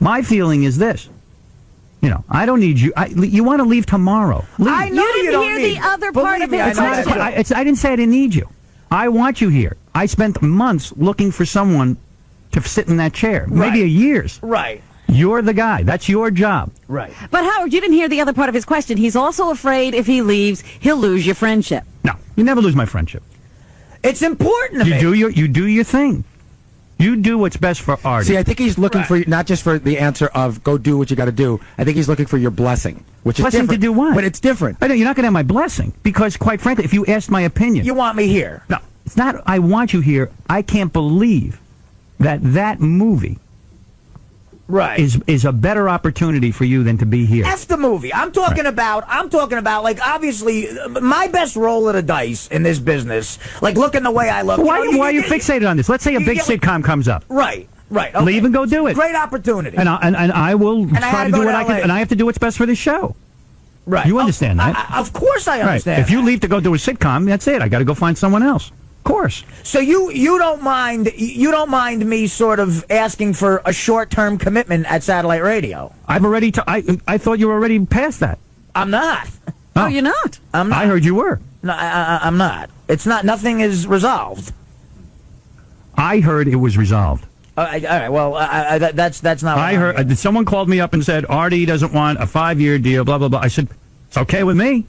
My feeling is this. You know, I don't need you. You want to leave tomorrow. Leave. I know you didn't hear the other part of his question. I didn't say I didn't need you. I want you here. I spent months looking for someone to sit in that chair. Maybe a years. Right. You're the guy. That's your job. Right. But Howard, you didn't hear the other part of his question. He's also afraid if he leaves, he'll lose your friendship. No, you never lose my friendship. It's important to me. You do your thing. You do what's best for Artie. See, I think he's looking for not just for the answer of go do what you got to do. I think he's looking for your blessing, which is different. Blessing to do what? But it's different. I know you're not going to have my blessing because, quite frankly, if you asked my opinion, You want me here. no, it's not. I want you here. I can't believe that movie Right. is a better opportunity for you than to be here. F the movie. I'm talking about, like, obviously, my best roll of the dice in this business, like, looking the way I look. Why are you fixated on this? Let's say a big sitcom comes up. Right. Okay. Leave and go do it. Great opportunity. And I will try to do what I can, and I have to do what's best for this show. Right. You understand that? Of course I understand. Right. If you leave to go do a sitcom, that's it. I got to go find someone else. Of course. So you don't mind me sort of asking for a short-term commitment at satellite radio? I've already. I thought you were already past that. I'm not. Oh, you're not? I'm not. I heard you were. No, I'm not. It's not. Nothing is resolved. I heard it was resolved. All right. Well, that's not. I heard. Someone called me up and said Artie doesn't want a 5-year deal. Blah blah blah. I said it's okay with me.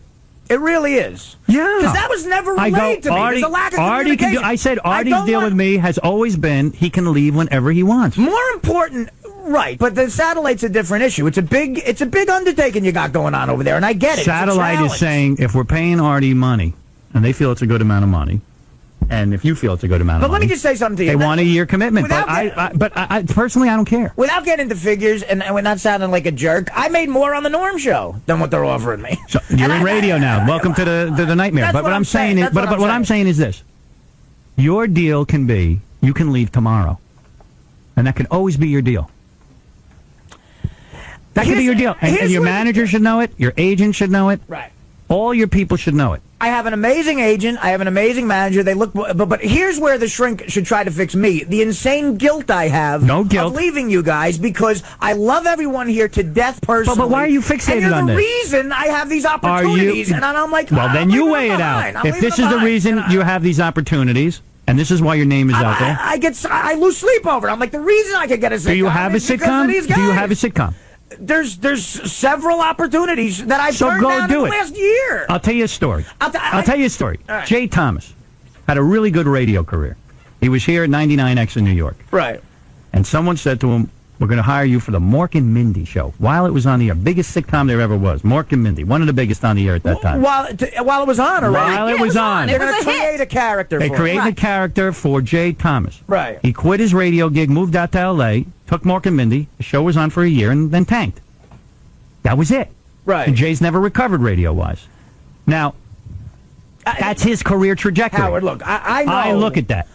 It really is. Yeah. Because that was never relayed to me. There's a lack of communication. I said Artie's deal with me has always been he can leave whenever he wants. More important, right? But the satellite's a different issue. It's a big undertaking you got going on over there, and I get it. Satellite is saying if we're paying Artie money, and they feel it's a good amount of money, and if you feel it's a good amount of money, but let me just say something to you. They want a year commitment, but I personally I don't care. Without getting into figures, and we're not sounding like a jerk, I made more on the Norm Show than what they're offering me. So you're in radio now. Welcome to the nightmare. But what I'm saying is, what I'm saying is this: your deal can be you can leave tomorrow, and that can always be your deal. That can be your deal, and your manager should know it. Your agent should know it. Right. All your people should know it. I have an amazing agent. I have an amazing manager. They look, but here's where the shrink should try to fix me. The insane guilt I have of leaving you guys because I love everyone here to death personally. But why are you fixated on this? And you're the reason I have these opportunities, and I'm like, well, then you weigh it out. If this is the reason you have these opportunities, and this is why your name is out there, I lose sleep over it. I'm like, the reason I could get a sitcom. Do you have a sitcom? Do you have a sitcom? There's several opportunities that I've turned down in the last year. I'll tell you a story. I'll tell you a story. Right. 𝗧𝗵𝗲 had a really good radio career. He was here at 99X in New York. Right. And someone said to him, we're going to hire you for the Mork and Mindy show. While it was on the air, biggest sitcom there ever was. Mork and Mindy, one of the biggest on the air at that time. While it was on, already. While it was on. They're going to create a character They created a character for 𝗧𝗵𝗲. Right. He quit his radio gig, moved out to L.A., took Mork and Mindy. The show was on for a year and then tanked. That was it. Right. And Jay's never recovered radio-wise. Now, that's his career trajectory. Howard, look, I know. I look at that.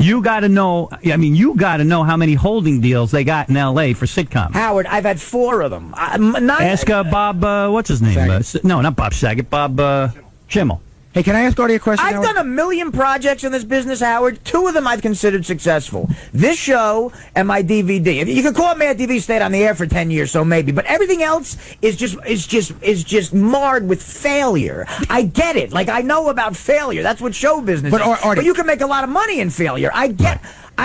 You got to know. I mean, you got to know how many holding deals they got in L.A. for sitcoms. Howard, I've had 4 of them. Ask Bob. What's his name? No, not Bob Saget. Bob 𝗵𝗲. Hey, can I ask Artie a question? I've done a million projects in this business, Howard. 2 of them I've considered successful. This show and my DVD. You can call it Mad TV stayed on the air for 10 years, so maybe. But everything else is just marred with failure. I get it. Like, I know about failure. That's what show business is. Artie, but you can make a lot of money in failure. I get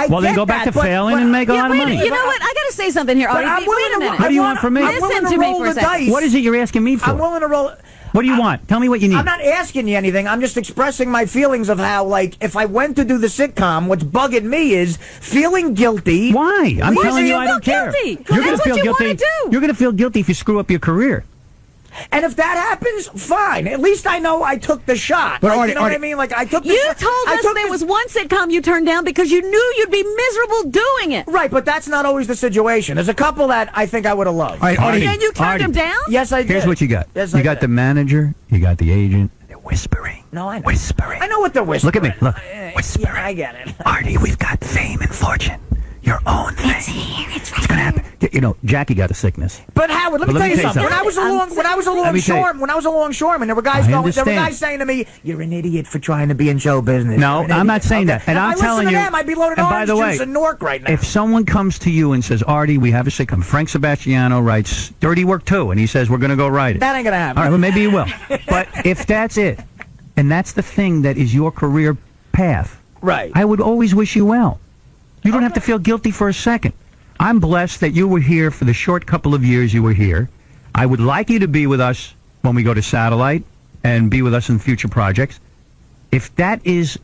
well, then go back to failing and make a lot of money. You know what? I got to say something here, Artie. Wait a minute. What do you want from me? Listen to me for a second. What is it you're asking me for? I'm willing to roll. What do you want? Tell me what you need. I'm not asking you anything. I'm just expressing my feelings of how, like, if I went to do the sitcom, what's bugging me is feeling guilty. Why? I'm telling you I don't care. You're going to feel guilty. You're going to feel guilty if you screw up your career. And if that happens, fine. At least I know I took the shot. But Artie, you know what I mean? Like, I took the shot. You told us there was one sitcom you turned down because you knew you'd be miserable doing it. Right, but that's not always the situation. There's a couple that I think I would have loved. Right, Artie, and you turned them down? Yes, I did. Here's what you got. Yes, you got the manager, you got the agent. They're whispering. No, I know. Whispering. I know what they're whispering. Look at me. Look. Whispering. Yeah, I get it. Artie, we've got fame and fortune. Your own thing. It's here. It's going to happen. You know, Jackie got a sickness. But Howard, let me tell you something. When I was a longshoreman, there were guys saying to me, "You're an idiot for trying to be in show business." No, I'm not saying that. And I'm telling you, I'd be loading orange juice in Newark right now. If someone comes to you and says, "Artie, we have a sitcom," Frank Sebastiano writes Dirty Work 2, and he says we're going to go write it. That ain't going to happen. All right, well maybe you will. But if that's it, and that's the thing that is your career path, right? I would always wish you well. You don't have to feel guilty for a second. I'm blessed that you were here for the short couple of years you were here. I would like you to be with us when we go to satellite and be with us in future projects. If that is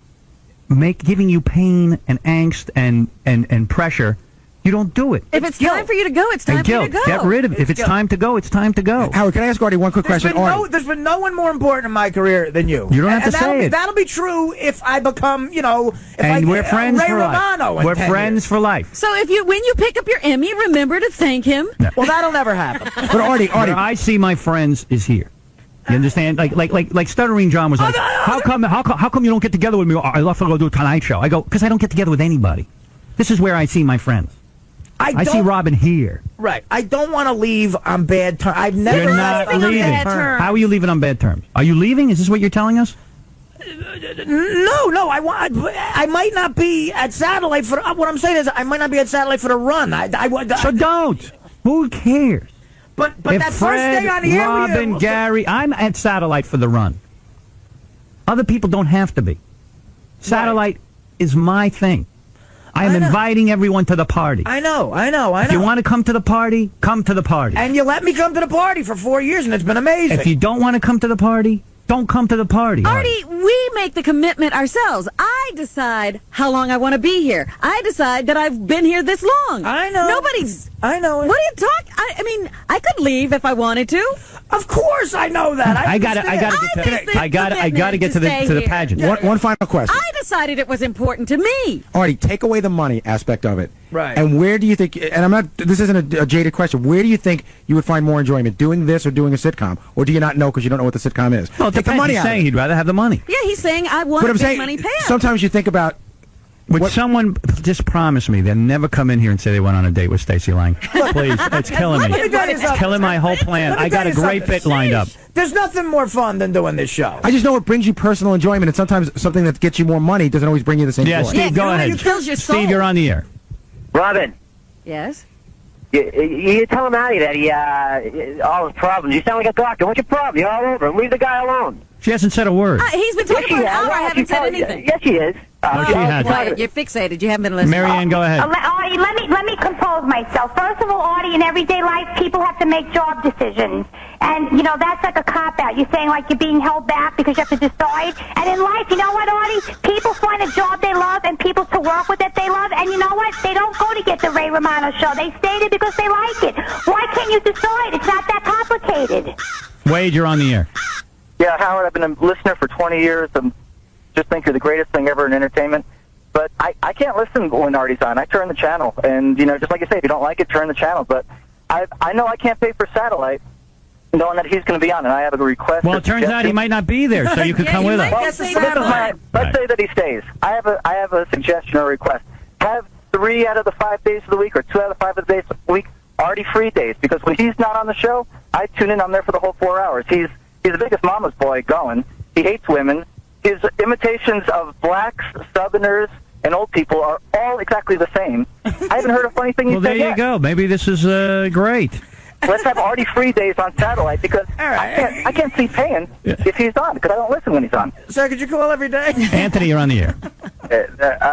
giving you pain and angst and pressure, you don't do it. If it's time for you to go, it's time for you to go. Get rid of it. If it's time to go, it's time to go. Howard, can I ask Artie one quick question? There's been no one more important in my career than you. You don't have to say it. That'll be true if I become, we're friends for life. We're friends for life. So when you pick up your Emmy, remember to thank him. No. Well, that'll never happen. But Artie, where I see my friends is here. You understand? Like Stuttering John was like, how come you don't get together with me? I love to go do a Tonight Show. I go, because I don't get together with anybody. This is where I see my friends. I see Robin here. Right. I don't want to leave on bad terms. I've never. You're not leaving. How are you leaving on bad terms? Are you leaving? Is this what you're telling us? No. I might not be at satellite for. What I'm saying is, I might not be at satellite for the run. So don't. Who cares? But if that Fred, first day on the air, Robin, Gary, I'm at satellite for the run. Other people don't have to be. Satellite is my thing. I am inviting everyone to the party. I know. If you want to come to the party, come to the party. And you let me come to the party for 4 years, and it's been amazing. If you don't want to come to the party, don't come to the party. Artie, we make the commitment ourselves. I decide how long I want to be here. I decide that I've been here this long. I know. I know. What are you talking? I mean, I could leave if I wanted to. Of course, I know that. I got to get to the pageant. One final question. I decided it was important to me. Artie, take away the money aspect of it. Right. And where do you think? And this isn't a jaded question. Where do you think you would find more enjoyment, doing this or doing a sitcom, or do you not know because you don't know what the sitcom is? Well, take the money out. He's saying he'd rather have the money. Yeah, he's saying I want big money payout. Sometimes you think about. Would someone just promise me they'll never come in here and say they went on a date with Stacey Lang? Please, it's killing me. It's killing my whole plan. I got a great bit lined up. There's nothing more fun than doing this show. I just know it brings you personal enjoyment, and sometimes something that gets you more money doesn't always bring you the same joy. Yeah, Steve, go ahead. Steve, you're on the air. Robin. Yes? You tell him Artie that he all his problems. You sound like a doctor. What's your problem? You're all over him. Leave the guy alone. She hasn't said a word. He's been talking for an hour. I haven't said anything. Yes, she is. No, she hasn't. You're fixated. You haven't been listening. Marianne, go ahead. Artie, let me compose myself. First of all, Artie, in everyday life, people have to make job decisions. And, that's like a cop-out. You're saying like you're being held back because you have to decide. And in life, you know what, Artie? People find a job they love and people to work with that they love. And you know what? They don't go to get the Ray Romano show. They stay there because they like it. Why can't you decide? It's not that complicated. Wade, you're on the air. Yeah, Howard, I've been a listener for 20 years. I just think you're the greatest thing ever in entertainment. But I can't listen when Artie's on. I turn the channel. And, just like you say, if you don't like it, turn the channel. But I know I can't pay for satellite knowing that he's going to be on, and I have a request. Well, it turns out he might not be there, so you could come with us. Let's say that he stays. I have a suggestion or a request. Have 3 out of the 5 days of the week or 2 out of the 5 of the days of the week Artie free days, because when he's not on the show, I tune in. I'm there for the whole 4 hours. He's the biggest mama's boy going. He hates women. His imitations of blacks, Southerners, and old people are all exactly the same. I haven't heard a funny thing he said yet. Well, there you go. Maybe this is great. Let's have Artie free days on satellite, because I can't see paying if he's on, because I don't listen when he's on. Sir, could you call every day? Anthony, you're on the air.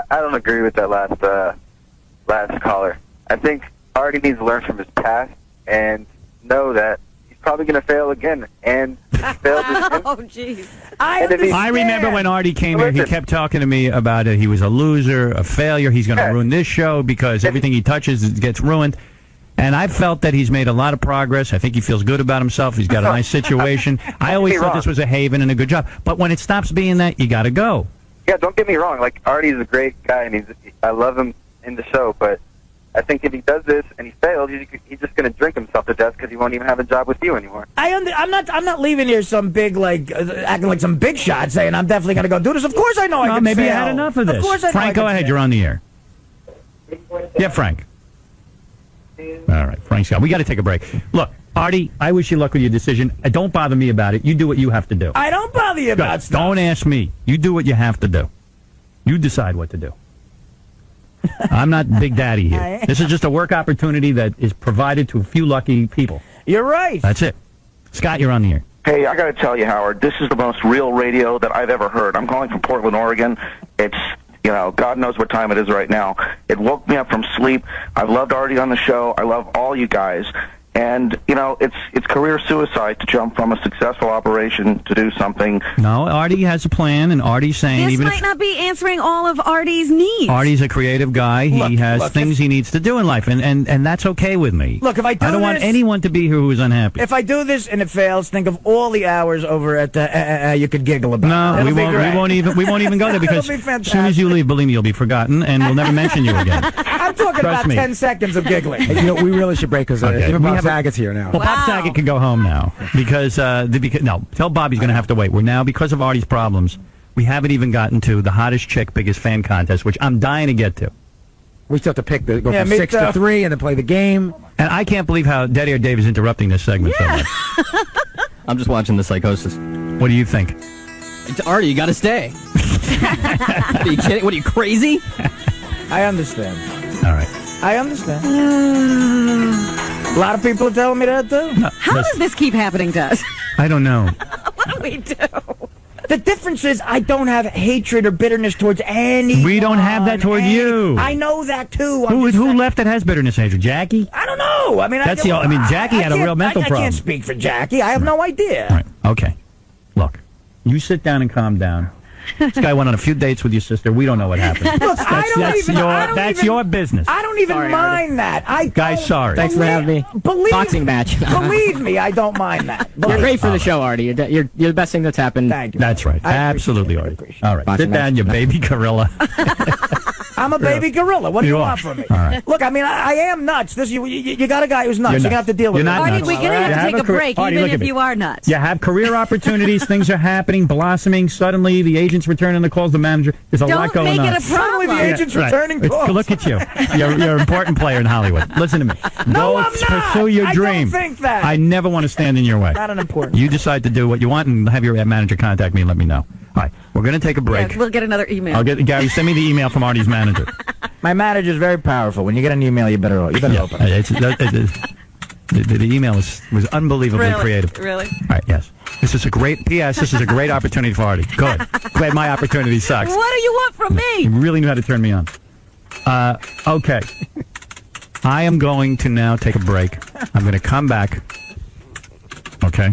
I don't agree with that last caller. I think Artie needs to learn from his past and know that he's probably going to fail again. And he failed again. Oh, jeez. I remember when Artie came here, he kept talking to me about it. He was a loser, a failure. He's going to ruin this show because everything he touches gets ruined. And I felt that he's made a lot of progress. I think he feels good about himself. He's got a nice situation. I always thought this was a haven and a good job. But when it stops being that, you got to go. Yeah, don't get me wrong. Like, Artie's a great guy, and I love him in the show. But I think if he does this and he fails, he's just going to drink himself to death because he won't even have a job with you anymore. I'm not leaving here some big, acting like some big shot saying I'm definitely going to go do this. Of course I know I can maybe fail. you had enough of this. Of course I know Frank, go ahead. You're on the air. Yeah, Frank. All right, Frank Scott. We got to take a break. Look, Artie, I wish you luck with your decision. Don't bother me about it. You do what you have to do. I don't bother you about stuff. Don't ask me. You do what you have to do. You decide what to do. I'm not Big Daddy here. This is just a work opportunity that is provided to a few lucky people. You're right. That's it. Scott, you're on the air. Hey, I got to tell you, Howard, this is the most real radio that I've ever heard. I'm calling from Portland, Oregon. It's, you know, God knows what time it is right now. It woke me up from sleep. I've loved Artie on the show. I love all you guys. And, you know, it's career suicide to jump from a successful operation to do something. No, Artie has a plan, and Artie's saying... This might not be answering all of Artie's needs. Artie's a creative guy. He has things he needs to do in life, and that's okay with me. Look, if I don't want anyone to be here who is unhappy. If I do this and it fails, think of all the hours over at you could giggle about. No, we won't even go there, because be as soon as you leave, believe me, you'll be forgotten, and we'll never mention you again. I'm talking about 10 seconds of giggling. Hey, you know, we really should break, because Bob Saget's here now. Well, Bob Saget can go home now, because tell Bob he's going to have to wait. We're now, because of Artie's problems, we haven't even gotten to the hottest chick, biggest fan contest, which I'm dying to get to. We still have to pick go from 6 to 3 and then play the game. And I can't believe how Daddy or Dave is interrupting this segment so much. I'm just watching the psychosis. What do you think? Artie, you got to stay. Are you kidding? What, are you crazy? I understand. All right. I understand. A lot of people are telling me that, too. No, How does this keep happening to us? I don't know. What do we do? The difference is I don't have hatred or bitterness towards anyone. We don't have that toward you. I know that, too. Who left that has bitterness, Andrew? Jackie? I don't know. I mean, Jackie had a real mental problem. I can't speak for Jackie. I have no idea. All right. Okay. Look, you sit down and calm down. This guy went on a few dates with your sister. We don't know what happened. Look, that's your business. I don't even mind that. Guys, sorry. Thanks for having me. Boxing match. Believe me, I don't mind that. You're great for the show, Artie. You're the best thing that's happened. Thank you. That's right. Absolutely, Artie. All right. Sit down, you baby gorilla. I'm a baby gorilla. What do you want from me? All right. Look, I mean, I am nuts. You got a guy who's nuts. You're going to have to deal with it. Artie, we're going to have to take a break, Artie, even if you are nuts. You have career opportunities. Things are happening, blossoming. Suddenly, the agent's returning the calls. The manager. There's a lot going on. Don't make it a problem. Suddenly, the agent's returning calls. Look at you. You're an important player in Hollywood. Listen to me. No, I'm not. Pursue your dream. I don't think that. I never want to stand in your way. Not an important. You decide to do what you want, and have your manager contact me and let me know. All right. We're going to take a break. Yeah, we'll get another email. Gary, send me the email from Artie's manager. My manager is very powerful. When you get an email, you better open it. The email was unbelievably creative. Really? All right, yes. This is a great, P.S., this is a great opportunity for Artie. Good. Glad my opportunity sucks. What do you want from me? You really knew how to turn me on. Okay. I am going to now take a break. I'm going to come back. Okay?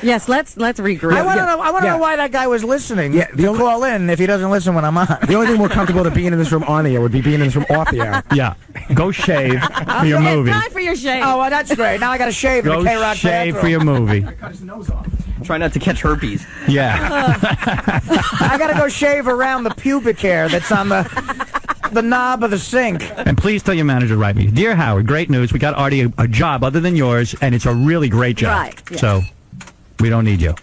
Yes, let's regroup. I want to know why that guy was listening. Yeah, he'll call in if he doesn't listen when I'm on. The only thing more comfortable than being in this room on the air would be being in this room off the air. Yeah. Go shave for your movie. It's time for your shave. Oh, well, that's great. Now I got to shave in the K-Rock shave bathroom. for your movie. Cut his nose off. Try not to catch herpes. Yeah. I got to go shave around the pubic hair that's on the knob of the sink. And please tell your manager to write me. Dear Howard, great news. We got Artie a job other than yours, and it's a really great job. Right. Yes. So we don't need you.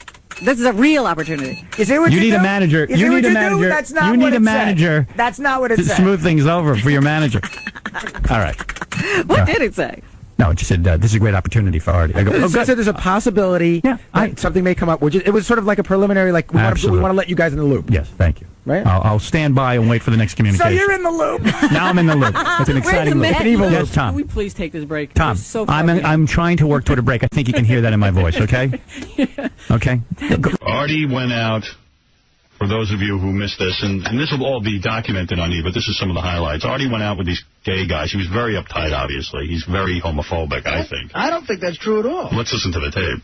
This is a real opportunity. You see what you need do? a manager. You need a manager. That's not you what need a manager. Said. That's not what it to said. smooth things over for your manager. All right. What did it say? No, it just said this is a great opportunity for Artie. I go, It said there's a possibility that something may come up. It was sort of like a preliminary, like we want to let you guys in the loop. Yes, thank you. Right? I'll stand by and wait for the next communication. So you're in the loop. Now I'm in the loop. It's an exciting loop. It's an evil Yes, loop. Tom. Can we please take this break? Tom, I'm trying to work toward a break. I think you can hear that in my voice, okay? Okay? Artie went out, for those of you who missed this, and this will all be documented on you, but this is some of the highlights. Artie went out with these gay guys. He was very uptight, obviously. He's very homophobic, I think. I don't think that's true at all. Let's listen to the tape.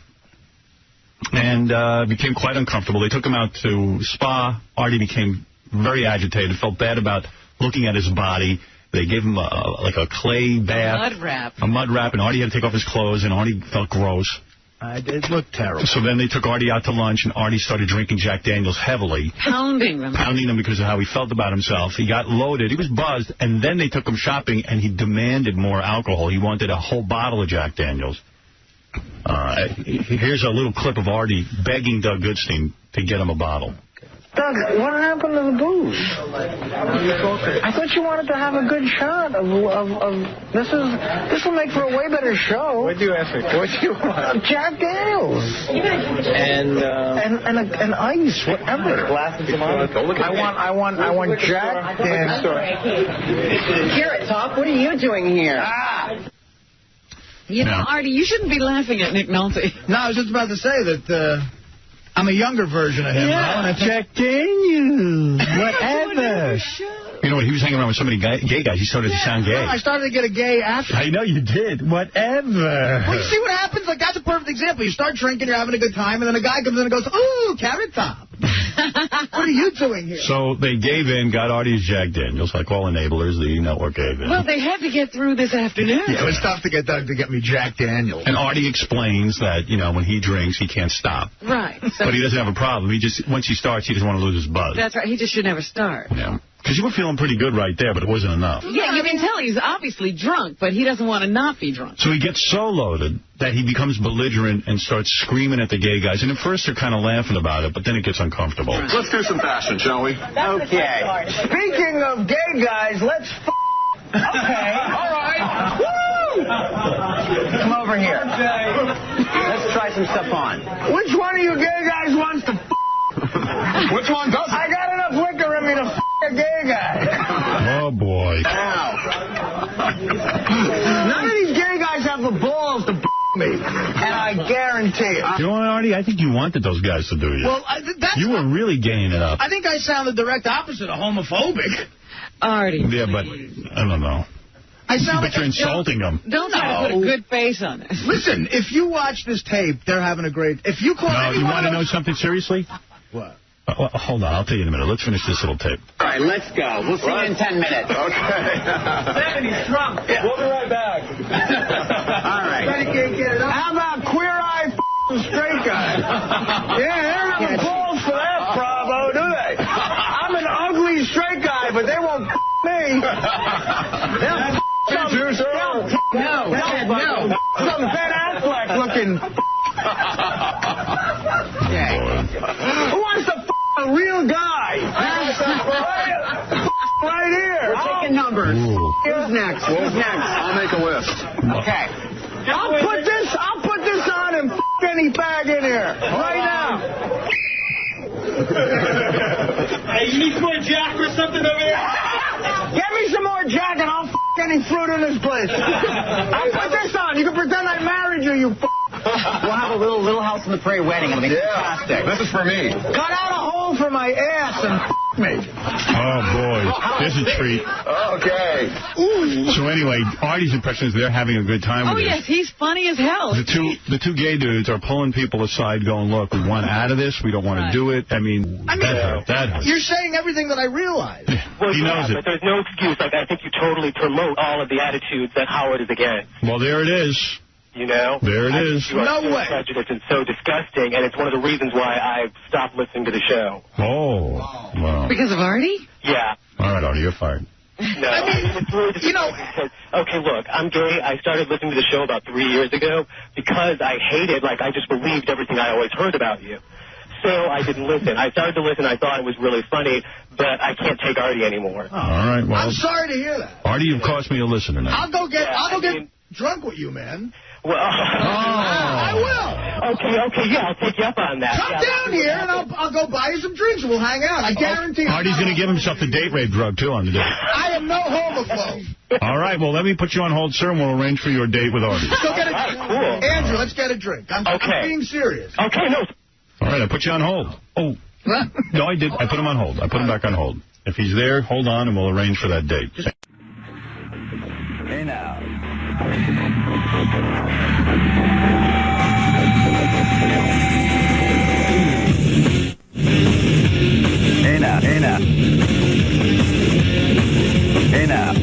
And became quite uncomfortable. They took him out to spa. Artie became very agitated, felt bad about looking at his body. They gave him a clay bath. A mud wrap, and Artie had to take off his clothes, and Artie felt gross. It looked terrible. So then they took Artie out to lunch, and Artie started drinking Jack Daniels heavily. Pounding them Because of how he felt about himself. He got loaded. He was buzzed, and then they took him shopping, and he demanded more alcohol. He wanted a whole bottle of Jack Daniels. Here's a little clip of Artie begging Doug Goodstein to get him a bottle. Doug, what happened to the booze? I thought you wanted to have a good shot of this will make for a way better show. What do you ask me? What do you want? Jack Daniels. And ice, whatever. Glasses of ice. I want Jack Daniels. Carrot Top, what are you doing here? You know, Artie, you shouldn't be laughing at Nick Nolte. No, I was just about to say that I'm a younger version of him. Yeah. Jack Daniels. Whatever. You know what? He was hanging around with so many gay guys. He started to sound gay. I started to get a gay after. I know you did. Whatever. Well, you see what happens? Like, that's a perfect example. You start drinking, you're having a good time, and then a guy comes in and goes, ooh, Carrot Top. What are you doing here? So they gave in, got Artie's Jack Daniels, like all enablers, the network gave in. Well, they had to get through this afternoon. Yeah, it was tough to get Doug to get me Jack Daniels. And Artie explains that, you know, when he drinks, he can't stop. Right. So but he doesn't have a problem. He just, once he starts, he doesn't want to lose his buzz. That's right. He just should never start. Yeah. Because you were feeling pretty good right there, but it wasn't enough. Yeah, you can tell he's obviously drunk, but he doesn't want to not be drunk. So he gets so loaded that he becomes belligerent and starts screaming at the gay guys. And at first they're kind of laughing about it, but then it gets uncomfortable. Let's do some fashion, shall we? Okay. Speaking of gay guys, let's Okay. All right. Woo! Come over here. Let's try some stuff on. Which one of you gay guys wants to Which one doesn't? I got enough liquor in me to a gay guy. Oh, boy. None of these gay guys have the balls to me, and I guarantee it. You know what, Artie? I think you wanted those guys to do you. Well, you were really gaying it up. I think I sound the direct opposite of homophobic. Artie. Yeah, but I don't know. I sound but you're insulting them. Don't try to put a good face on this. Listen, if you watch this tape, they're having a great... If you call No, you want to know something seriously? What? Well, hold on, I'll tell you in a minute. Let's finish this little tape. All right, let's go. We'll see you in 10 minutes. Okay. 70's drunk. Yeah. We'll be right back. All right. How about queer-eye straight guy? Yeah, they don't have the balls for that, Bravo, do they? I'm an ugly straight guy, but they won't me. No. Some Ben Affleck looking. Who wants to a real guy? Right here. We're taking numbers. Who's next? I'll make a list. Okay. I'll put this on and any bag in here right now. Hey, you need some more Jack or something over here? Get me some more Jack and I'll any fruit in this place. I'll put this on. You can pretend I married you, you We'll have a little house on the prairie wedding. It'll be fantastic. This is for me. Cut out a hole for my ass and me. Oh, boy. There's a treat. Okay. So anyway, Artie's impression is they're having a good time with Oh, yes, he's funny as hell. The two gay dudes are pulling people aside going, look, we want out of this. We don't want to do it. I mean, that hurt. You're saying everything that I realize. Well, he knows it. But there's no excuse. Like, I think you totally promote all of the attitudes that Howard is against. Well, there it is. You know? There it is. You are so prejudiced and so disgusting, and it's one of the reasons why I stopped listening to the show. Oh. Wow. Because of Artie? Yeah. All right, Artie, you're fired. No, it's really just because, okay, look, I'm gay. I started listening to the show about 3 years ago because I hated, like, I just believed everything I always heard about you. So I didn't listen. I started to listen. I thought it was really funny, but I can't take Artie anymore. All right, well. I'm sorry to hear that. Artie, you've cost me a listener now. I'll go get drunk with you, man. Well, I will. Okay, yeah, I'll take you up on that. Come down here, and I'll go buy you some drinks, and we'll hang out. I guarantee. Artie's going to give himself the date rape drug, too, on the date. I am no homophobe. All right, well, let me put you on hold, sir, and we'll arrange for your date with Artie. Let's go get a drink. Cool. Andrew, let's get a drink. I'm being serious. Okay, no. All right, I put you on hold. Oh, no, I did. I put him on hold. I put him back on hold. If he's there, hold on, and we'll arrange for that date. Hey, now. Hey now, hey now. Hey now.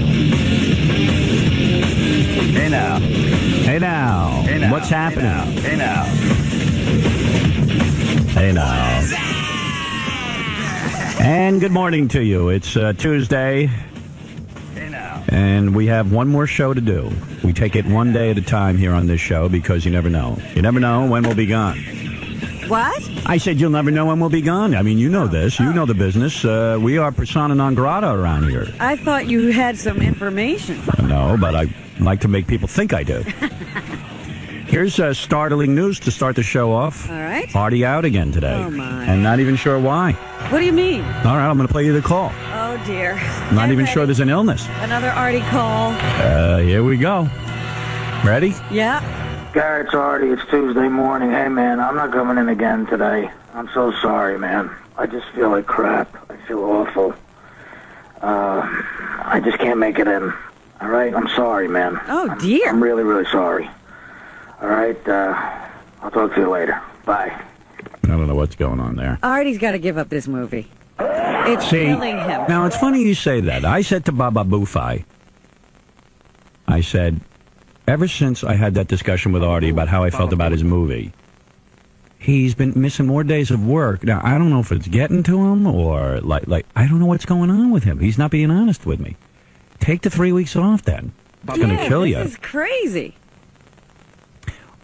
Hey now. Hey now. Hey now. What's happening? Hey now. Hey now. And good morning to you. It's Tuesday. And we have one more show to do. We take it one day at a time here on this show because you never know. You never know when we'll be gone. What? I said you'll never know when we'll be gone. I mean, you know this. You know the business. We are persona non grata around here. I thought you had some information. No, but I like to make people think I do. Here's startling news to start the show off. All right. Artie out again today. Oh, my. And not even sure why. What do you mean? All right, I'm going to play you the call. Oh, dear. Not even sure there's an illness. Another Artie call. Here we go. Ready? Yeah. Gary, it's Artie. It's Tuesday morning. Hey, man, I'm not coming in again today. I'm so sorry, man. I just feel like crap. I feel awful. I just can't make it in. All right? I'm sorry, man. Oh, dear. I'm really, really sorry. All right? I'll talk to you later. Bye. I don't know what's going on there. Artie's got to give up this movie. It's killing him. Now, it's funny you say that. I said to 𝗵𝗲 𝗛𝗶, I said, ever since I had that discussion with Artie about how I felt about his movie, he's been missing more days of work. Now, I don't know if it's getting to him or, like I don't know what's going on with him. He's not being honest with me. Take the 3 weeks off, then. It's going to kill you. This is crazy.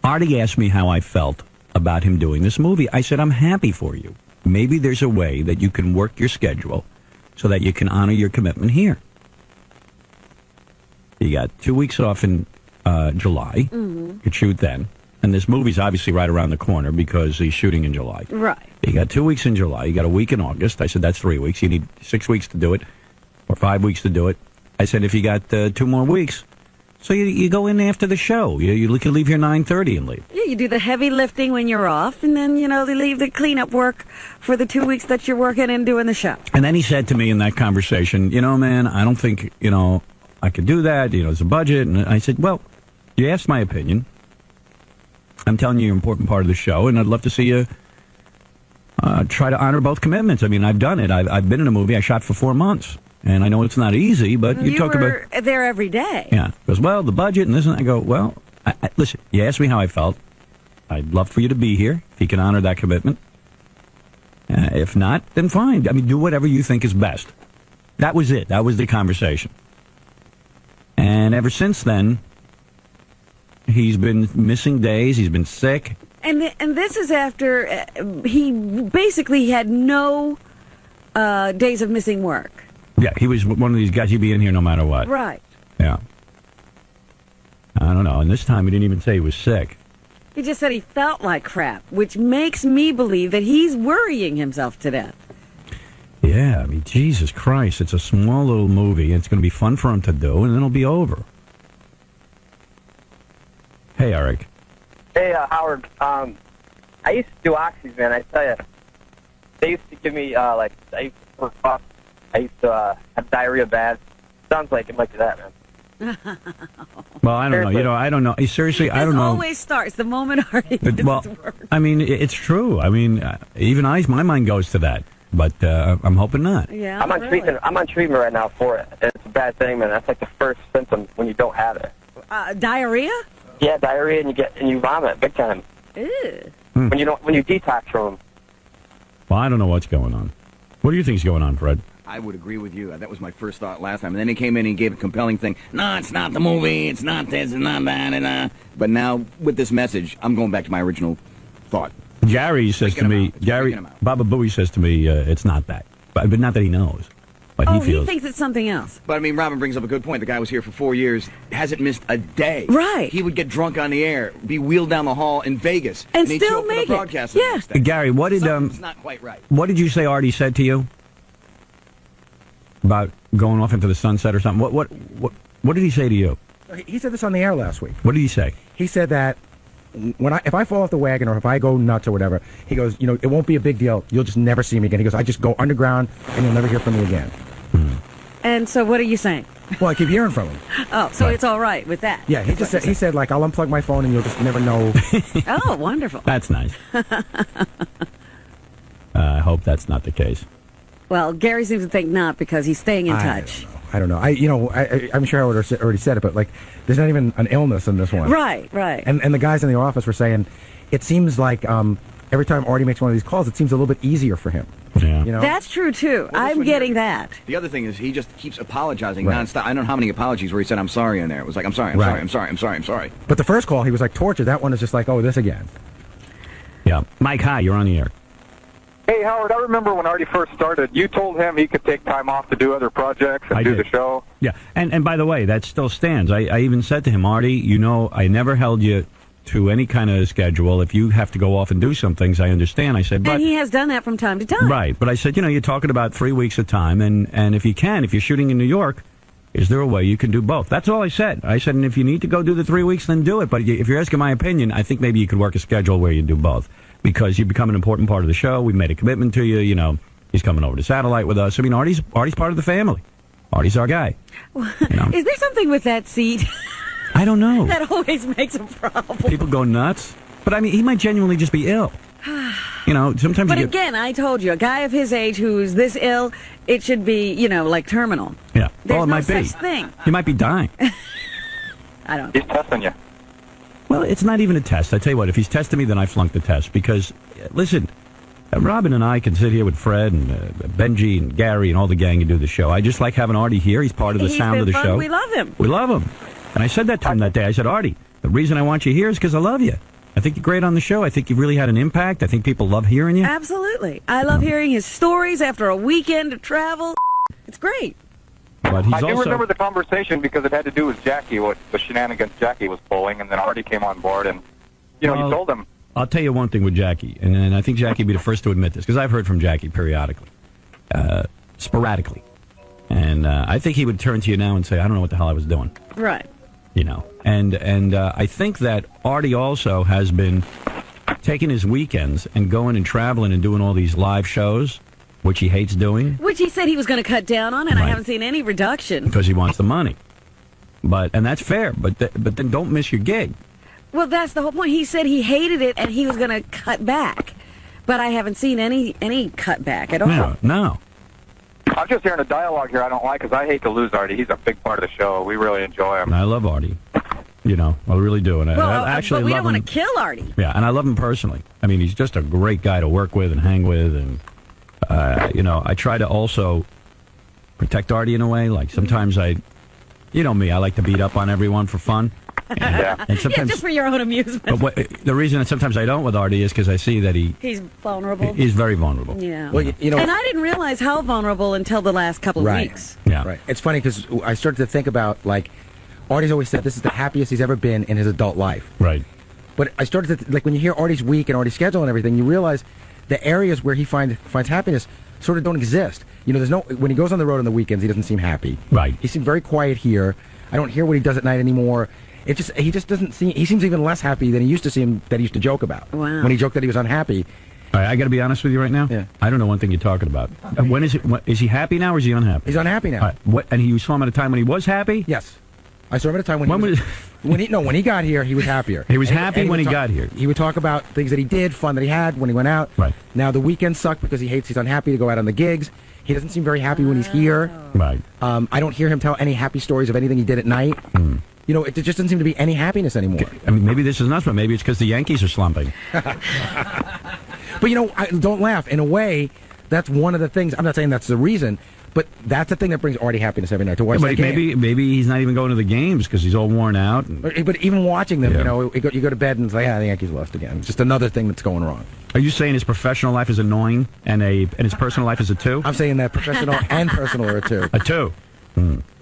Artie asked me how I felt about him doing this movie. I said, I'm happy for you. Maybe there's a way that you can work your schedule so that you can honor your commitment here. You got 2 weeks off in July. You could shoot then. And this movie's obviously right around the corner because he's shooting in July. Right. You got 2 weeks in July. You got a week in August. I said, that's 3 weeks. You need 6 weeks to do it or 5 weeks to do it. I said, if you got 2 more weeks, so you go in after the show. You can leave here 9:30 and leave. Yeah, you do the heavy lifting when you're off, and then, they leave the cleanup work for the 2 weeks that you're working and doing the show. And then he said to me in that conversation, man, I don't think, I could do that. There's a budget. And I said, well, you asked my opinion. I'm telling you you're an important part of the show, and I'd love to see you try to honor both commitments. I mean, I've done it. I've been in a movie I shot for 4 months. And I know it's not easy, but you talk about... You were there every day. Yeah. He goes, well, the budget and this and that. I go, well, listen, you asked me how I felt. I'd love for you to be here, if you can honor that commitment. If not, then fine. I mean, do whatever you think is best. That was it. That was the conversation. And ever since then, he's been missing days. He's been sick. And this is after he basically had no days of missing work. Yeah, he was one of these guys, he'd be in here no matter what. Right. Yeah. I don't know. And this time he didn't even say he was sick. He just said he felt like crap, which makes me believe that he's worrying himself to death. Yeah, I mean, Jesus Christ. It's a small little movie, and it's going to be fun for him to do, and then it'll be over. Hey, Eric. Hey, Howard. I used to do oxys, man. I tell you, they used to give me, I used to work off. I used to have diarrhea bad. Sounds like it might be that, man. Well, I don't know. I don't know. Seriously, I don't know. It always starts the moment Artie does work. I mean, it's true. I mean, even my mind goes to that. But I'm hoping not. Yeah, I'm on treatment. I'm on treatment right now for it. It's a bad thing, man. That's like the first symptom when you don't have it. Diarrhea? Yeah, diarrhea, and you vomit big time. Ew. When you detox from them. Well, I don't know what's going on. What do you think's going on, Fred? I would agree with you. That was my first thought last time. And then he came in and he gave a compelling thing. No, it's not the movie. It's not this. It's not that. And But now, with this message, I'm going back to my original thought. Gary says to me, 𝗵𝗲 𝗛𝗶 says to me, it's not that. But not that he knows. But he feels. He thinks it's something else. But, I mean, Robin brings up a good point. The guy was here for 4 years, hasn't missed a day. Right. He would get drunk on the air, be wheeled down the hall in Vegas. And he'd still show up make for the it. broadcast Yeah. Gary, what did Something's not quite right. What did you say Artie said to you about going off into the sunset or something? What did he say to you? He said this on the air last week. What did he say? He said that if I fall off the wagon or if I go nuts or whatever, he goes, it won't be a big deal. You'll just never see me again. He goes, I just go underground and you'll never hear from me again. And so what are you saying? Well, I keep hearing from him. Oh, so it's all right with that. Yeah, he said like, I'll unplug my phone and you'll just never know. Oh, wonderful. That's nice. I hope that's not the case. Well, Gary seems to think not because he's staying in touch. I don't know. I'm sure I already said it, but like, there's not even an illness in this one. Right. And the guys in the office were saying, it seems like every time Artie makes one of these calls, it seems a little bit easier for him. Yeah. That's true too. Well, I'm getting that. The other thing is he just keeps apologizing Right. nonstop. I don't know how many apologies where he said I'm sorry in there. It was like I'm sorry, I'm Right. sorry, I'm sorry, I'm sorry, I'm sorry. But the first call, he was like tortured. That one is just like, oh, this again. Yeah. Mike, hi, you're on the air. Hey, Howard, I remember when Artie first started, you told him he could take time off to do other projects and do the show. Yeah, and by the way, that still stands. I even said to him, Artie, you know, I never held you to any kind of schedule. If you have to go off and do some things, I understand. I said, but... And he has done that from time to time. Right, but I said, you know, you're talking about 3 weeks of time, and if you can, if you're shooting in New York, is there a way you can do both? That's all I said. I said, and if you need to go do the 3 weeks, then do it. But if you're asking my opinion, I think maybe you could work a schedule where you do both. Because you become an important part of the show. We've made a commitment to you. You know, he's coming over to Satellite with us. I mean, Artie's part of the family. Artie's our guy. You know? Is there something with that seat? I don't know. That always makes a problem. People go nuts. But, I mean, he might genuinely just be ill. You know, sometimes But you get... again, I told you, a guy of his age who's this ill, it should be, you know, like terminal. Yeah. There's well, it no might be. such thing. He might be dying. I don't know. He's testing you. Well, it's not even a test. I tell you what, if he's testing me, then I flunked the test. Because, listen, Robin and I can sit here with Fred and Benji and Gary and all the gang and do the show. I just like having Artie here. He's part of the sound of the show. We love him. We love him. And I said that to him that day. I said, Artie, the reason I want you here is because I love you. I think you're great on the show. I think you've really had an impact. I think people love hearing you. Absolutely. I love hearing his stories after a weekend of travel. It's great. But he's I do also... remember the conversation because it had to do with Jackie, what the shenanigans Jackie was pulling, and then Artie came on board, and, you know, you told him. I'll tell you one thing with Jackie, and I think Jackie would be the first to admit this, because I've heard from Jackie periodically, sporadically. And I think he would turn to you now and say, I don't know what the hell I was doing. Right. You know, and I think that Artie also has been taking his weekends and going and traveling and doing all these live shows, which he hates doing. Which he said he was going to cut down on, and I haven't seen any reduction. Because he wants the money. And that's fair, but then don't miss your gig. Well, that's the whole point. He said he hated it, and he was going to cut back. But I haven't seen any cutback at all. No. I'm just hearing a dialogue here I don't like because I hate to lose Artie. He's a big part of the show. We really enjoy him. I love Artie. You know, I really do. And I actually but we love don't him. want to kill Artie. Yeah, and I love him personally. I mean, he's just a great guy to work with and hang with. And, you know, I try to also protect Artie in a way. Like, sometimes you know me, I like to beat up on everyone for fun. And sometimes, just for your own amusement. But the reason that sometimes I don't with Artie is because I see that he's vulnerable. He's very vulnerable. Yeah. Well, you know, and I didn't realize how vulnerable until the last couple of weeks. Yeah. Right. It's funny because I started to think about, like, Artie's always said this is the happiest he's ever been in his adult life. Right. But I started to, like, when you hear Artie's week and Artie's schedule and everything, you realize the areas where he finds happiness sort of don't exist. You know, when he goes on the road on the weekends, he doesn't seem happy. Right. He seems very quiet here. I don't hear what he does at night anymore. He just doesn't seem. He seems even less happy than he used to seem. That he used to joke about. Wow. When he joked that he was unhappy. All right, I got to be honest with you right now. Yeah. I don't know one thing you're talking about. When is it? Is he happy now or is he unhappy? He's unhappy now. All right, and you saw him at a time when he was happy? Yes. I saw him at a time when he got here, he was happier. He was happy when he got here. He would talk about things that he did, fun that he had when he went out. Right. Now the weekends suck because he's unhappy to go out on the gigs. He doesn't seem very happy when he's here. Right. I don't hear him tell any happy stories of anything he did at night. You know, it just doesn't seem to be any happiness anymore. I mean, maybe this is nuts, but maybe it's because the Yankees are slumping. But, you know, don't laugh. In a way, that's one of the things. I'm not saying that's the reason, but that's the thing that brings Artie happiness every night to watch the game. Maybe he's not even going to the games because he's all worn out. But even watching them, you know, you go to bed and it's like, the Yankees lost again. It's just another thing that's going wrong. Are you saying his professional life is annoying and his personal life is a 2? I'm saying that professional and personal are a 2. A 2.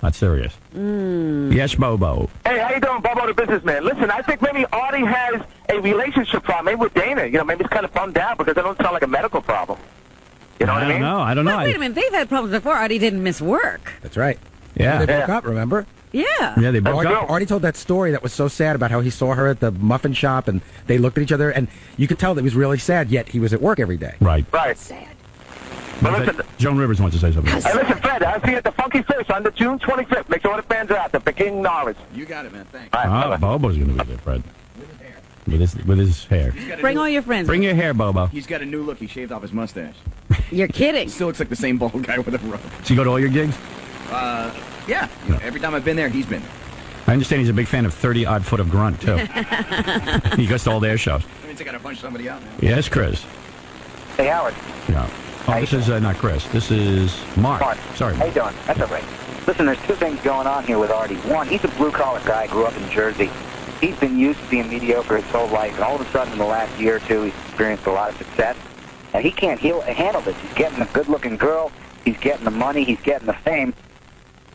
Not serious. Yes, Bobo. Hey, how you doing, Bobo the businessman? Listen, I think maybe Artie has a relationship problem, maybe with Dana. You know, maybe he's kind of bummed out because that don't sound like a medical problem. You know what I mean? I don't know. But wait a minute, they've had problems before. Artie didn't miss work. That's right. Yeah. They broke up, remember? Yeah. Yeah, they broke up. Artie told that story that was so sad about how he saw her at the muffin shop and they looked at each other and you could tell that he was really sad, yet he was at work every day. Right. Right. Sad. But listen, Joan Rivers wants to say something. Hey, listen, Fred, I'll see you at the Funky Fish on the June 25th. Make sure all the fans are out there. Peking Norris. You got it, man. Thanks. All right, Bobo's going to be there, Fred. With his hair. Bring all your friends. Bring your hair, Bobo. He's got a new look. He shaved off his mustache. You're kidding. He still looks like the same bald guy with a robe. Does he go to all your gigs? Yeah. You know, every time I've been there, he's been there. I understand he's a big fan of 30-odd foot of grunt, too. He goes to all their shows. That means I got to punch somebody out, man. Yes, Chris. Hey, Howard. Yeah. Oh, this is not Chris. This is Mark. Sorry. How you doing? That's all right. Listen, there's 2 things going on here with Artie. One, he's a blue-collar guy, grew up in Jersey. he's been used to being mediocre his whole life, and all of a sudden in the last year or two, he's experienced a lot of success, and he can't handle this. He's getting a good-looking girl, he's getting the money, he's getting the fame,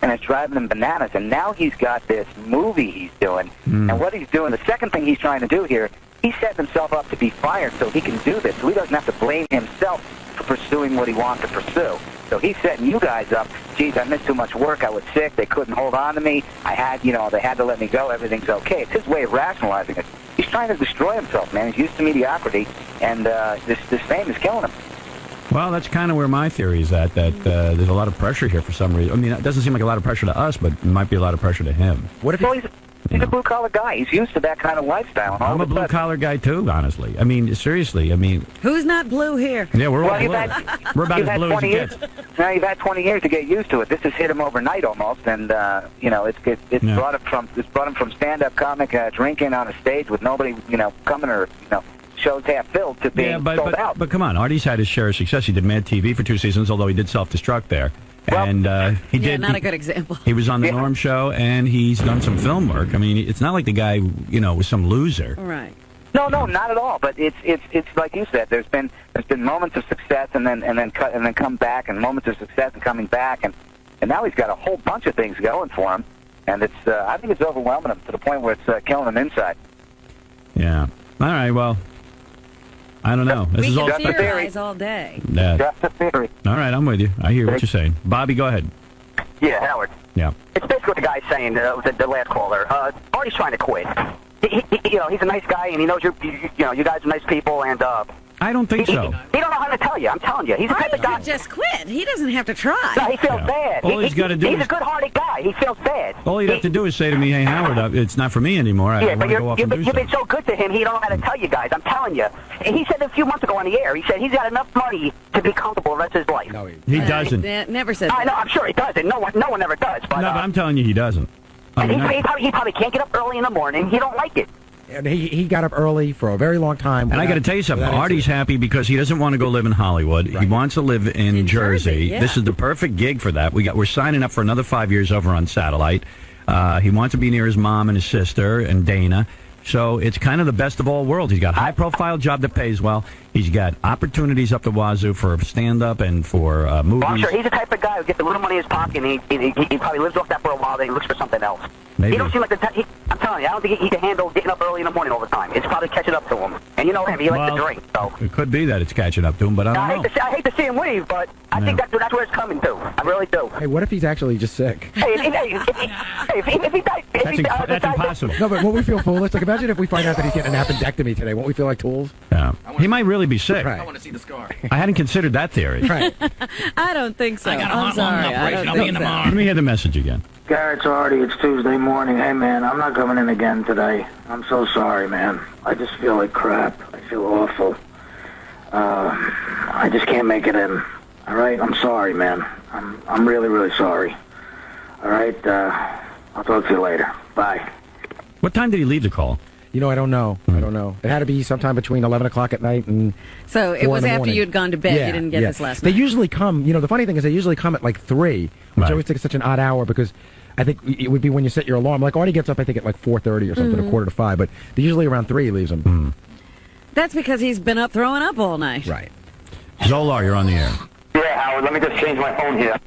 and it's driving him bananas. And now he's got this movie he's doing, and what he's doing, the second thing he's trying to do here, he sets himself up to be fired so he can do this, so he doesn't have to blame himself for pursuing what he wants to pursue. So he's setting you guys up. Geez, I missed too much work. I was sick. They couldn't hold on to me. I had, you know, they had to let me go. Everything's okay. It's his way of rationalizing it. He's trying to destroy himself, man. He's used to mediocrity, and this fame is killing him. Well, that's kind of where my theory is at, that there's a lot of pressure here for some reason. I mean, it doesn't seem like a lot of pressure to us, but it might be a lot of pressure to him. What if he's a blue-collar guy. He's used to that kind of lifestyle. And I'm a blue-collar guy, too, honestly. I mean, seriously, I mean... Who's not blue here? Yeah, we're all blue. We're about as blue as it gets. Now, you've had 20 years to get used to it. This has hit him overnight almost, and, you know, it's brought him from stand-up comic drinking on a stage with nobody, you know, coming or, you know, shows half filled to being sold out. But come on, Artie's had his share of success. He did Mad TV for 2 seasons, although he did self-destruct there. And he did. Not a good example. He was on the Norm Show, and he's done some film work. I mean, it's not like the guy, you know, was some loser. Right. No, not at all. But it's like you said. There's been moments of success, and then come back, and moments of success and coming back, and now he's got a whole bunch of things going for him, and it's I think it's overwhelming him to the point where it's killing him inside. Yeah. All right. Well, I don't know. We can theorize all day. Yeah. Just a theory. All right, I'm with you. I hear what you're saying. Bobby, go ahead. Yeah, Howard. Yeah. It's basically what the guy's saying, the last caller. Artie's trying to quit. You know, he's a nice guy, and he knows you guys are nice people, and I don't think so. He don't know how to tell you. I'm telling you, he's the type of guy. Just quit. He doesn't have to try. No, he feels bad. All he's got to do He's is a good-hearted guy. He feels bad. all he'd have to do is say to me, "Hey, Howard, it's not for me anymore. I Yeah, want but to go off and do you've something." been so good to him, he don't know how to tell you guys. I'm telling you. And he said a few months ago on the air, he said he's got enough money to be comfortable the rest of his life. No, he doesn't. Never said that. I know, I'm sure he doesn't. No one ever does. But, No, but I'm telling you, he doesn't. I mean, he probably can't get up early in the morning. He don't like it. And he got up early for a very long time. And I got to tell you something. Artie's happy because he doesn't want to go live in Hollywood. Right. He wants to live in Jersey. Yeah. This is the perfect gig for that. We're signing up for another 5 years over on satellite. He wants to be near his mom and his sister and Dana. So it's kind of the best of all worlds. He's got a high-profile job that pays well. He's got opportunities up the wazoo for stand-up and for movies. Well, I'm sure he's the type of guy who gets a little money in his pocket, and he probably lives off that for a while, then he looks for something else. Maybe. He don't seem like the type. I'm telling you, I don't think he can handle getting up early in the morning all the time. It's probably catching up to him. And you know him, he likes to drink. So It could be that it's catching up to him, but I don't know. I hate to see him leave, but I think that's where it's coming to. I really do. Hey, what if he's actually just sick? Hey, if he died... That's impossible. No, but won't we feel foolish? Like, imagine if we find out that he's getting an appendectomy today. Won't we feel like tools? Yeah. He might really be sick. Right. I want to see the scar. I hadn't considered that theory. Right. I don't think so. I got a I'm heart sorry. lung operation. I'll be in tomorrow. Let me hear the message again. Garrett's Artie, it's Tuesday morning. Hey, man, I'm not coming in again today. I'm so sorry, man. I just feel like crap. I feel awful. I just can't make it in. All right? I'm sorry, man. I'm really, really sorry. All right? I'll talk to you later. Bye. What time did he leave the call? You know, I don't know. I don't know. It had to be sometime between 11 o'clock at night and So it 4 was in the after morning. you'd gone to bed. Yeah, You didn't get yeah. this last They night. usually come, you know, the funny thing is they usually come at like 3, which Right. I always think is such an odd hour because I think it would be when you set your alarm. Like Artie gets up, I think, at like 4:30 or something, a 4:45, but they usually around 3 he leaves them. That's because he's been up throwing up all night. Right. Zolar, you're on the air. Yeah, Howard, let me just change my phone here.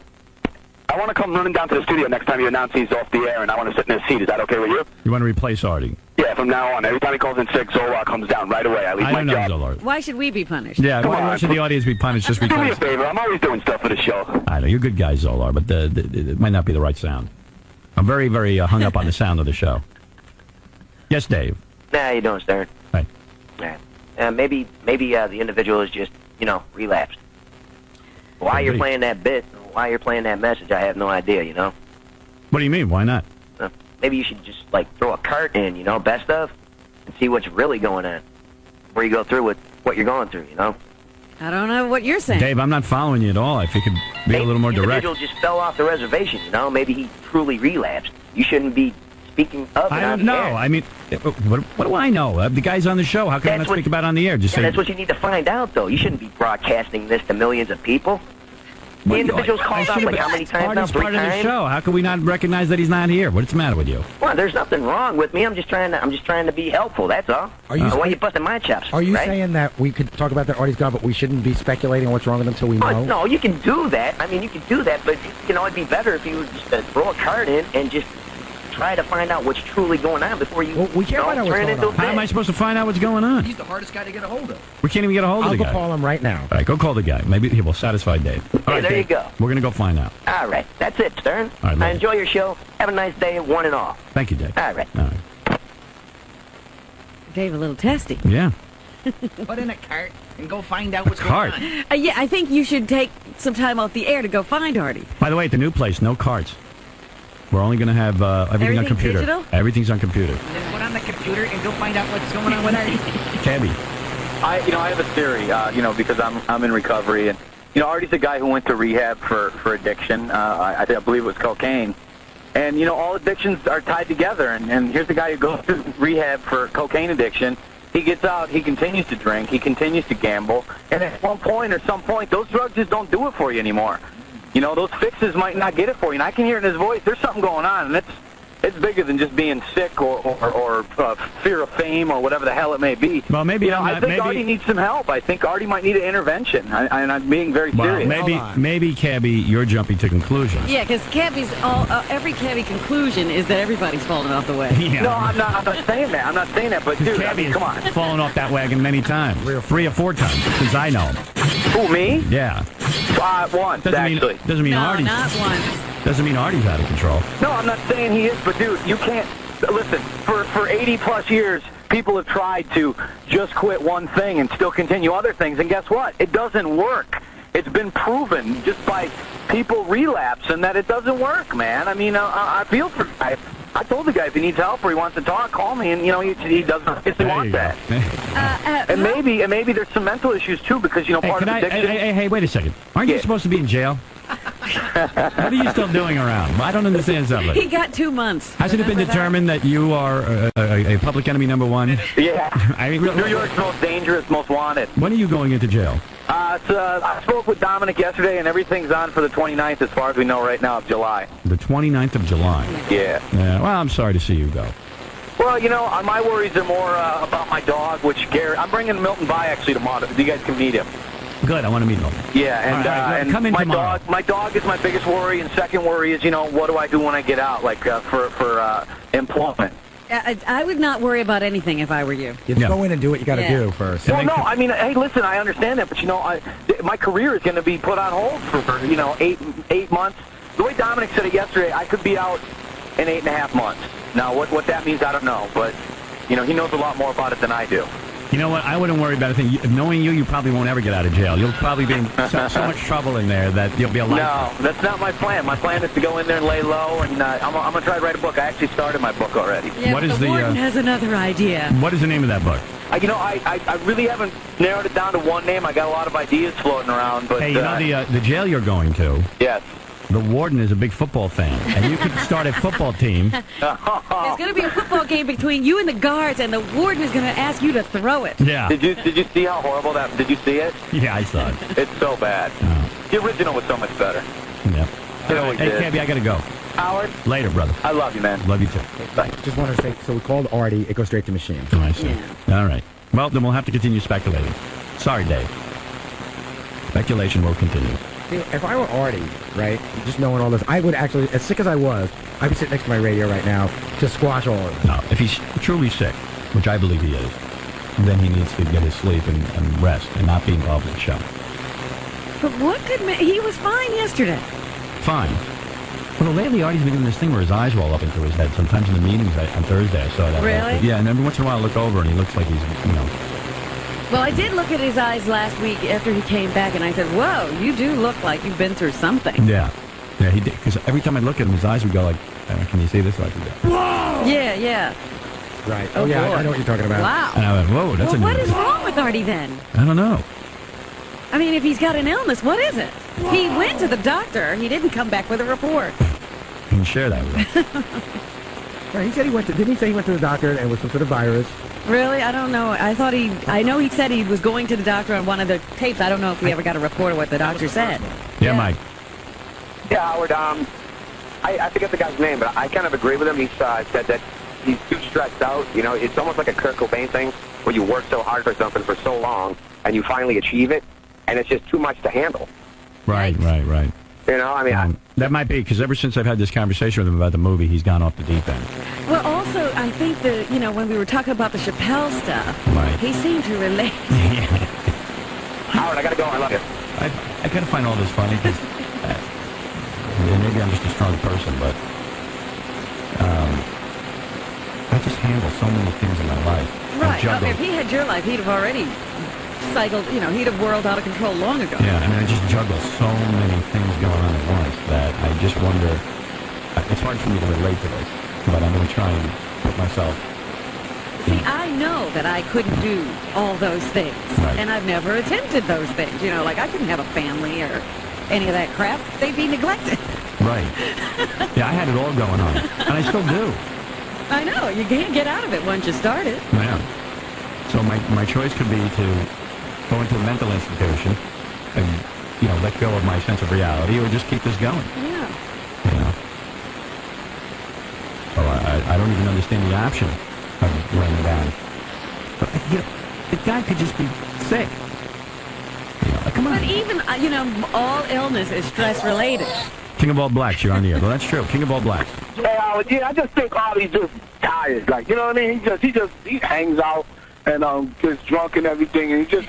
I want to come running down to the studio next time you announce he's off the air, and I want to sit in his seat. Is that okay with you? You want to replace Artie? Yeah, from now on. Every time he calls in sick, Zolar comes down right away. I leave I my don't know job. Zolar. Why should we be punished? Yeah, Come why on. should the audience be punished just Do me a because? favor. I'm always doing stuff for the show. I know, you're a good guy, Zolar, but it might not be the right sound. I'm very, very hung up on the sound of the show. Yes, Dave. How you doing, Stern? Hi. Maybe the individual is just, relapsed. Why you're playing that bit, why you're playing that message, I have no idea, What do you mean? Why not? Maybe you should just, throw a cart in, best of, and see what's really going on. Where you go through with what you're going through, I don't know what you're saying. Dave, I'm not following you at all. If you could be a little more The direct. individual just fell off the reservation, Maybe he truly relapsed. You shouldn't be speaking of it I on don't the know. air. I mean, what do I know? The guy's on the show. How can I not speak about it on the air? Just Yeah, say, that's what you need to find out, though. You shouldn't be broadcasting this to millions of people. The individual's called up like how many times now? Artie's 3 part of the times? show. How can we not recognize that he's not here? What's the matter with you? Well, there's nothing wrong with me. I'm just trying to be helpful. That's all. Are you? Why are you busting my chops? Are you right? saying that we could talk about that Artie's gone, but we shouldn't be speculating on what's wrong with him until we know? Oh, no, you can do that. I mean, you can do that, but it'd be better if you would just throw a card in and just try to find out what's truly going on before you. Well, we can't find out what's turn it going into on. a How am I supposed to find out what's going on? He's the hardest guy to get a hold of. We can't even get a hold of the guy. I'll go call him right now. All right, go call the guy. Maybe he will satisfy Dave. All right, there Dave, you go. We're going to go find out. All right, that's it, Stern. All right, I enjoy your show. Have a nice day, one and all. Thank you, Dave. All right. All right. Dave, a little testy. Yeah. Put in a cart and go find out what's Cart? going on. Yeah, I think you should take some time off the air to go find Artie. By the way, at the new place, no carts. We're only going to have everything on Everything computer. digital? Everything's on computer. Then put on the computer and go find out what's going on with Artie. Cabby. I have a theory, because I'm in recovery, and Artie's a guy who went to rehab for addiction. I believe it was cocaine, and all addictions are tied together. And here's the guy who goes to rehab for cocaine addiction. He gets out, he continues to drink, he continues to gamble, and at one point or some point, those drugs just don't do it for you anymore. Those fixes might not get it for you. And I can hear it in his voice. There's something going on, and it's bigger than just being sick or fear of fame or whatever the hell it may be. Well, maybe I think Artie needs some help. I think Artie might need an intervention, and I'm being very serious. Maybe, Cabby, you're jumping to conclusions. Yeah, because Cabby's every Cabby conclusion is that everybody's falling off the wagon. Yeah. No, I'm not saying that. I'm not saying that. But dude, Cabby come on. has fallen off that wagon many times. 3 or 4 times since I know him. Who, me? Yeah. Once, actually. Doesn't mean No, Artie's. not once. Doesn't mean Artie's out of control. No, I'm not saying he is, but dude, you can't. Listen, for 80 plus years, people have tried to just quit one thing and still continue other things, and guess what? It doesn't work. It's been proven just by people relapsing that it doesn't work, man. I mean, I feel for the guy. I told the guy if he needs help or he wants to talk, call me, and he doesn't obviously want that. And maybe there's some mental issues too, because part of addiction. Hey, wait a second. Aren't you supposed to be in jail? What are you still doing around? I don't understand something. He got 2 months. Hasn't it been determined that you are a public enemy #1? Yeah. I mean, New York's most dangerous, most wanted. When are you going into jail? I spoke with Dominic yesterday, and everything's on for the 29th, as far as we know right now, of July. The 29th of July. Yeah. Well, I'm sorry to see you go. Well, my worries are more about my dog, which Gary. I'm bringing Milton by actually tomorrow. You guys can meet him. Good. I want to meet him. Yeah, and all right, and come in my tomorrow. dog. My dog is my biggest worry, and second worry is what do I do when I get out, like for employment. I would not worry about anything if I were you. You just go in and do what you got to do first. Well, no, I mean, hey, listen, I understand that, but my career is going to be put on hold for 8 months. The way Dominic said it yesterday, I could be out in 8.5 months. Now, what that means, I don't know, but he knows a lot more about it than I do. You know what? I wouldn't worry about a thing. Knowing you probably won't ever get out of jail. You'll probably be in so much trouble in there that you'll be alive. No, that's not my plan. My plan is to go in there and lay low, and I'm going to try to write a book. I actually started my book already. Yeah, What but is the the, warden has another idea. What is the name of that book? I really haven't narrowed it down to one name. I got a lot of ideas floating around. But Hey, the jail you're going to? Yes. The warden is a big football fan, and you could start a football team. There's going to be a football game between you and the guards, and the warden is going to ask you to throw it. Yeah. Did you see how horrible that? Did you see it? Yeah, I saw it. It's so bad. The original was so much better. Yeah. It always Hey, is. Cabby, I got to go. Howard. Later, brother. I love you, man. Love you too. Thanks. Just want to say, so we called Artie. It goes straight to machine. Oh, I see. All right. Well, then we'll have to continue speculating. Sorry, Dave. Speculation will continue. If I were Artie, right, just knowing all this, I would actually, as sick as I was, I would sit next to my radio right now to squash all of it. No, if he's truly sick, which I believe he is, then he needs to get his sleep and rest and not be involved in the show. But what could he was fine yesterday. Fine. Well, lately Artie's been doing this thing where his eyes roll up into his head. Sometimes in the meetings on Thursday I saw that. Really? Yeah, and every once in a while I look over and he looks like he's, Well, I did look at his eyes last week after he came back, and I said, whoa, you do look like you've been through something. Yeah. Yeah, he did. Because every time I look at him, his eyes would go like, can you see this? Like, Whoa! Yeah. Right. Oh, yeah, I know what you're talking about. Wow. And I went, whoa, that's what is wrong with Artie then? I don't know. I mean, if he's got an illness, what is it? Whoa. He went to the doctor. He didn't come back with a report. You can share that with us. Right, he said didn't he say he went to the doctor and it was some sort of virus? Really? I don't know. I know he said he was going to the doctor on one of the tapes. I don't know if he ever got a report of what the doctor said. Yeah, Mike. Yeah, Howard, I forget the guy's name, but I kind of agree with him. He said that he's too stressed out. You know, it's almost like a Kurt Cobain thing where you work so hard for something for so long and you finally achieve it, and it's just too much to handle. Right. You know, I mean... that might be, because ever since I've had this conversation with him about the movie, he's gone off the deep end. Well, also, I think that, you know, when we were talking about the Chappelle stuff, he seemed to relate. Howard, I gotta go. I love you. I kind of find all this funny, because maybe I'm just a strong person, but I just handle so many things in my life. Right. If he had your life, he'd have already cycled, you know, he'd have whirled out of control long ago. Yeah, I mean, I just juggle so many things going on at once that I just wonder, it's hard for me to relate to this, but I'm going to try and put myself... See, I know that I couldn't do all those things, and I've never attempted those things. You know, like I couldn't have a family or any of that crap. They'd be neglected. Right. Yeah, I had it all going on, and I still do. I know. You can't get out of it once you start it. Yeah. So my choice could be to go into a mental institution and, you know, let go of my sense of reality, or just keep this going. Yeah. You know. So I don't even understand the option of laying down. But, you know, the guy could just be sick. You know, come on. But even, you know, all illness is stress-related. King of all blacks, you're on the air. Well, that's true. King of all blacks. Hey, Howard, I just think Artie's just tired. Like, you know what I mean? He hangs out and gets drunk and everything, and his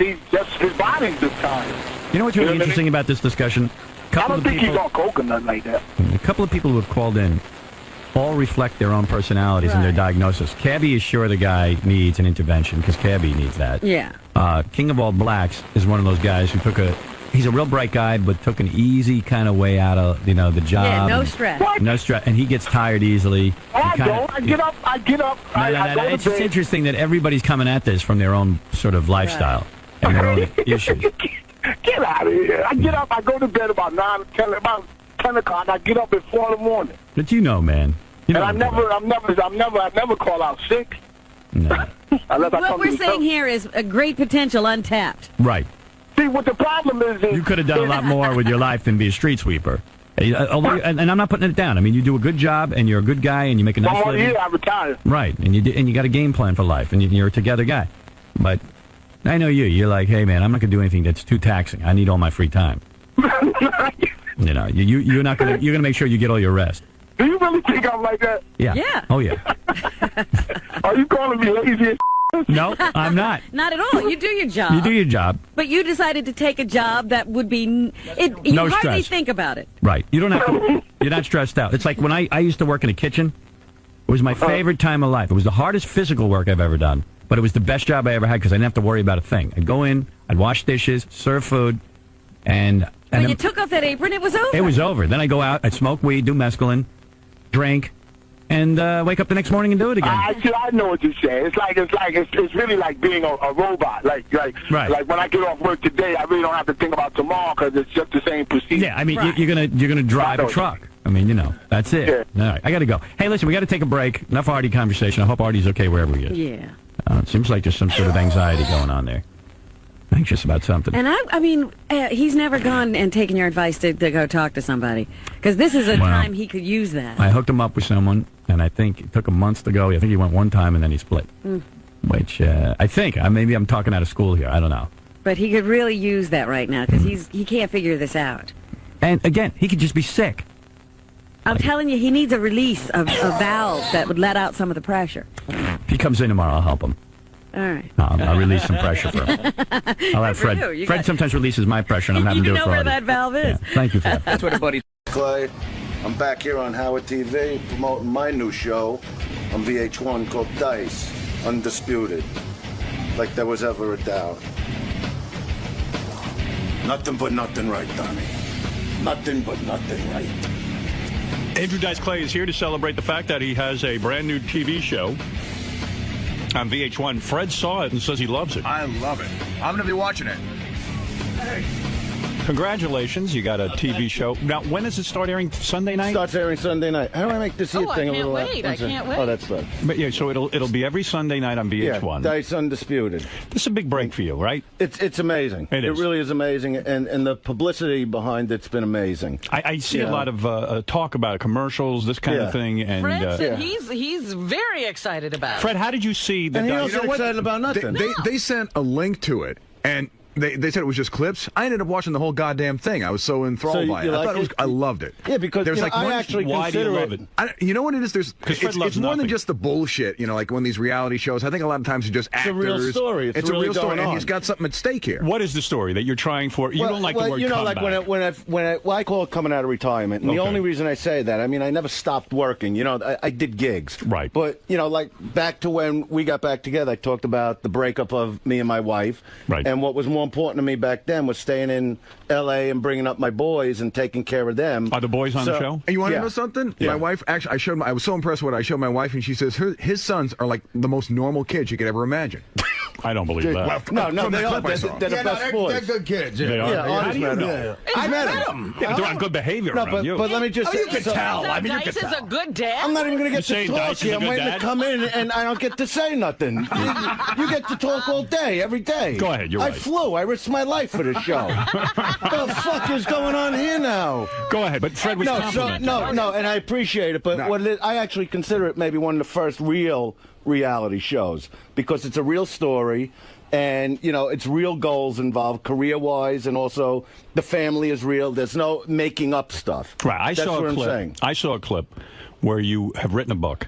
body's just tired. You know what's really interesting about this discussion? I don't think he's on coke or nothing like that. A couple of people who have called in all reflect their own personalities and their diagnosis. Cabby is sure the guy needs an intervention, because Cabby needs that. Yeah. King of all blacks is one of those guys who he's a real bright guy, but took an easy kind of way out of, you know, the job. Yeah, no stress. No stress, and he gets tired easily. I get up. It's just interesting that everybody's coming at this from their own sort of lifestyle and their own issues. Get out of here. I get up, I go to bed about 10 o'clock. I get up at 4 in the morning. But you know, man. You know, and I never call out sick. No. What we're saying here is a great potential untapped. Right. See, what the problem is you could have done a lot more with your life than be a street sweeper. Although, and I'm not putting it down. I mean, you do a good job, and you're a good guy, and you make a nice living. Yeah, I retired. Right, and you got a game plan for life, and you're a together guy. But I know you're like, hey man, I'm not gonna do anything that's too taxing. I need all my free time. You know, you're gonna make sure you get all your rest. Do you really think I'm like that? Yeah. Yeah. Oh yeah. Are you calling me lazy as No, I'm not. Not at all. You do your job. You do your job. But you decided to take a job that would be... You No hardly stress. think about it. Right. You don't have to... You're not stressed out. It's like when I used to work in a kitchen. It was my favorite time of life. It was the hardest physical work I've ever done. But it was the best job I ever had because I didn't have to worry about a thing. I'd go in, I'd wash dishes, serve food, and When you took off that apron, it was over. It was over. Then I'd go out, I'd smoke weed, do mescaline, drink, and wake up the next morning and do it again. I know what you're saying. It's really like being a robot. Like when I get off work today, I really don't have to think about tomorrow because it's just the same procedure. Yeah, I mean, you're gonna drive a truck. I mean, you know, that's it. Yeah. All right, I got to go. Hey, listen, we got to take a break. Enough Artie conversation. I hope Artie's okay wherever he is. Yeah. It seems like there's some sort of anxiety going on there. Anxious about something. And I mean, he's never gone and taken your advice to go talk to somebody. Because this is a time he could use that. I hooked him up with someone, and I think it took him months to go. I think he went one time, and then he split. Which, I think, maybe I'm talking out of school here. I don't know. But he could really use that right now, because he can't figure this out. And, again, he could just be sick. I'm telling you, he needs a release of a valve that would let out some of the pressure. If he comes in tomorrow, I'll help him. All right. I'll release some pressure for him. I'll have Fred. Fred sometimes releases my pressure, and I'm having to do it for You know where Artie. that valve is. Yeah. Thank you for that. That's what a buddy. Clay, I'm back here on Howard TV promoting my new show on VH1 called 𝗏𝗏, Undisputed. Like there was ever a doubt. Nothing but nothing right, Donnie. Nothing but nothing right. Andrew Dice Clay is here to celebrate the fact that he has a brand new TV show on VH1. Fred saw it and says he loves it. I love it. I'm going to be watching it. Hey, Congratulations, you got a TV show. Now, when does it start airing? Sunday night? Starts airing Sunday night. How do I make this thing a little... I can't wait. Oh, that's good. But yeah, so it'll be every Sunday night on VH1. Yeah, Dice Undisputed. This is a big break for you, right? It's amazing. It really is amazing, and the publicity behind it's been amazing. I see a lot of talk about commercials, this kind of thing. And Fred said he's very excited about it. Fred, how did you see the... And he wasn't excited about nothing. They sent a link to it, and they said it was just clips. I ended up watching the whole goddamn thing. I was so enthralled by it. I loved it. Yeah, because there's like I actually consider it. You know what it is? It's more than just the bullshit. You know, like when these reality shows. I think a lot of times it's just actors. It's a real story. It's a real story, and he's got something at stake here. What is the story that you're trying for? You don't like the word comeback. Like when I call it coming out of retirement. And the only reason I say that, I mean, I never stopped working. You know, I did gigs. Right. But you know, like back to when we got back together, I talked about the breakup of me and my wife. Right. And what was more important to me back then was staying in L.A. and bringing up my boys and taking care of them. Are the boys on the show? And you want to know something? Yeah. My wife, actually, I was so impressed with what I showed my wife, and she says his sons are like the most normal kids you could ever imagine. I don't believe that. Well, no, they are. They're the best boys. They're good kids. They are. Yeah, How do you know? I met them. Yeah, but they're on good behavior around you. But let me just say... you can tell. I mean, you can Dice is tell. a good dad. I'm not even going to get to talk Dice is to you. a I'm good waiting dad? to come in, and I don't get to say nothing. You get to talk all day, every day. Go ahead, you're right. I flew. I risked my life for this show. What the fuck is going on here now? Go ahead, but Fred was complimenting. No, and I appreciate it, but I actually consider it maybe one of the first real reality shows because it's a real story. And, you know, it's real goals involved, career-wise, and also the family is real. There's no making up stuff. Right. I saw a clip where you have written a book,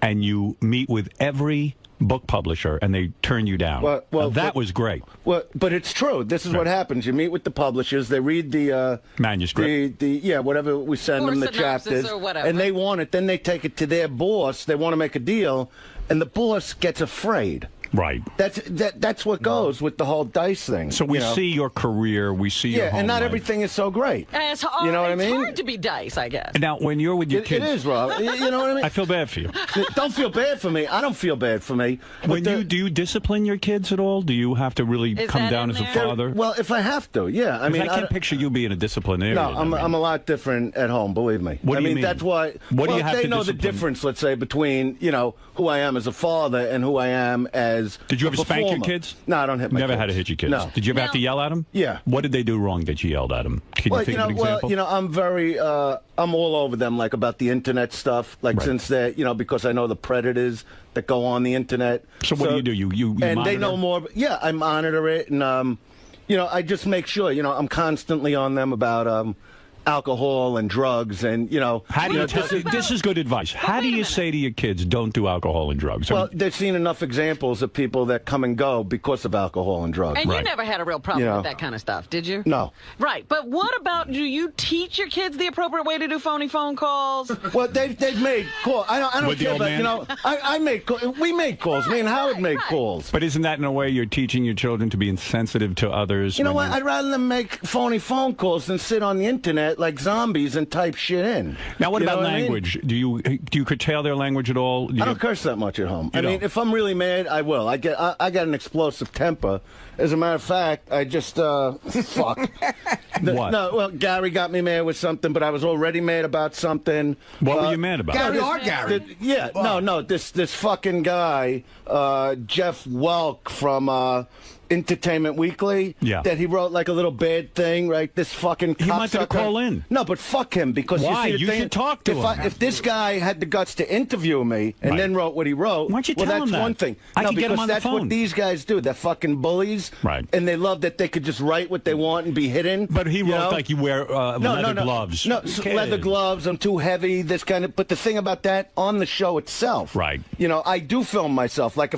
and you meet with every book publisher, and they turn you down. That was great. Well, but it's true. This is what happens. You meet with the publishers. They read the manuscript. Whatever we send them, the chapters, and they want it. Then they take it to their boss. They want to make a deal, and the boss gets afraid. Right. That's what goes with the whole Dice thing. So we see your career, we see your home and not life. everything is so great. It's hard, you know what I mean? It's hard to be Dice, I guess. Now, when you're with your kids... It is, Rob. You know what I mean? I feel bad for you. Don't feel bad for me. I don't feel bad for me. Do you discipline your kids at all? Do you have to really come down as a father? Well, if I have to, yeah. I mean, I can't picture you being a disciplinarian. No, I'm a lot different at home, believe me. What do you mean? That's why... What do you have they to know the difference, let's say, between, you know, who I am as a father and who I am as Did you ever spank your kids? No, I don't hit my Never kids. had to hit your kids. No. Did you ever have to yell at them? Yeah. What did they do wrong that you yelled at them? Can you think of an example? Well, you know, I'm very, I'm all over them, like about the internet stuff, like since they're, you know, because I know the predators that go on the internet. So what do? You and monitor? they know more. Yeah, I monitor it, and you know, I just make sure, you know, I'm constantly on them about alcohol and drugs, and you know. How do you this is good advice. How do you say to your kids, don't do alcohol and drugs? Well, they've seen enough examples of people that come and go because of alcohol and drugs. And you never had a real problem with that kind of stuff, did you? No. Right, but what about, do you teach your kids the appropriate way to do phony phone calls? Well, they've made calls. I don't care about, you know, I made calls. We made calls. Me and Howard made calls. But isn't that in a way you're teaching your children to be insensitive to others? You know what? I'd rather them make phony phone calls than sit on the internet like zombies and type shit in. Now, what about language? I mean? Do you curtail their language at all? I don't curse that much at home. I mean, if I'm really mad, I will. I got an explosive temper. As a matter of fact, I just fuck. What? No, well, Gary got me mad with something, but I was already mad about something. What were you mad about? Gary. This fucking guy, Jeff Welk from Entertainment Weekly. Yeah. That he wrote like a little bad thing, right? This fucking cocksucker. He wanted to call in. No, but fuck him because why? You should talk to him. If this guy had the guts to interview me and then wrote what he wrote, why don't you tell him that's that? one thing. I can get him on the that's phone. what these guys do. They're fucking bullies. Right. And they love that they could just write what they want and be hidden. But he wrote like you wear leather gloves. No, leather gloves. I'm too heavy. This kind of. But the thing about that on the show itself, right? You know, I do film myself. Like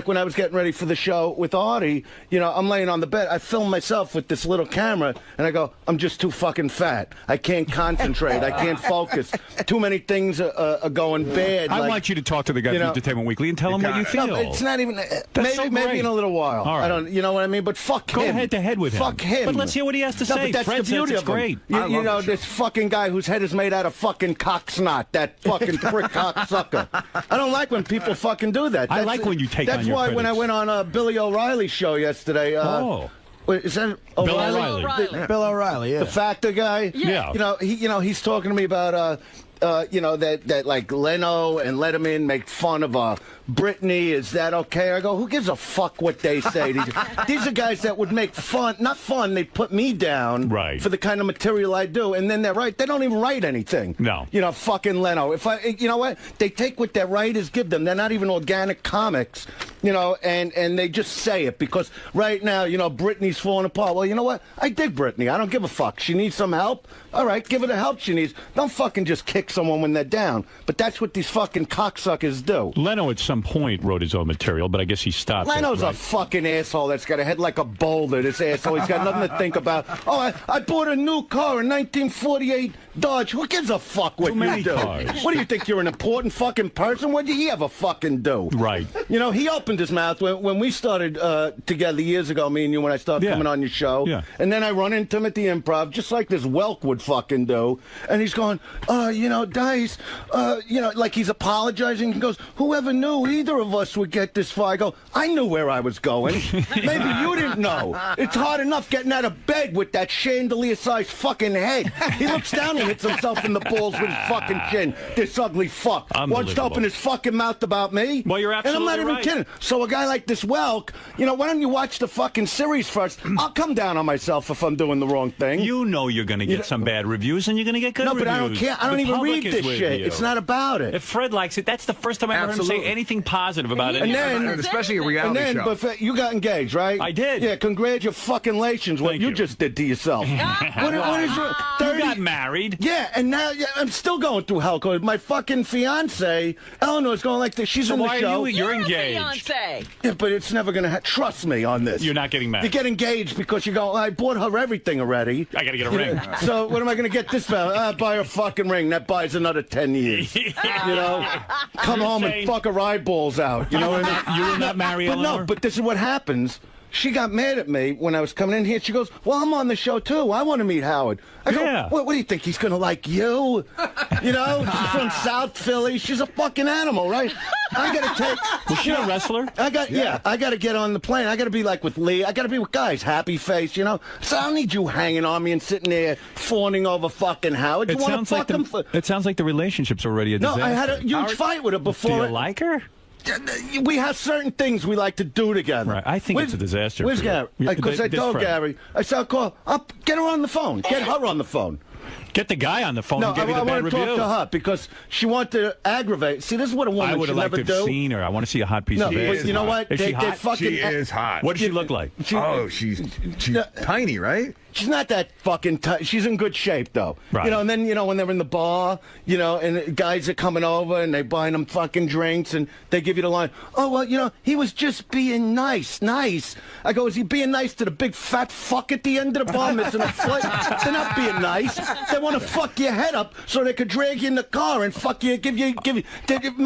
when I was getting ready for the show with Artie, you know, I'm laying on the bed. I film myself with this little camera, and I go, I'm just too fucking fat. I can't concentrate. I can't focus. Too many things are going bad. I want you to talk to the guy from Entertainment Weekly and tell him what you feel. No, it's not even. Maybe maybe in a little while. All right. I don't. You know what I mean? But fuck him. Go head to head with him. Fuck him. But let's hear what he has to say. But that's Fred the beauty says of it's great. You know, this fucking guy whose head is made out of fucking cock snot. That fucking prick cocksucker. I don't like when people fucking do that. I like when you take on your That's why when I critics. went on Billy O'Reilly's show yesterday. Wait, is that O'Reilly? Bill O'Reilly, yeah. The Factor guy? Yeah. He's talking to me about, that like Leno and Letterman make fun of Britney. Is that okay? I go, who gives a fuck what they say? These are guys that would make not fun, they put me down for the kind of material I do, and then they don't even write anything. No. Fucking Leno. You know what? They take what their writers give them. They're not even organic comics, and they just say it because right now, Britney's falling apart. Well, you know what? I dig Britney. I don't give a fuck. She needs some help. All right, give her the help she needs. Don't fucking just kick someone when they're down. But that's what these fucking cocksuckers do. Leno at some point wrote his own material, but I guess he stopped. Leno's a fucking asshole that's got a head like a boulder, this asshole. He's got nothing to think about. Oh, I bought a new car, a 1948 Dodge. Who gives a fuck what you do? Cars. What do you think, you're an important fucking person? What did he ever fucking do? Right. He opened his mouth when we started together years ago, me and you, when I started coming on your show. Yeah. And then I run into him at the Improv, just like this Welk would fucking do. And he's going, Dice, like he's apologizing. He goes, whoever knew either of us would get this far? I go, I knew where I was going. Maybe you didn't know. It's hard enough getting out of bed with that chandelier-sized fucking head. He looks down and hits himself in the balls with his fucking chin. This ugly fuck wants to open his fucking mouth about me. Well, you're absolutely And I'm not even kidding. So a guy like this Welk, why don't you watch the fucking series first? I'll come down on myself if I'm doing the wrong thing. You know you're going to get some bad reviews, and you're going to get good reviews. No, but I don't care. I don't even read this shit. It's not about it. If Fred likes it, that's the first time I ever heard him say anything positive about it. And then, especially a reality show. But you got engaged, right? I did. Yeah, congratulations. What you just did to yourself. what is it? You got married. Yeah, and now I'm still going through hell. My fucking fiance, Eleanor's going like this. She's in the show. You're engaged. Fiance. Yeah, but it's never going to trust me on this. You're not getting married. You get engaged because you go, I bought her everything already. I got to get a ring. So what am I going to get this for? Buy her fucking ring. That buys another 10 years. Come home and fuck her eyeballs out. You know what I mean? You will not marry Eleanor? No, but this is what happens. She got mad at me when I was coming in here. She goes, well, I'm on the show, too. I want to meet Howard. I go, what do you think? He's going to like you? She's from South Philly. She's a fucking animal, right? I got to take... Was she a wrestler? I got to get on the plane. I got to be like with Lee. I got to be with guys. Happy face, So I don't need you hanging on me and sitting there fawning over fucking Howard. You want to fuck him? It sounds like the relationship's already a disaster. No, I had a huge fight with her before. Do you like her? We have certain things we like to do together. Right. I think it's a disaster. Where's Gary? Because I told Gary, I said, get her on the phone. Get her on the phone. Get the guy on the phone and give you the bad review. I want to talk to her because she wanted to aggravate. See, this is what a woman should never do. I would have liked to have seen her. I want to see a hot piece of ass. But you know what? Is she hot? She is hot. What does she look like? She's tiny, right? She's not that fucking tight. She's in good shape, though. Right. And then, when they're in the bar, and guys are coming over and they buying them fucking drinks and they give you the line, oh, well, he was just being nice. I go, is he being nice to the big fat fuck at the end of the bar missing a foot? They're not being nice. They want to fuck your head up so they could drag you in the car and fuck you, give you.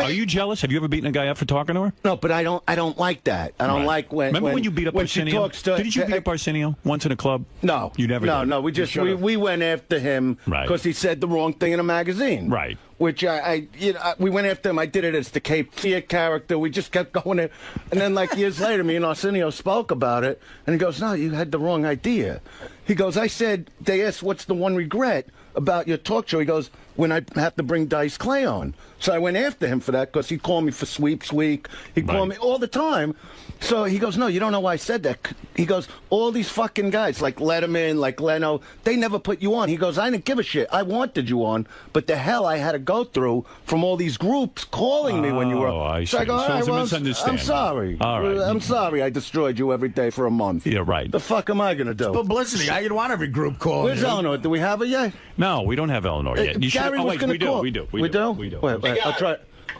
Are you jealous? Have you ever beaten a guy up for talking to her? No, but I don't like that. I don't like when. Remember when you beat up Arsenio? Did you beat up Arsenio once in a club? No. You never did? No, we went after him because he said the wrong thing in a magazine. Right. Which we went after him. I did it as the Cape Fear character. We just kept going there. And then like years later, me and Arsenio spoke about it. And he goes, no, you had the wrong idea. He goes, they asked, what's the one regret about your talk show? He goes, when I have to bring Dice Clay on. So I went after him for that because he'd call me for Sweeps Week. He'd call me all the time. So he goes, no, you don't know why I said that. He goes, all these fucking guys like Letterman, like Leno, they never put you on. He goes, I didn't give a shit. I wanted you on, but the hell I had to go through from all these groups calling me when you were on. So I go, all right, well, I'm sorry. All right. I'm sorry I destroyed you every day for a month. Yeah, right. The fuck am I going to do? It's publicity. I didn't want every group calling. Where's Eleanor? Do we have her yet? No, we don't have Eleanor yet. Gary was going to call. We do. We do? Wait, I'll try.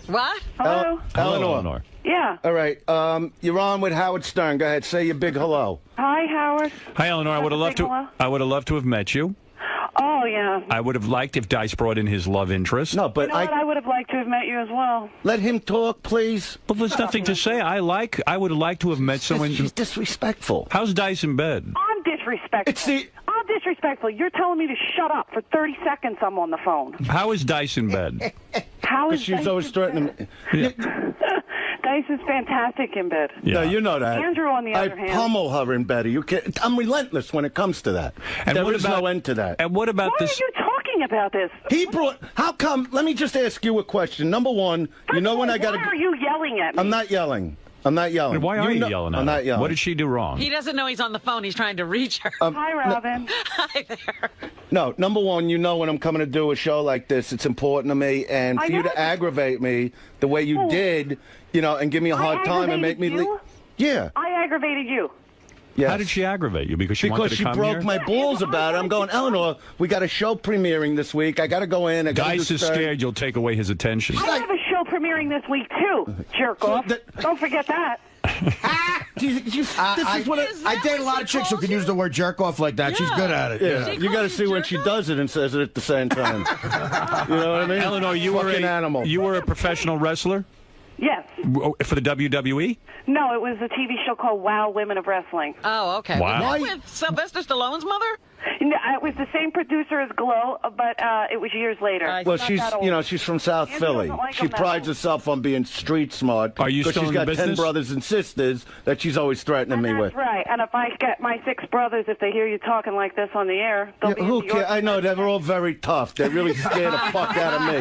What? Hello? Eleanor. Yeah. All right. You're on with Howard Stern. Go ahead. Say your big hello. Hi, Howard. Hi, Eleanor. I would have loved to have met you. Oh, yeah. I would have liked if Dice brought in his love interest. No, but I would have liked to have met you as well. Let him talk, please. But there's nothing to say. I would have liked to have met someone. She's disrespectful. How's Dice in bed? I'm disrespectful. I'm disrespectful. You're telling me to shut up for 30 seconds. I'm on the phone. How is Dice in bed? How is she's always threatening me. That's Dice is fantastic in bed. Yeah. No, you know that. Andrew, on the other hand. I pummel her in bed. You can't, I'm relentless when it comes to that. And there what is about- no end to that. And what about Why this? are you talking about this? He brought. How come? Let me just ask you a question. Number one, you know when I got to. Why are you yelling at me? I'm not yelling. I'm not yelling. Why are you know- yelling at I'm her? not yelling. What did she do wrong? He doesn't know he's on the phone. He's trying to reach her. Hi, Robin. Hi there. No, number one, you know when I'm coming to do a show like this, it's important to me, and I for you know. to aggravate me the way you did, you know, and give me a hard time and make me aggravated leave. you? Yeah. I aggravated you. Yes. How did she aggravate you? Because she wanted to she come broke here? my balls about it. I'm going, Eleanor, we got a show premiering this week. I got to go in. I gotta Dice do is third. scared you'll take away his attention. I have a show premiering this week, too, jerk off. Don't forget that. This is what I date a lot of chicks who can use the word jerk off like that. She's good at it. Yeah, you got to see when she does it and says it at the same time. You know what I mean? Eleanor, you were Fucking animal. You were a professional wrestler Yes. for the WWE. No, it was a TV show called Wow Women of Wrestling. Oh, okay. Wow. Was that with Sylvester Stallone's mother? No, it was the same producer as Glow, but it was years later. Well, she's from South Andrew doesn't Philly. like She him that prides herself on being street smart. Are you because still she's in the got 10 business? brothers and sisters that she's always threatening me with. That's right. And if I get my 6 brothers, if they hear you talking like this on the air, they'll be Who into your cares? I know they're all very tough. They're really scared the fuck out of me.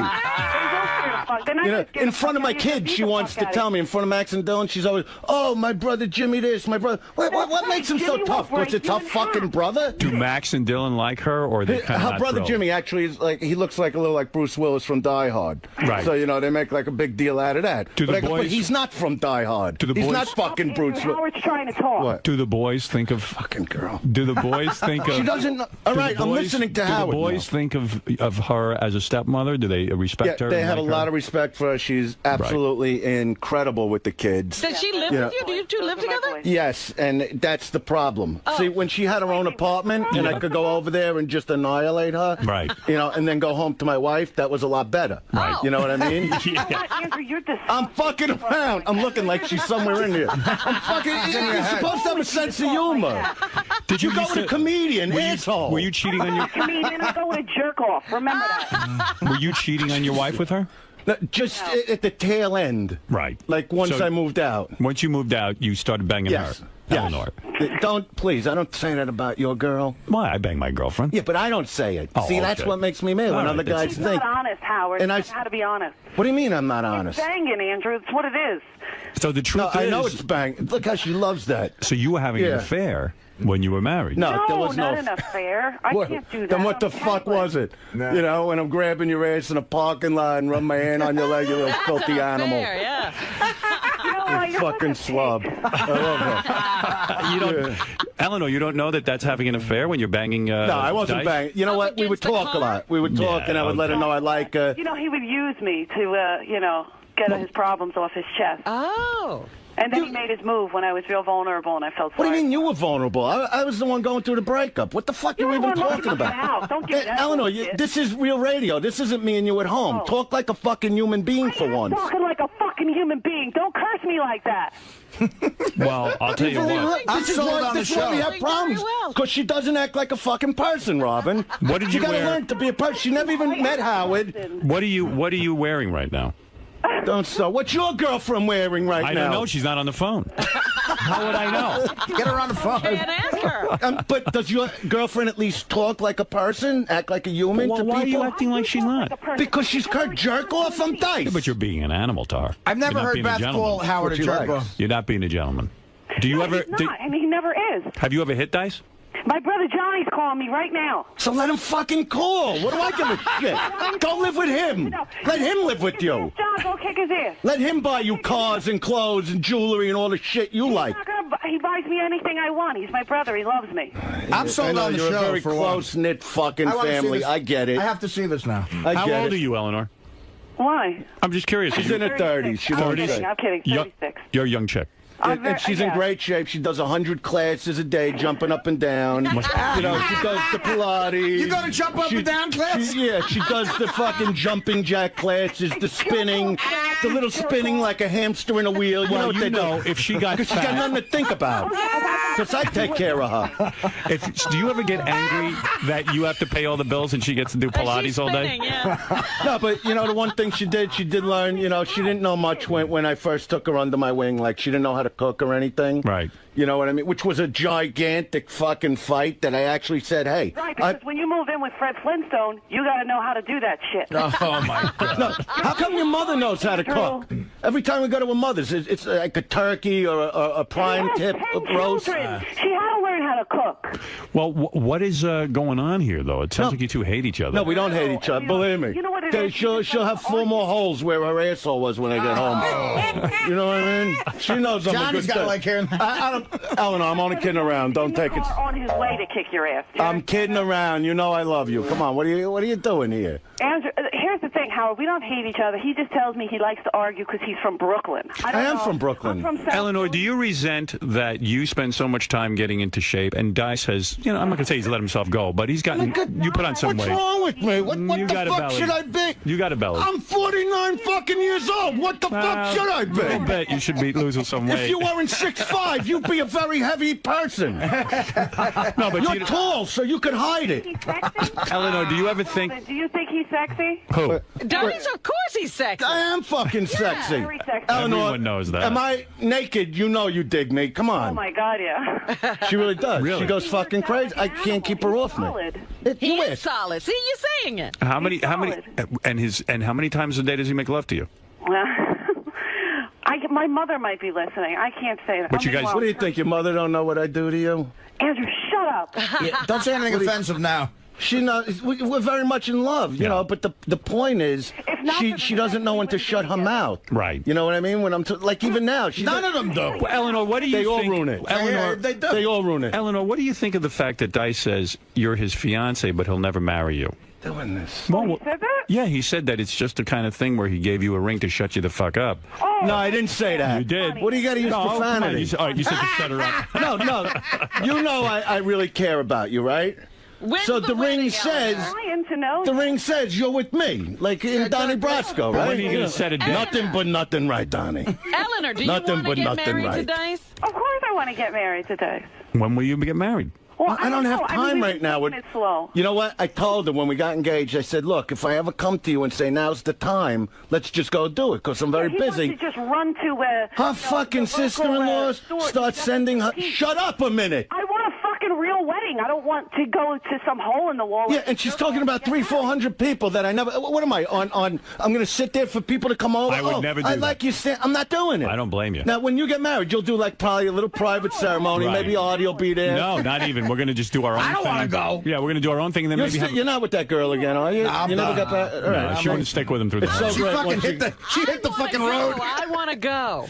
They're not You know, just scared in of front of fuck my out of you, kids, beat she the wants fuck to out tell of me in front of Max and Dylan. She's always, oh, my brother Jimmy this, my brother. What makes him so Jimmy tough? will Was a break you tough in fucking brother? Do Max and Dylan like her, or they kind of Her brother Jimmy actually is like, he looks like a little like Bruce Willis from Die Hard. Right. So, you know, they make like a big deal out of that. Do the but I go, but boys- he's not from Die Hard. Do the He's boys- not fucking Bruce Willis. Howard's trying to talk. What? Do the boys think of fucking girl? Do the boys think of? She doesn't know. All do the right, I'm boys- listening to do Howard the boys now. think of her as a stepmother? Do they respect Yeah, her? they and have a like lot her? of respect for her. She's absolutely incredible with the kids. Does she live Yeah. with you? Do you two live together? Yes, and that's the problem. Oh. See, when she had her own apartment and I could go over there and just annihilate her, Right. you know, and then go home to my wife, that was a lot better. Right. You know what I mean? Andrew, you're I'm fucking around. I'm looking like she's somewhere in here. I'm fucking. You're supposed to have a sense of humor. Did you go with a comedian, asshole? Were you cheating on your? comedian. I go with a jerk off. Remember that. Were you cheating on your wife with her? No, just at the tail end. Right. Like once So- I moved out. Once you moved out, you started banging Yes. her. Yes. Eleanor. Don't, please, I don't say that about your girl. Why? I bang my girlfriend. Yeah, but I don't say it. Oh, See, that's okay. what makes me mad when All right, other guys He's think. not honest, Howard. And I- How to be honest. What do you mean I'm not honest? It's banging, Andrew. It's what it is. So the truth No, is, I know it's bang. Look how she loves that. So you were having an Yeah. affair when you were married. No, there was not no. an affair. I What- can't do that. Then what the fuck was it? No. You know, when I'm grabbing your ass in a parking lot and run my hand on your leg, you little filthy animal. Fair, yeah. You know what? You You're fucking slub. I love her. You don't, Eleanor, you don't know that that's having an affair when you're banging. No, I wasn't Dice? banging. You know what? We would talk a lot. We would talk, Yeah, and I would let her know I like. You know, he would use me to, get his problems off his chest. Oh. And then he made his move when I was real vulnerable, and I felt What do sorry. you mean you were vulnerable? I was the one going through the breakup. What the fuck are you even talking about? Don't give me that Eleanor, bullshit. this is real radio. This isn't me and you at home. Talk like a fucking human being for once. Talking like a fucking human being. Don't curse me like that. Well, I'll tell you what. This is why we have problems. Because she doesn't act like a fucking person, Robin. What did you gotta wear? learn to be a person. She never even met Howard. What are you wearing right now? Don't stop. What's your girlfriend wearing right now? I don't know. She's not on the phone. How would I know? Get her on the phone. Can't ask her. But does your girlfriend at least talk like a person, act like a human Well, to why are people? you acting like she's not? Because she's Kurt Jerkoff from Dice. Yeah, but you're being an animal to her. I've never You're not heard being a Beth gentleman. call Howard a What she jerk likes. off. You're not being a gentleman. Do you No, ever? he's not, and he never is. Have you ever hit Dice? My brother Johnny's calling me right now. So let him fucking call. What do I give a shit? Go live with him. Let him live with you. John, go kick his ass. Let him buy you cars and clothes and jewelry and all the shit you like. He buys me anything I want. He's my brother. He loves me. I'm sold I know, on the you're show a very for one. close-knit fucking I wanna see family. this. I get it. I have to see this now. I How get old it. are you, Eleanor? Why? I'm just curious. She's in her 30s. She I'm won't kidding. say. I'm kidding. 36. You're a young chick. And she's in great shape. She does 100 classes a day, jumping up and down. You know, she does the Pilates. You go to jump up and down class? She does the fucking jumping jack classes, the spinning, the little spinning like a hamster in a wheel. You know what they do? If she got Because she's got nothing to think about. Because I take care of her. Do you ever get angry that you have to pay all the bills and she gets to do Pilates all day? No, but you know, the one thing she did learn, you know, she didn't know much when I first took her under my wing. Like, she didn't know how to cook or anything. Right. You know what I mean? Which was a gigantic fucking fight that I actually said, hey. Right, because when you move in with Fred Flintstone, you got to know how to do that shit. Oh, my God. No, how come your mother knows how to cook? Every time we go to a mother's, it's like a turkey or a prime tip roast. She had to learn how to cook. Well, what is going on here, though? It sounds like you two hate each other. No, we don't hate each other. Believe me. You know what it is? She'll have 4 more holes where her asshole was when I get home. You know what I mean? She knows I'm a good Johnny's got to like hearing that. Eleanor, I'm only kidding around. Don't take it. On his way to kick your ass. I'm kidding around. You know I love you. Come on. What are you doing here? Andrew, here's the thing, Howard. We don't hate each other. He just tells me he likes to argue because he's from Brooklyn. I am from Brooklyn. I'm from South Eleanor, do you resent that you spend so much time getting into shape and Dice has, you know, I'm not going to say he's let himself go, but he's gotten, you put on some weight. What's wrong with me? What You the got a fuck belly. should I be? You got a belly. I'm 49 fucking years old. What the fuck should I be? I bet you should be losing some weight. If you weren't 6'5", you'd be a very heavy person. No, but you're tall, so you could hide it. Eleanor, do you ever think... Do you think he's sexy? Who? Dice, of course he's sexy. I am fucking sexy. Very sexy. Eleanor, Everyone knows that. Am I naked? You know you dig me. Come on. Oh, my God, yeah. She really does. Really? She goes fucking crazy. I can't keep her off me. He is solid. See, you're saying it. How many, and how many times a day does he make love to you? Well, my mother might be listening. I can't say that. But you guys, what do you think? Your mother don't know what I do to you? Andrew, shut up. Yeah, don't say anything offensive now. She knows we're very much in love, you know. But the point is, she doesn't know when to shut her mouth. Right. You know what I mean? When I'm like even now, none of them do. Well, Eleanor, what do you think? They all think? ruin it. Eleanor, they do. They all ruin it. Eleanor, what do you think of the fact that Dice says you're his fiance, but he'll never marry you? Doing this. Well, He said that? yeah, he said that it's just the kind of thing where he gave you a ring to shut you the fuck up. Oh, No, I didn't say that. You did. What do you got to use No, come on. profanity? All right, you said to shut her up. No. You know I really care about you, right? When's So the the ring wedding, says, trying to know. the ring says you're with me, like in Donnie Brasco, right? When are you going to set a date? Nothing but nothing, right, Donnie? Eleanor, do you Nothing want to but get nothing married to right. Dice? Of course I want to get married to Dice. When will you get married? Well, I don't have time right now. It's slow. You know what? I told her when we got engaged, I said, look, if I ever come to you and say now's the time, let's just go do it, because I'm very he busy. wants to just run to Her fucking sister-in-law starts sending her... Shut up a minute! I want a fucking real wedding. I don't want to go to some hole in the wall. Yeah, and she's talking about 300-400 people that I never... What am I, on... I'm going to sit there for people to come over? I would never do I that. like you... I'm not doing it. I don't blame you. Now, when you get married, you'll do, like, probably a little private ceremony. Right. Maybe Artie will be there. No, not even. We're going to just do our own thing. I don't want to go. Yeah, we're going to do our own thing, and then maybe have... You're not with that girl again, are you? No, you never got that? All right. she wouldn't stick with him through the It's whole so She great. fucking once hit the fucking road. I want to go.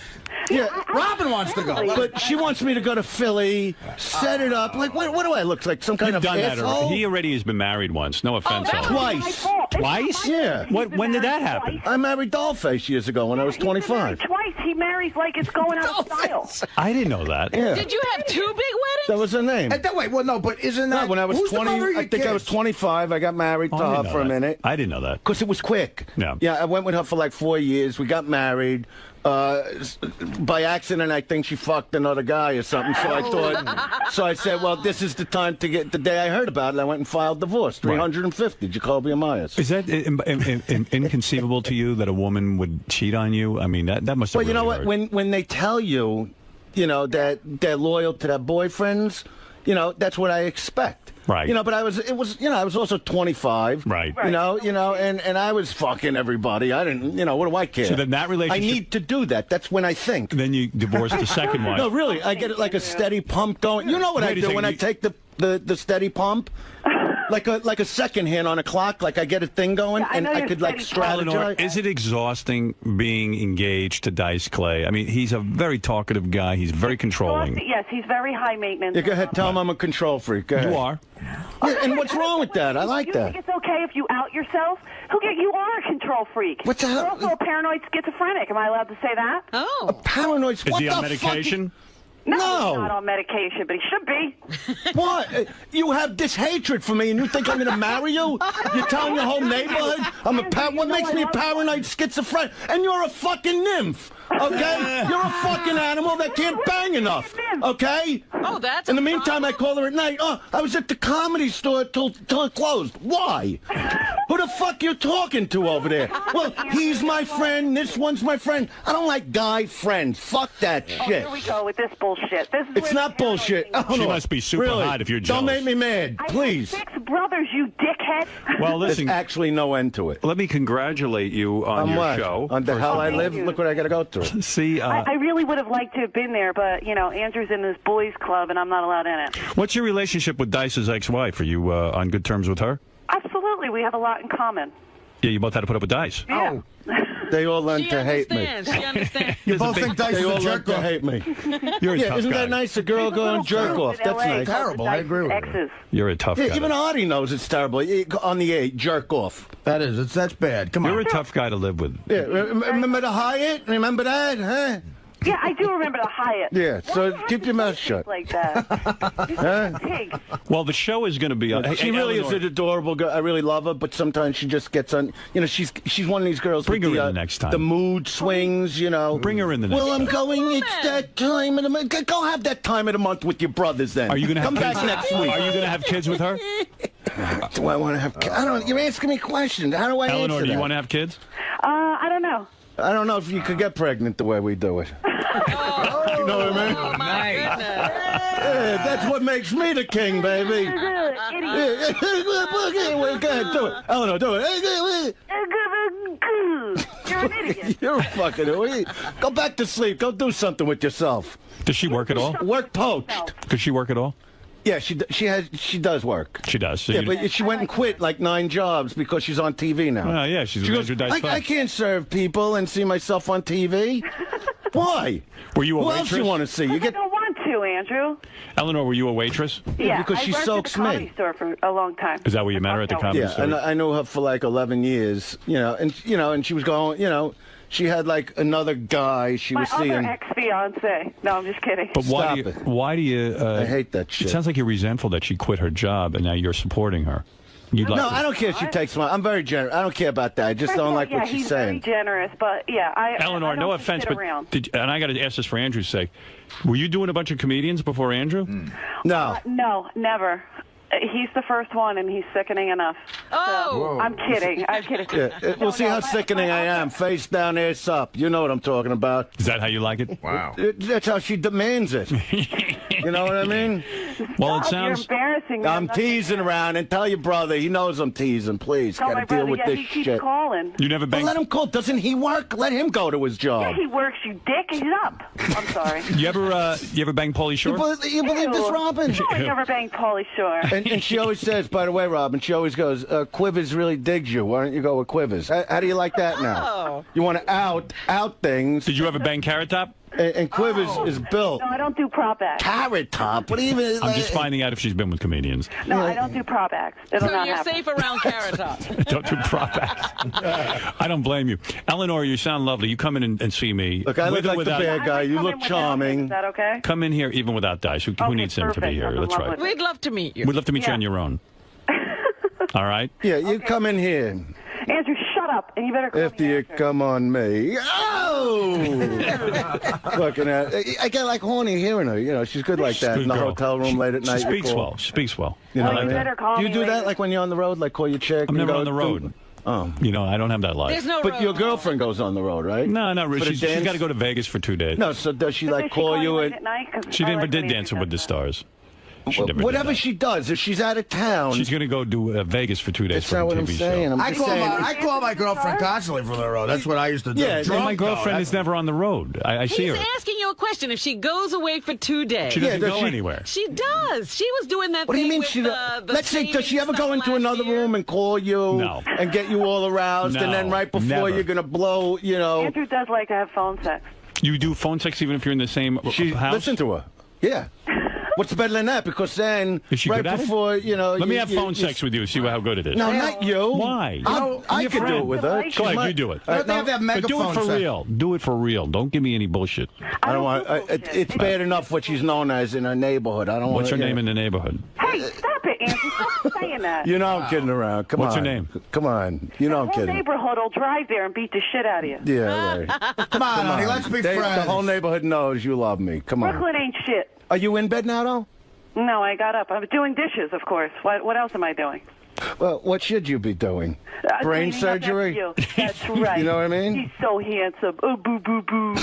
Yeah, Robin wants to go. but she wants me to go to Philly, set it up. Like, what do I look like? Some kind You've of done that asshole? already. He already has been married once. No offense. that Eleanor. was Twice. my fault. Twice? Yeah. When did that happen? I married Dollface years ago when I was He's been married 25. twice. He marries like it's going out of style. I didn't know that. Yeah. Did you have 2 big weddings? That was her name. Wait, well, no, but isn't that... No, when I was who's the 20, mother of your I think I was kids? 25. I got married to I her didn't know for a that. minute. I didn't know that. Because it was quick. Yeah. Yeah, I went with her for like 4 years. We got married. By accident, I think she fucked another guy or something. So I thought, so I said, well, this is the time to get. The day I heard about it, I went and filed divorce. 350, 𝗬𝗏. Is that inconceivable to you that a woman would cheat on you? I mean, that must have. Well, you know really what? hurt. When they tell you, you know, that they're loyal to their boyfriends, you know, that's what I expect. Right. You know, but I was also 25. Right. You know, and I was fucking everybody. I didn't, you know, what do I care? So then that relationship. I need to do that. That's when I think. Then you divorced the second wife. No, really, I get it like a steady pump going. You know what I do when I take the steady pump? like a second hand on a clock. Like I get a thing going, and I could like strategize. Eleanor, is it exhausting being engaged to 𝗧𝗵𝗲? I mean, he's a very talkative guy. He's very controlling. Yes, he's very high maintenance. Yeah, go ahead. Tell him I'm a control freak. Go ahead. You are. Yeah, and what's wrong with that? I like you that. Think it's okay if you out yourself? You are a control freak. What's that? You're also a paranoid schizophrenic. Am I allowed to say that? Oh. A paranoid. Is he on medication? No, he's not on medication, but he should be. What? You have this hatred for me, and you think I'm going to marry you? You're telling your whole neighborhood I'm a what makes me a paranoid schizophrenic? And you're a fucking nymph, okay? You're a fucking animal that can't bang enough, okay? Oh, that's. In the meantime, I call her at night. Oh, I was at the comedy store till it closed. Why? Who the fuck you talking to over there? Well, he's my friend. This one's my friend. I don't like guy friends. Fuck that shit. Here we go with this bullshit. It's not bullshit. She must be super hot if you're jealous. Don't make me mad, please. I have 6 brothers, you dickhead. Well, listen. There's actually no end to it. Let me congratulate you on your what? show. On the hell I live? Look what I got to go through. See, I really would have liked to have been there, but, Andrew's in this boys' club, and I'm not allowed in it. What's your relationship with 𝗧𝗵𝗲's ex-wife? Are you on good terms with her? Absolutely. We have a lot in common. Yeah, you both had to put up with 𝗧𝗵𝗲. Yeah. They all learn to hate me. She understands. You both think They all learn to hate me. You're a tough isn't guy. that nice? A girl going jerk off. That's nice. Terrible. I agree with you. You're a tough guy. Even Artie knows it's terrible. On the 8, jerk off. That's bad. Come on. You're a tough guy to live with. Yeah, remember the Hyatt? Remember that, huh? Yeah, I do remember the Hyatt. Yeah, so keep your mouth shut. Like that. Pig. Well, the show is going to be on. She really is an adorable girl. I really love her, but sometimes she just gets on. She's one of these girls. Bring her with in the next time. The mood swings, Bring her in the next Well, I'm time. going. It's that time of the month. Go have that time of the month with your brothers then. Are you going to come have back kids? next week? Are you going to have kids with her? Do I want to have? I don't. You're asking me questions. How do I Eleanor, answer do you that? want to have kids? I don't know. I don't know if you could get pregnant the way we do it. You know what I mean? Oh, my goodness. Yeah, that's what makes me the king, baby. Yeah. Go ahead, do it. Eleanor, do it. You're an idiot. You're a fucking idiot. Go back to sleep. Go do something with yourself. Does she work at all? Work poached. Does she work at all? Yeah, she does work. She does. So yeah, but she went and quit like 9 jobs because she's on TV now. Oh, yeah, she goes, I can't serve people and see myself on TV. Why? Were you a Who waitress? else you want to see? You I get don't want to, Andrew. Eleanor, were you a waitress? Yeah, because she I worked soaks at the comedy me. store for a long time. Is that where you met her at the comedy yeah, store? and I knew her for like 11 years. And she was going. She had like another guy she was seeing. My other ex-fiance. No, I'm just kidding. But why do you? I hate that shit. It sounds like you're resentful that she quit her job and now you're supporting her. I don't care if she takes money. I'm very generous. I don't care about that. I just don't like what she's saying. He's very generous, but Eleanor, I don't no offense, but and I got to ask this for Andrew's sake. Were you doing a bunch of comedians before Andrew? No. No, never. He's the first one, and he's sickening enough. Oh! I'm kidding. I'm kidding. Yeah, we'll see how sickening I am. Face down, ass up. You know what I'm talking about. Is that how you like it? Wow. That's how she demands it. You know what I mean? Well, it sounds... You're embarrassing me. I'm teasing around, and tell your brother. He knows I'm teasing. Please, Tell got my to deal brother, with this he keeps shit. calling. You never banged... Well, let him call. Doesn't he work? Let him go to his job. Yeah, he works, you dick. He's up. I'm sorry. You ever bang Pauly Shore? You believe this, Robin? No, I never banged Pauly Shore. And she always says, by the way, Robin, she always goes, 𝗧𝗵𝗲s really digs you. Why don't you go with 𝗧𝗵𝗲s? How do you like that now? Oh. You want to out things. Did you ever bang Carrot Top? And 𝗧𝗵𝗲s is built. No, I don't do prop acts. Carrot Top? What even? I'm just finding out if she's been with comedians. No, I don't do prop acts. It'll So not you're happen. safe around Carrot Top. Don't do prop acts. I don't blame you. Eleanor, you sound lovely. You come in and see me. Look, I look like the bad guy. You look charming. Is that okay? Come in here even without 𝗧𝗵𝗲. Who needs him to be here? That's right. We'd love to meet you. We'd love to meet you on your own. All right? Yeah, you come in here. Andrew, shut up, and you better call After me you Andrew. come on me. Oh! Fucking I get like horny hearing her. She's good like that Good in the girl. hotel room late at night. She speaks you call. well. She speaks well. You know Oh, what I you mean? better call Do you me do that later. like when you're on the road? Like call your chick? I'm and never go on the road. Oh. I don't have that life. There's no But road. your girlfriend goes on the road, right? No, not really. For the She's dance? got to go to Vegas for 2 days. No, so does she But like does she call you late at... at night? 'Cause She I never like did when he Dancing does with the that. Stars. Whatever she does, if she's out of town, she's going to go do Vegas for 2 days. That's not what I'm saying. I call my girlfriend constantly from the road. That's what I used to do. Yeah, my girlfriend is never on the road. I see her. He's asking you a question. If she goes away for 2 days, she doesn't go anywhere. She does. She was doing that. What do you mean she? Let's say, does she ever go into another room and call you and get you all aroused, and then right before you're gonna blow, Andrew does like to have phone sex. You do phone sex even if you're in the same house? Listen to her. Yeah. What's better than that? Because then, right before, Let me have phone sex with you, see how good it is. No, not you. Why? I could do it with her. Go ahead, you do it. They have to have But do it for real. Do it for real. Don't give me any bullshit. I don't want. It's bad enough what she's known as in her neighborhood. I don't want. What's her name in the neighborhood? Hey, stop it, Andrew. Stop saying that. You know I'm kidding around. Come on. What's her name? Come on. You know I'm The whole kidding. neighborhood will drive there and beat the shit out of you. Yeah, right. Come on, honey, let's be friends. The whole neighborhood knows you love me. Come on. Brooklyn ain't shit. Are you in bed now, though? No, I got up. I'm doing dishes, of course. What else am I doing? Well, what should you be doing? Brain Cleaning up surgery? after you. That's right. You know what I mean? He's so handsome. Oh, boo, boo, boo.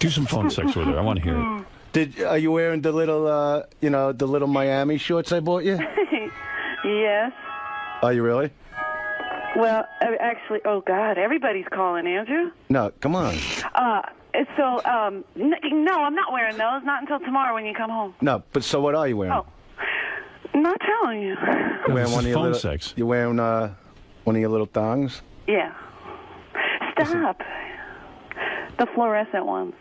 Do some phone sex with her. I want to hear it. Are you wearing the little, the little Miami shorts I bought you? Yes. Are you really? Well, actually, oh, God, everybody's calling, Andrew. No, come on. No, I'm not wearing those. Not until tomorrow when you come home. No, but so what are you wearing? Oh, I'm not telling you. You're wearing one of your phone little, sex. You're wearing one of your little thongs? Yeah. Stop. The fluorescent ones.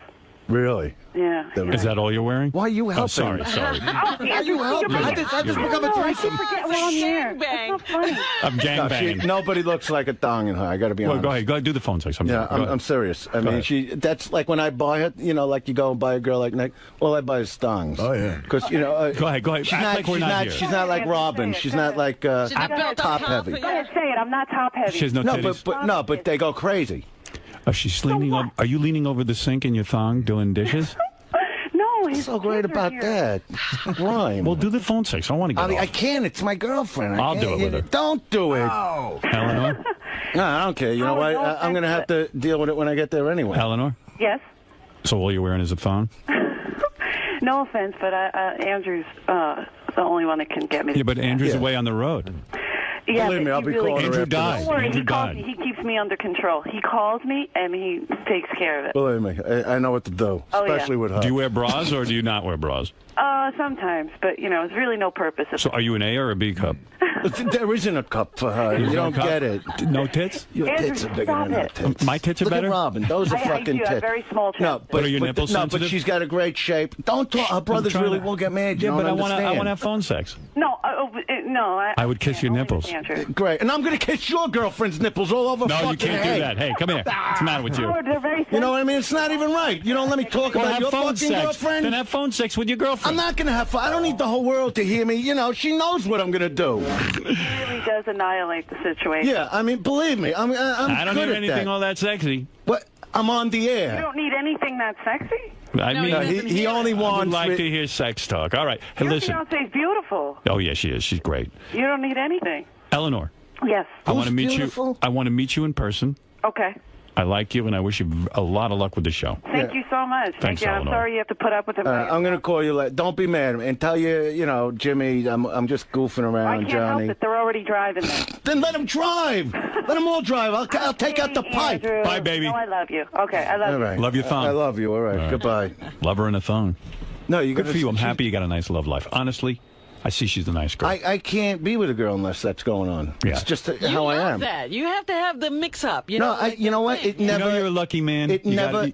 Really? Yeah. Is that all you're wearing? Why are you helping? Oh, sorry. Are you helping? I just become a threesome. I forget we're on the air. That's not funny. I'm gangbanging. Nobody looks like a thong in her. I got to be honest. Go ahead. Go ahead. Do the phone sex. I'm serious. I mean, that's like when I buy her, like you go and buy a girl like Nick, all I buy is thongs. Oh, yeah. Because, Go ahead. She's not like Robin. She's not like top heavy. Go ahead, say it. I'm not top heavy. She has no titties. But they go crazy. She's leaning over. Are you leaning over the sink in your thong doing dishes? No, What's so great about that? Rhyme. Well, do the phone sex. I want to get I can't. It's my girlfriend. I'll do it with her. Don't do it. Oh. Eleanor? No, I don't care. You know what? I'm going to have to deal with it when I get there anyway. Eleanor? Yes? So all you're wearing is a thong? No offense, but Andrew's the only one that can get me. Yeah, but Andrew's away on the road. Yeah, believe me, I'll be calling Andrew died. Don't worry, Andrew he calls died. me. He keeps me under control. He calls me and he takes care of it. Believe me, I know what to do, especially with her. Do you wear bras or do you not wear bras? Sometimes, but it's really no purpose. So are you an A or a B cup? There isn't a cup for her. You don't get it. No tits? Your tits are bigger than her tits. My tits are better? Look at Robin. Those are fucking tits. I have very small tits. No, but are your nipples sensitive? but she's got a great shape. Don't talk. Her brothers really will get mad. You Yeah, but don't I want understand. to have phone sex. No, no. I would kiss your nipples. Great. And I'm going to kiss your girlfriend's nipples all over No, fucking you can't do that. Hey, come here. What's the matter with you? You know what I mean? It's not even right. You don't let me talk about your phone fucking sex. girlfriend. Then have phone sex with your girlfriend. I'm not going to have fun. I don't need the whole world to hear me. She knows what I'm going to do. He really does annihilate the situation. Yeah, I mean, believe me. I'm I don't good need at anything that. all that sexy. What? I'm on the air. You don't need anything that sexy? I mean, he only I wants... would like to hear sex talk. All right. Hey, Your listen. fiance's beautiful. Oh, yeah, she is. She's great. You don't need anything. Eleanor. Yes. I want to meet you. I want to meet you in person. Okay. I like you, and I wish you a lot of luck with the show. Thank you so much. Thanks, I'm Eleanor. sorry you have to put up with it. I'm going to call you later. Don't be mad. And tell you, Jimmy, I'm just goofing around, I can't Johnny. help it. They're already driving there. Then let them drive. Let them all drive. I'll take out the pipe. Andrew. Bye, baby. No, I love you. Okay, I love All you. right. Love your thong. I love you. All right. Goodbye. Love her in a thong. No, you Good for you. I'm happy you got a nice love life. Honestly, I see she's a nice girl. I can't be with a girl unless that's going on. Yeah. It's just how I am. That. You have to have the mix-up. You No, know, you know what? It never. you're a lucky man.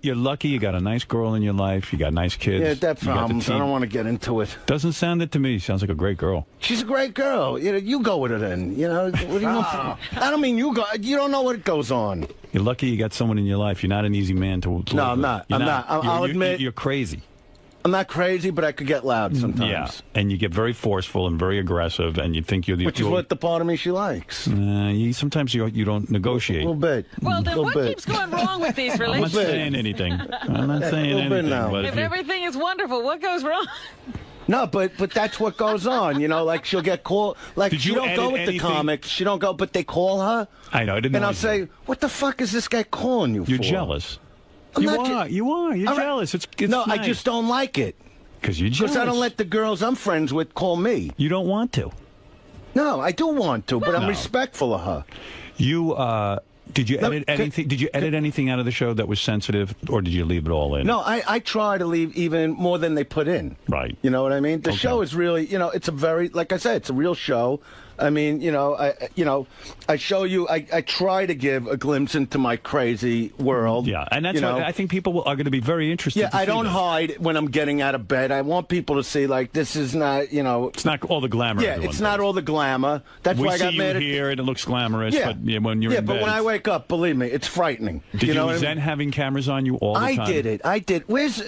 You're lucky. You got a nice girl in your life. You got nice kids. Yeah, that's You got the problems. I team. don't want to get into it. Doesn't sound it to me. Sounds like a great girl. She's a great girl. You go with her then. What do you want? I don't mean you go. You don't know what goes on. You're lucky you got someone in your life. You're not an easy man to live No, I'm with. not. You're I'm not. I'll admit. You're crazy. I'm not crazy, but I could get loud sometimes. Yeah, and you get very forceful and very aggressive, and you think you're the... Which is what the part of me she likes. Sometimes you don't negotiate. A little bit. Well, then what keeps going wrong with these I'm not relationships? saying anything. I'm not saying anything. But If everything is wonderful, what goes wrong? No, but that's what goes on. Like she'll get called. Like Did she you don't go edit with the anything? comics. She don't go, but they call her. I know. I didn't And know I'll you. say, "What the fuck is this guy calling you for?" You're jealous. I'm You not are. You are. You're All right. jealous. It's no, nice. I just don't like it. Because you're jealous. Because I don't let the girls I'm friends with call me. You don't want to. No, I do want to, but I'm respectful of her. You, did you edit anything? Did you edit anything out of the show that was sensitive, or did you leave it all in? No, I try to leave even more than they put in. Right. You know what I mean? The show is really, it's a very, like I said, it's a real show. I mean, I show you, I try to give a glimpse into my crazy world. Yeah, and that's why I think people are going to be very interested. Yeah, I don't hide when I'm getting out of bed. I want people to see, like, this is not, It's not all the glamour. Yeah, it's not all the glamour. That's why I got mad at here, and it looks glamorous, but when you're in bed... but when I wake up, believe me, it's frightening. Did you resent having cameras on you all the time? I did it. I did. Where's...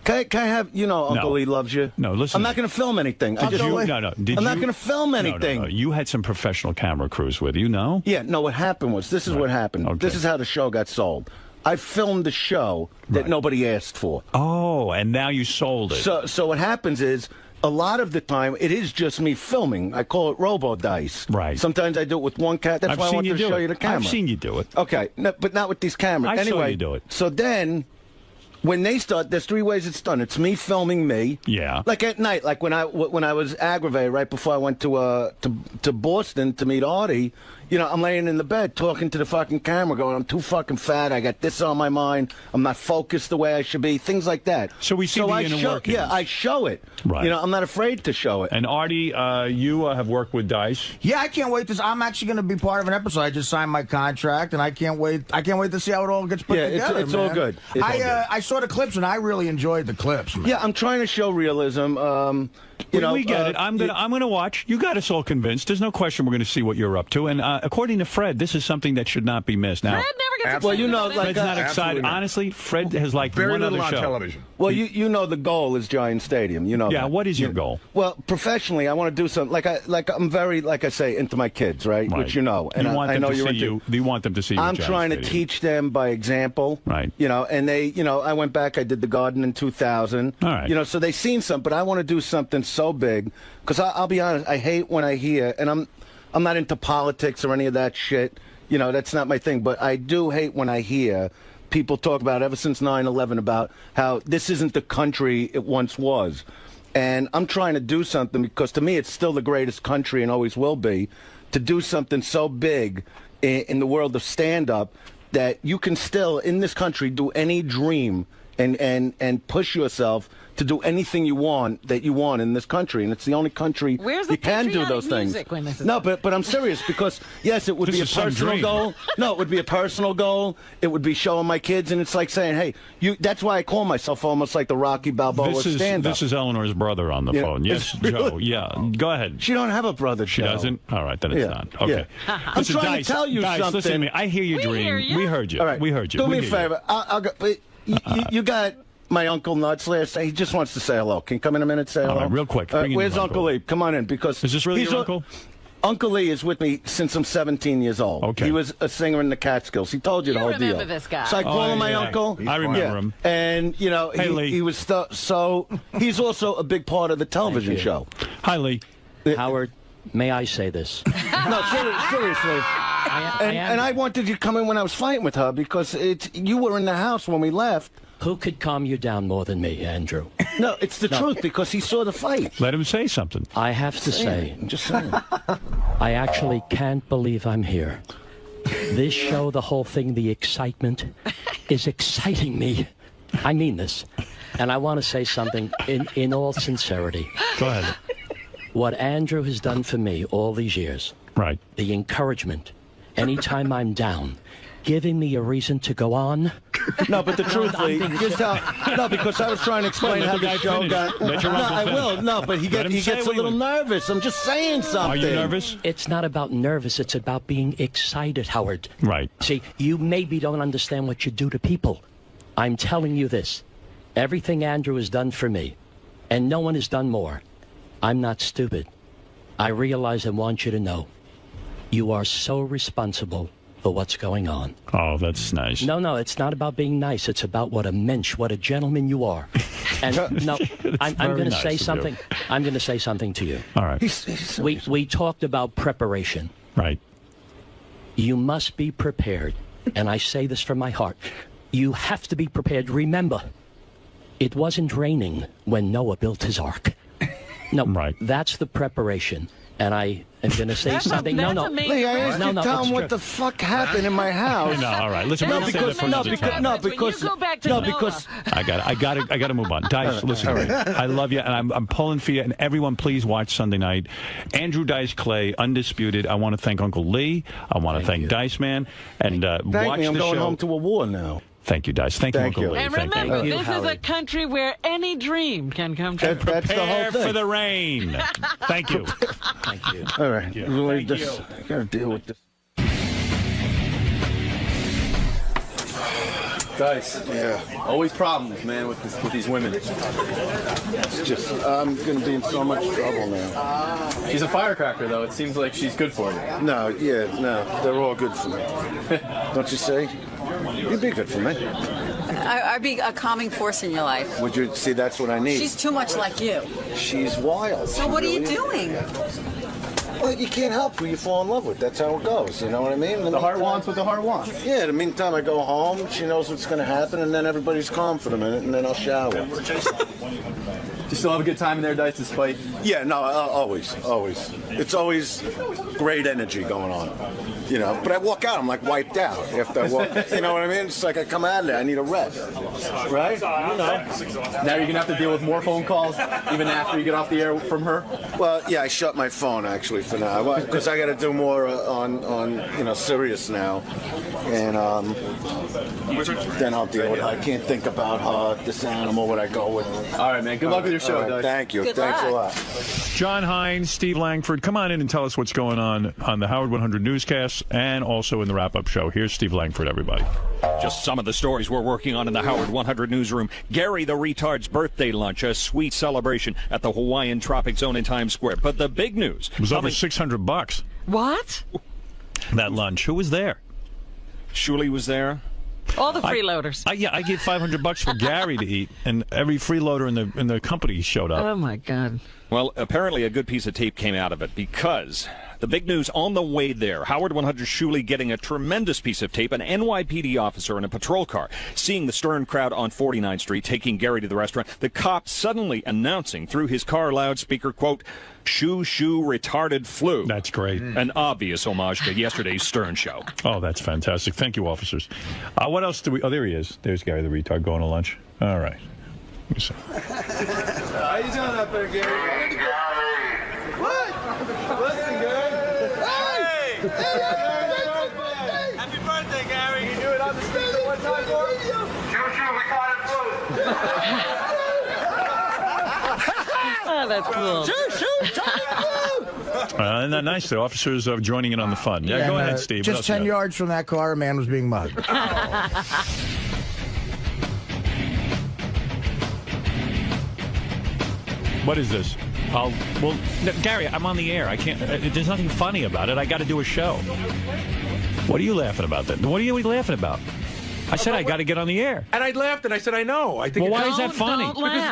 Can I have, Uncle Lee loves you? No, listen. I'm not going to film anything. I'm not going to film anything. No, you had some professional camera crews with you, no? Yeah, no, what happened was, this is what happened. Okay. This is how the show got sold. I filmed the show that nobody asked for. Oh, and now you sold it. So what happens is, a lot of the time, it is just me filming. I call it robo-dice. Right. Sometimes I do it with one cat. That's why I want to show you the camera. I've seen you do it. Okay, no, but not with these cameras. I anyway, saw you do it. So then... When they start, there's 3 ways it's done. It's me filming me. Yeah. Like at night, like when I was aggravated right before I went to Boston to meet Artie. I'm laying in the bed talking to the fucking camera, going, I'm too fucking fat. I got this on my mind. I'm not focused the way I should be. Things like that. So we see the inner workings. Yeah, I show it. Right. I'm not afraid to show it. And Artie, you have worked with Dice. Yeah, I can't wait. I'm actually going to be part of an episode. I just signed my contract, and I can't wait. I can't wait to see how it all gets put together. It's all good. I saw the clips, and I really enjoyed the clips. Man. Yeah, I'm trying to show realism. We get it. I'm gonna watch. You got us all convinced. There's no question we're going to see what you're up to. And according to Fred, this is something that should not be missed. Now, Fred never gets excited. Fred's not excited. Honestly, Fred has liked very one little other on show. television. Well, the goal is Giant Stadium. Yeah. That. What is your goal? Well, professionally, I want to do something. I'm very, like I say, into my kids, right? Which and I know you're into. You want them to see you. I'm trying to teach them by example. Right. And they, I went back. I did the Garden in 2000. All right. So they've seen something, but I want to do something so big. Because I'll be honest, I hate when I hear, and I'm not into politics or any of that shit. That's not my thing. But I do hate when I hear people talk about, ever since 9/11, about how this isn't the country it once was. And I'm trying to do something because to me it's still the greatest country and always will be, to do something so big in the world of stand-up that you can still, in this country, do any dream and push yourself to do anything you want in this country, and it's the only country you can do those things. No, but I'm serious, because yes, it would be a personal goal. No, it would be a personal goal. It would be showing my kids, and it's like saying, hey, that's why I call myself almost like the Rocky Balboa stand-up. This is Eleanor's brother on the phone. Yes, Joe. Yeah, go ahead. She don't have a brother. She doesn't. All right, then it's not. Okay. I'm trying to tell you something. Listen to me. I hear your dream. We heard you. All right. We heard you. Do me a favor. I'll go. You got my Uncle Nuts last night. He just wants to say hello. Can you come in a minute, say hello? All right, real quick. Where's Uncle Lee? Come on in, because... Is this really your uncle? Uncle Lee is with me since I'm 17 years old. Okay. He was a singer in the Catskills. He told you the whole deal. You remember this guy. So I call him my uncle. I remember him. And, hey, Lee. he was... So he's also a big part of the television show. Hi, Lee. Howard, may I say this? No, seriously. And I wanted you to come in when I was fighting with her, because you were in the house when we left. Who could calm you down more than me, Andrew? No, it's the truth, because he saw the fight. Let him say something. I have to say, I'm just saying. I actually can't believe I'm here. This show, the whole thing, the excitement, is exciting me. I mean this. And I want to say something in all sincerity. Go ahead. What Andrew has done for me all these years, right? The encouragement, anytime I'm down, giving me a reason to go on. No, but the truth, Lee, no, because I was trying to explain how the show got... No, I will. No, but he gets a little nervous. I'm just saying something. Are you nervous? It's not about nervous. It's about being excited, Howard. Right. See, you maybe don't understand what you do to people. I'm telling you this. Everything Andrew has done for me, and no one has done more. I'm not stupid. I realize and want you to know, you are so responsible for what's going on. Oh, that's nice. No, it's not about being nice. It's about what a mensch, what a gentleman you are. And no, I'm going to say something. I'm going to say something to you. All right. We talked about preparation. Right. You must be prepared, and I say this from my heart. You have to be prepared. Remember, It wasn't raining when Noah built his ark. No, right. That's the preparation. And I am going to say something. No. Lee, I asked you to tell him what the fuck happened in my house. No, all right. Listen, no, we'll save that for another time. Because I got to move on. Dice, listen to me. I love you, and I'm pulling for you. And everyone, please watch Sunday night. Andrew Dice Clay, undisputed. I want to thank Uncle Lee. I want to thank Dice Man, and watch me. I'm the going show. home to a war now. Thank you, Dice. Thank you, Uncle Lee. And Thank remember, you. this is a country where any dream can come true. That's the whole thing. For the rain. Thank you. Thank you. All right. Thank you. I got to deal with this. Dice. Yeah. Always problems, man, with these women. It's just, I'm going to be in so much trouble now. She's a firecracker, though. It seems like she's good for you. No, they're all good for me. Don't you say? You'd be good for me. I'd be a calming force in your life. Would you see? That's what I need. She's too much like you. She's wild. So what are you doing? Well, you can't help who you fall in love with. That's how it goes. You know what I mean? The heart wants what the heart wants. Yeah, in the meantime, I go home, she knows what's going to happen, and then everybody's calm for the minute, and then I'll shower. Do you still have a good time in there, Dice, despite? Yeah, no, always. It's always great energy going on. You know, but I walk out, I'm like wiped out after I walk. You know what I mean? It's like I come out of there, I need a rest. Right? You know. Now you're going to have to deal with more phone calls even after you get off the air from her? Well, yeah, I shut my phone actually for now because I got to do more on Sirius now, and then I'll deal with it. I can't think about this animal what I go with. All right, man. Good luck with your show, Dice. Thank you. Good Thanks luck. a lot. John Hines, Steve Langford, come on in and tell us what's going on the Howard 100 newscast and also in the wrap-up show. Here's Steve Langford, everybody. Just some of the stories we're working on in the Howard 100 newsroom. Gary the Retard's birthday lunch, a sweet celebration at the Hawaiian Tropic Zone in Times Square. But the big news. It was over $600. What? That lunch. Who was there? Shuli was there. All the freeloaders. I gave $500 for Gary to eat, and every freeloader in the company showed up. Oh, my God. Well, apparently a good piece of tape came out of it because the big news on the way there, Howard 100 Shuli getting a tremendous piece of tape, an NYPD officer in a patrol car seeing the stern crowd on 49th Street taking Gary to the restaurant, the cop suddenly announcing through his car loudspeaker, quote, "Shoo, shoo, retarded flu." That's great. An obvious homage to yesterday's Stern show. Oh, that's fantastic. Thank you, officers. What else do we... Oh, there he is. There's Gary the Retard going to lunch. All right. Let me see. How you doing up there, Gary? What? Listen, Gary. Hey! Happy birthday, Gary. You do it on the street one time for us? Oh, that's cool. Isn't that nice? The officers are joining in on the fun. Yeah, go ahead, Steve. Just 10 yards from that car, a man was being mugged. What is this? Well, Gary, I'm on the air. I can't. There's nothing funny about it. I got to do a show. What are you laughing about then? What are you laughing about? I said I got to get on the air. And I laughed and I said I know. I think. Well, why is that funny?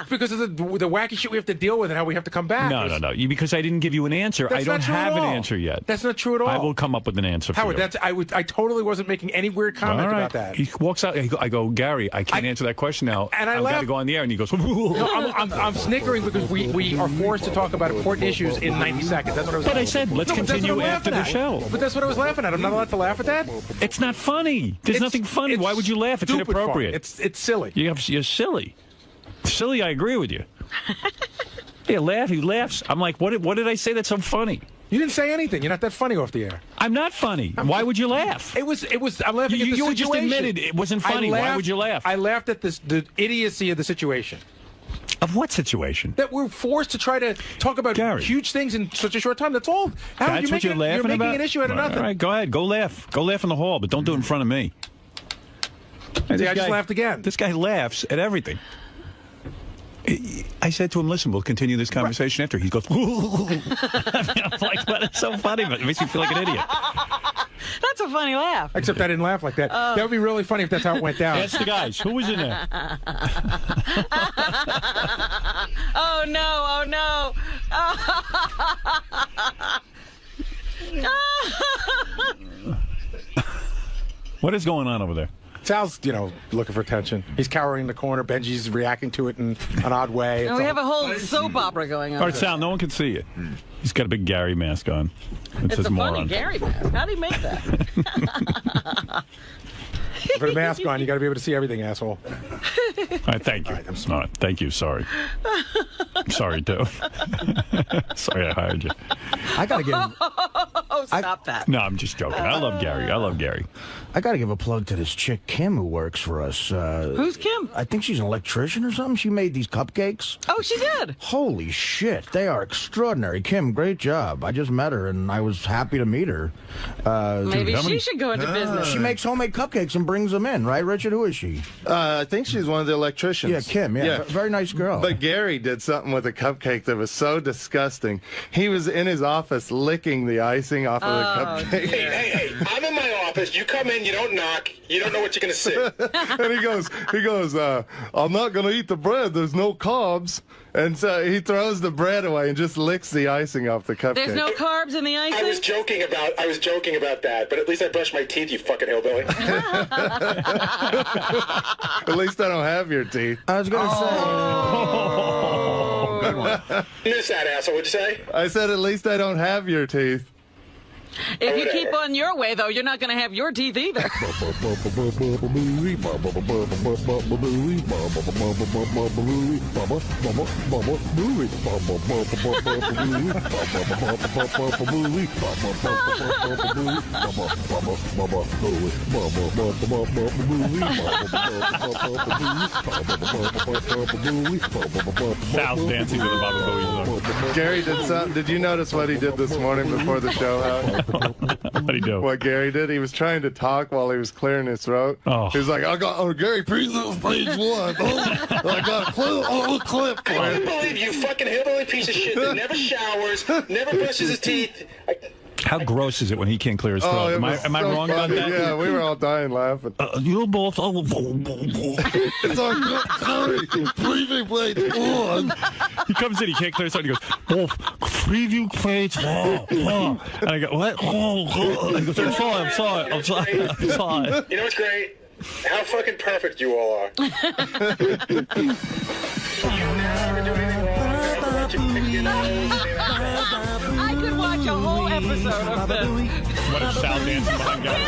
Because of the wacky shit we have to deal with and how we have to come back. No. Because I didn't give you an answer. I don't have an answer yet. That's not true at all. I will come up with an answer for Howard, you. I totally wasn't making any weird comment about that. He walks out. I go, Gary, I can't answer that question now. And I've got to go on the air. And he goes, no, I'm snickering because we are forced to talk about important issues in 90 seconds. That's what I was. But I said, let's continue after the show. But that's what I was laughing at. I'm not allowed to laugh at that. It's not funny. There's nothing funny. Why would you laugh? It's inappropriate. It's silly. You're silly. Silly, I agree with you. He laughs. I'm like, what did I say that's so funny? You didn't say anything. You're not that funny off the air. I'm not funny. Why would you laugh? It was. I'm laughing at the situation. You just admitted it wasn't funny. Why would you laugh? I laughed at the idiocy of the situation. Of what situation? That we're forced to try to talk about huge things in such a short time. That's all. That's what you're laughing about? You're making an issue out of nothing. All right, go ahead. Go laugh. Go laugh in the hall, but don't do it in front of me. See, I just laughed again. This guy laughs at everything. I said to him, listen, we'll continue this conversation after. He goes, I'm like, that's so funny, but it makes me feel like an idiot. That's a funny laugh. Except I didn't laugh like that. That would be really funny if that's how it went down. Ask the guys. Who was in there? Oh, no. What is going on over there? Sal's, looking for attention. He's cowering in the corner. Benji's reacting to it in an odd way. And we have a whole soap opera going on. All right, Sal, no one can see you. He's got a big Gary mask on. It's says a moron. funny Gary mask. How do you make that? For the mask on, you got to be able to see everything, asshole. All right, thank you. I'm sorry. Thank you. Sorry. I'm sorry, too. Sorry I hired you. I got to give... Oh, stop that. No, I'm just joking. I love Gary. I love Gary. I got to give a plug to this chick, Kim, who works for us. Who's Kim? I think she's an electrician or something. She made these cupcakes. Oh, she did? Holy shit. They are extraordinary. Kim, great job. I just met her, and I was happy to meet her. Maybe she should go into business. She makes homemade cupcakes and brings them in, right, Richard? Who is she? I think she's one of the electricians. Yeah, Kim. Yeah. Very nice girl. But Gary did something with a cupcake that was so disgusting. He was in his office licking the icing off of the cupcake. Hey, I'm in my office. You come in, you don't knock. You don't know what you're going to see. And he goes, I'm not going to eat the bread. There's no carbs. And so he throws the bread away and just licks the icing off the cupcake. There's no carbs in the icing? I was joking about that, but at least I brushed my teeth, you fucking hillbilly. At least I don't have your teeth. I was going to say... Good one. Miss that, asshole. What'd you say? I said at least I don't have your teeth. If you keep on your way, though, you're not going to have your teeth either. Sal's dancing to the Baba Booey. Gary did something. Did you notice what he did this morning before the show, Howard? What'd he do? What Gary did? He was trying to talk while he was clearing his throat. Oh. He was like, Gary, page one. I got a clip for I you. can't believe you fucking hillbilly piece of shit that never showers, never brushes his teeth. How gross is it when he can't clear his throat? Am I wrong about that? Yeah, we were all dying laughing. You both. It's our preview plate on. He comes in, he can't clear his throat. He goes, preview plate. And I go, what? And he goes, I'm sorry. You know what's great? How fucking perfect you all are. I could watch a whole episode of this. What if Sal dancing behind Gary?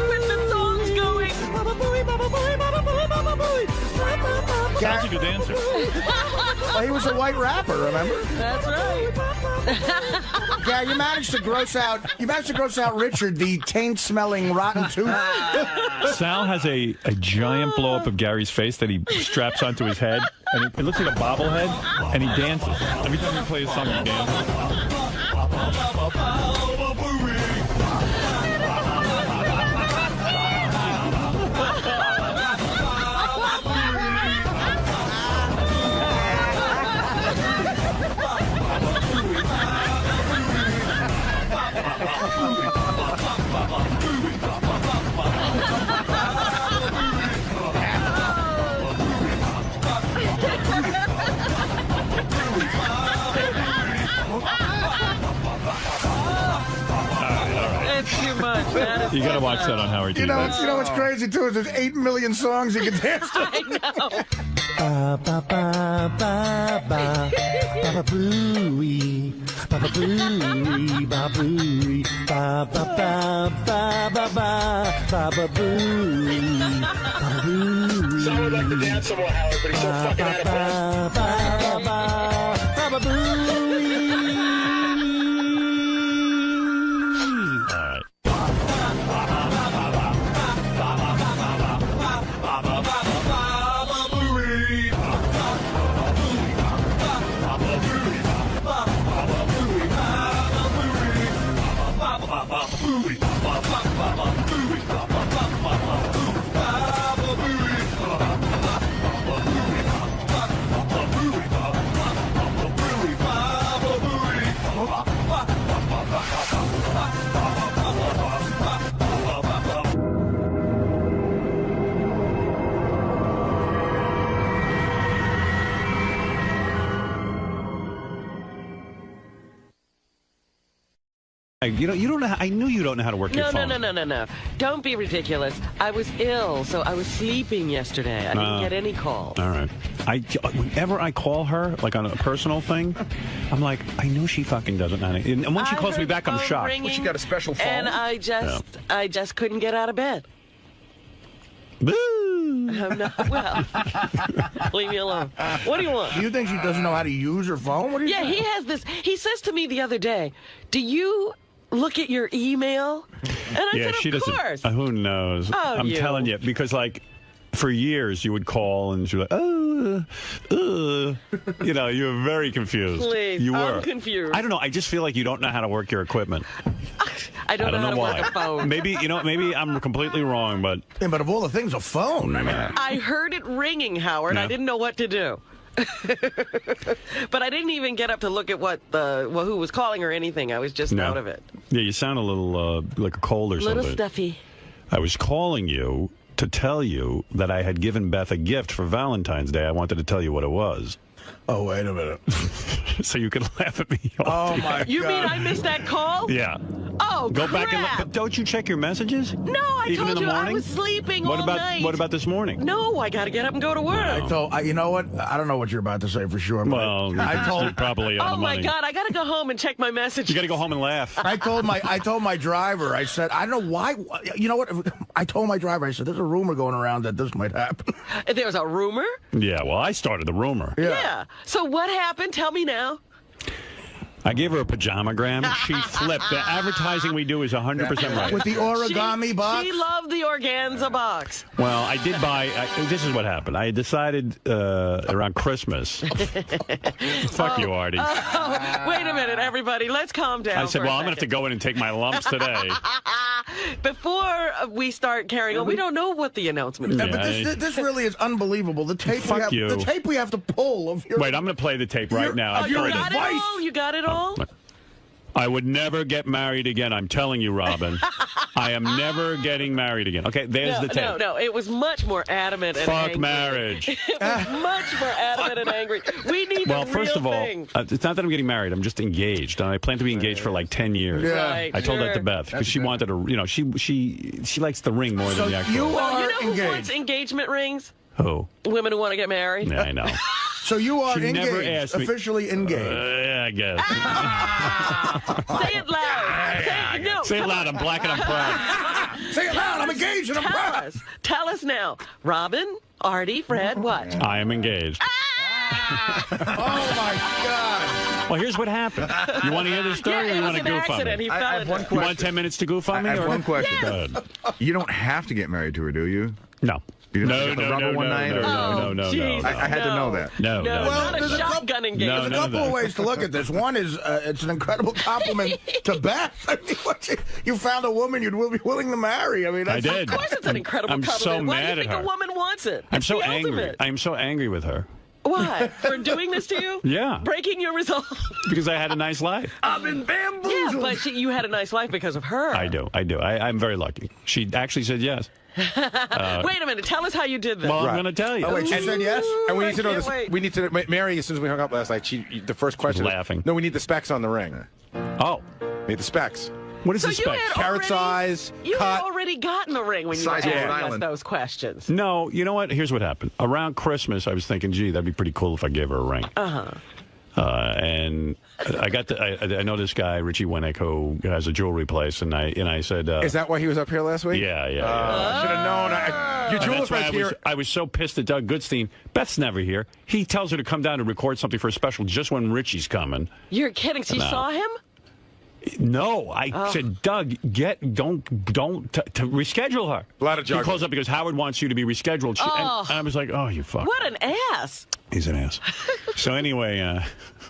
With the songs going. Sal's a good dancer. Well, he was a white rapper, remember? That's right. Yeah, you managed to gross out Richard, the taint-smelling rotten tooth. Sal has a giant blow-up of Gary's face that he straps onto his head, and it looks like a bobblehead, and he dances. Every time he plays a song, he dances. It's too much. You gotta watch that on Howard TV. You know what's crazy too is there's 8 million songs you can dance to. I know. Baba booey, baba booey, baba booey, baba booey, baba booey. Someone would like to dance some more, Howard, but he's so fucking out of breath. Baba booey. You don't know. I knew you don't know how to work your phone. No. Don't be ridiculous. I was ill, so I was sleeping yesterday. I didn't get any calls. All right. Whenever I call her, like on a personal thing, I'm like, I know she fucking doesn't know. And when she calls me back, I'm shocked. Ringing, she got a special phone. And I just couldn't get out of bed. Boo! Well, leave me alone. What do you want? Do you think she doesn't know how to use her phone? What do you think? He has this. He says to me the other day, do you look at your email? And I said, she of doesn't. course. Who knows? Oh, I'm telling you, because like for years you would call and she was like, you know, you were very confused. Please, you were. I'm confused. I don't know. I just feel like you don't know how to work your equipment. I don't know how to why. work a phone. Maybe I'm completely wrong, but but of all the things, a phone. I mean, I heard it ringing, Howard. Yeah. I didn't know what to do. But I didn't even get up to look at who was calling or anything. I was just out of it. Yeah, you sound a little like a cold or something. Little stuffy. I was calling you to tell you that I had given Beth a gift for Valentine's Day. I wanted to tell you what it was. Oh, wait a minute. So you can laugh at me. Oh, my God. You mean I missed that call? Yeah. Oh, Go crap. back and look. But don't you check your messages? No, I Even told in the you I morning? was sleeping all night. What about this morning? No, I got to get up and go to work. you know what? I don't know what you're about to say for sure. But Well, you're probably on Oh the my money. God, I got to go home and check my messages. You got to go home and laugh. I told my driver, I said, I don't know why. You know what? I told my driver, I said, there's a rumor going around that this might happen. There's a rumor? Yeah, well, I started the rumor. Yeah. So what happened? Tell me now. I gave her a pajamagram. She flipped. The advertising we do is 100% right. With the origami box? She loved the organza box. Well, I did buy. This is what happened. I decided around Christmas. Fuck you, Artie. Wait a minute, everybody. Let's calm down. I said, well, I'm going to have to go in and take my lumps today. Before we start carrying on, we don't know what the announcement is. Yeah, but this really is unbelievable. The tape the tape we have to pull of your. Wait, I'm going to play the tape right now. You got it all? You got it all? I would never get married again. I'm telling you, Robin. I am never getting married again. Okay, there's the tape. No, it was much more adamant and Fuck angry. marriage. It was much more adamant and angry. We need Well, the real first of all, thing. it's not that I'm getting married. I'm just engaged, and I plan to be engaged for like 10 years. Yeah. Right, I told that to sure. Beth because she wanted to. You know, she likes the ring more than the actual. You are you know who engaged. wants engagement rings? Who? Women who want to get married. Yeah, I know. So you are She never engaged, asked me. officially engaged. Yeah, I guess. Say it loud. Say it loud. I'm black and I'm proud. Say it loud. I'm engaged and I'm proud. Tell us now. Robin, Artie, Fred, what? I am engaged. Oh, my God. Well, here's what happened. You want to hear this story, or you want to goof on me? I have one You question. want 10 minutes to goof on me? I have or? one question. Go ahead. You don't have to get married to her, do you? No. You didn't No, get the no, rubber no, one no, night? no, or- no. I had to know that. No. Not there's a a shotgun engagement. There's a couple of ways to look at this. One is it's an incredible compliment to Beth. I mean, you found a woman you'd be willing to marry. I mean, I did. Of course it's an incredible I'm compliment. so Why mad do you at think her. a woman wants it? I'm It's so the angry. ultimate. I'm so angry with her. Why? For doing this to you? Yeah. Breaking your resolve? Because I had a nice life. I've been bamboozled. Yeah, but you had a nice life because of her. I do. I'm very lucky. She actually said yes. Wait a minute. Tell us how you did this. Well, I'm going to tell you. Oh, wait, she said yes? And we need to know can't this. wait. We need to. Mary, as soon as we hung up last night, the first question. Laughing. No, we need the specs on the ring. Oh. Need the specs. What is So the you spec? had Carrot size, You cut. had already gotten a ring when you were Size of asking Rhode us Island. those questions. No, you know what? Here's what happened. Around Christmas, I was thinking, gee, that'd be pretty cool if I gave her a ring. Uh-huh. And I know this guy, 𝗬𝗍𝗔 who has a jewelry place, and I said, Is that why he was up here last week? Yeah. I should have known. Your And jeweler that's why friend's here. I was so pissed at Doug Goodstein. Beth's never here. He tells her to come down and record something for a special just when Richie's coming. You're kidding. She No. saw him? No, I said, Doug, don't to reschedule her. A lot of He juggling. calls up because Howard wants you to be rescheduled. And I was like, oh, you fuck. What an ass. He's an ass. So anyway,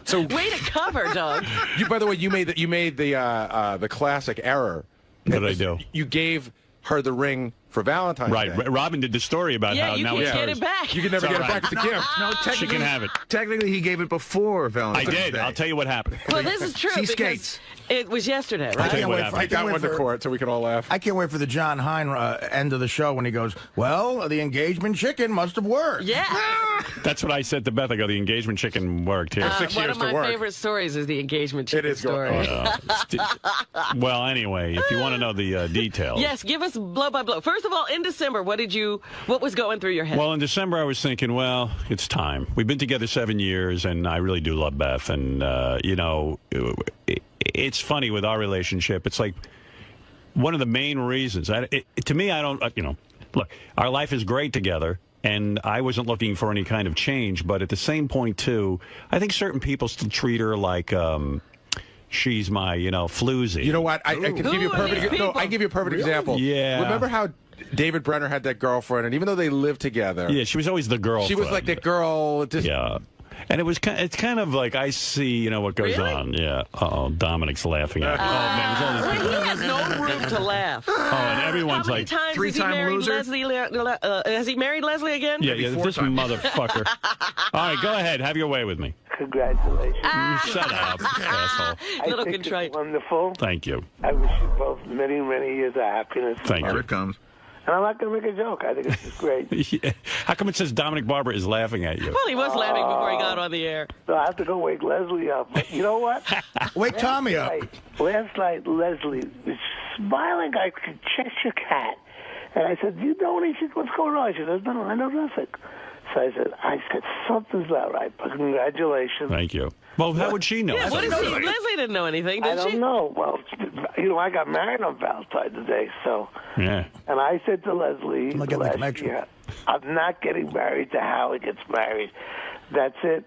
So Way to cover, Doug. by the way, you made the classic error. what did I do? You gave her the ring for Valentine's Day. Right. Robin did the story about how you now can it's get hers. it back. You can never It's get all it right. back. It's a gift. No, She can have it. Technically, he gave it before Valentine's I Day. did. I'll tell you what happened. Well, this is true She because skates. it was yesterday, I right? tell you can't what wait. happened. I got one to court so we can all laugh. I can't wait for the John Hein end of the show when he goes, well, the engagement chicken must have worked. Yeah. That's what I said to Beth. I go, the engagement chicken worked here. 6 One years of my to work. favorite stories is the engagement chicken is story. Well, anyway, if you want to know the details. Yes, give us blow by blow. First of all, in December, what was going through your head? Well, in December, I was thinking, well, it's time. We've been together 7 years, and I really do love Beth. And, it's funny with our relationship. It's like one of the main reasons. To me, I don't, look, our life is great together. And I wasn't looking for any kind of change. But at the same point, too, I think certain people still treat her like she's my, floozy. You know what? I can give you a perfect. No, I give you a perfect example. Yeah. Remember how David Brenner had that girlfriend, and even though they lived together, Yeah, she was always the girlfriend. she was like that girl. Yeah. And it's kind of like I see, what goes on. Yeah. Uh-oh, Dominic's laughing at me. Oh, man, there's all these people. He has no room to laugh. Oh, and everyone's How many like, times three-time has he married loser? Leslie? Has he married Leslie again? yeah, this motherfucker. All right, go ahead. Have your way with me. Congratulations. Shut up, asshole. Little I think contrite. It's wonderful. Thank you. I wish you both many, many years of happiness. Thank Here you. it comes. And I'm not going to make a joke. I think it's just great. Yeah. How come it says Dominic Barber is laughing at you? Well, he was laughing before he got on the air. So I have to go wake Leslie up. But you know what? Wake Tommy up. Last night, Leslie was smiling like a Cheshire cat. And I said, you know anything? She said, what's going on? She said, no, I know nothing. So I said, something's not right, but congratulations. Thank you. Well, how would she know? Yeah, what is he? Leslie didn't know anything, did I she? don't know. Well, I got married on Valentine's Day, so. Yeah. And I said to Leslie I'm not getting the last connection. year, I'm not getting married to Howard gets married. That's it.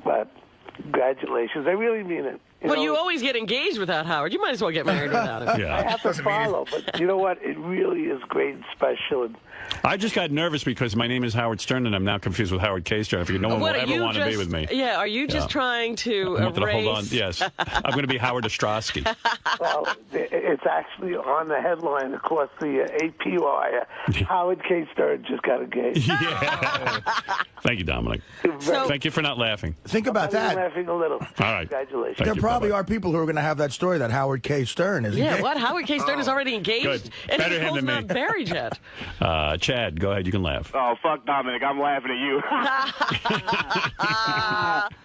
But congratulations. I really mean it. You always get engaged without Howard. You might as well get married without him. I have to follow, but you know what? It really is great and special. And I just got nervous because my name is Howard Stern, and I'm now confused with Howard K. Stern. I figured no one will ever want to be with me. Yeah, are you just trying to I wanted to hold on. erase? Yes. I'm going to be Howard Ostrowski. well, it's actually on the headline across the AP wire. Howard K. Stern just got engaged. Yeah. Thank you, Dominic. Thank you for not laughing. Think about I'm that. laughing a little. All right. Congratulations. Thank There you. probably Bye-bye. are people who are going to have that story that Howard K. Stern is Yeah, engaged. what? Howard K. Stern is already engaged? Good. And Better his him hole's than me. not buried yet. Chad, go ahead. You can laugh. Oh, fuck Dominic. I'm laughing at you.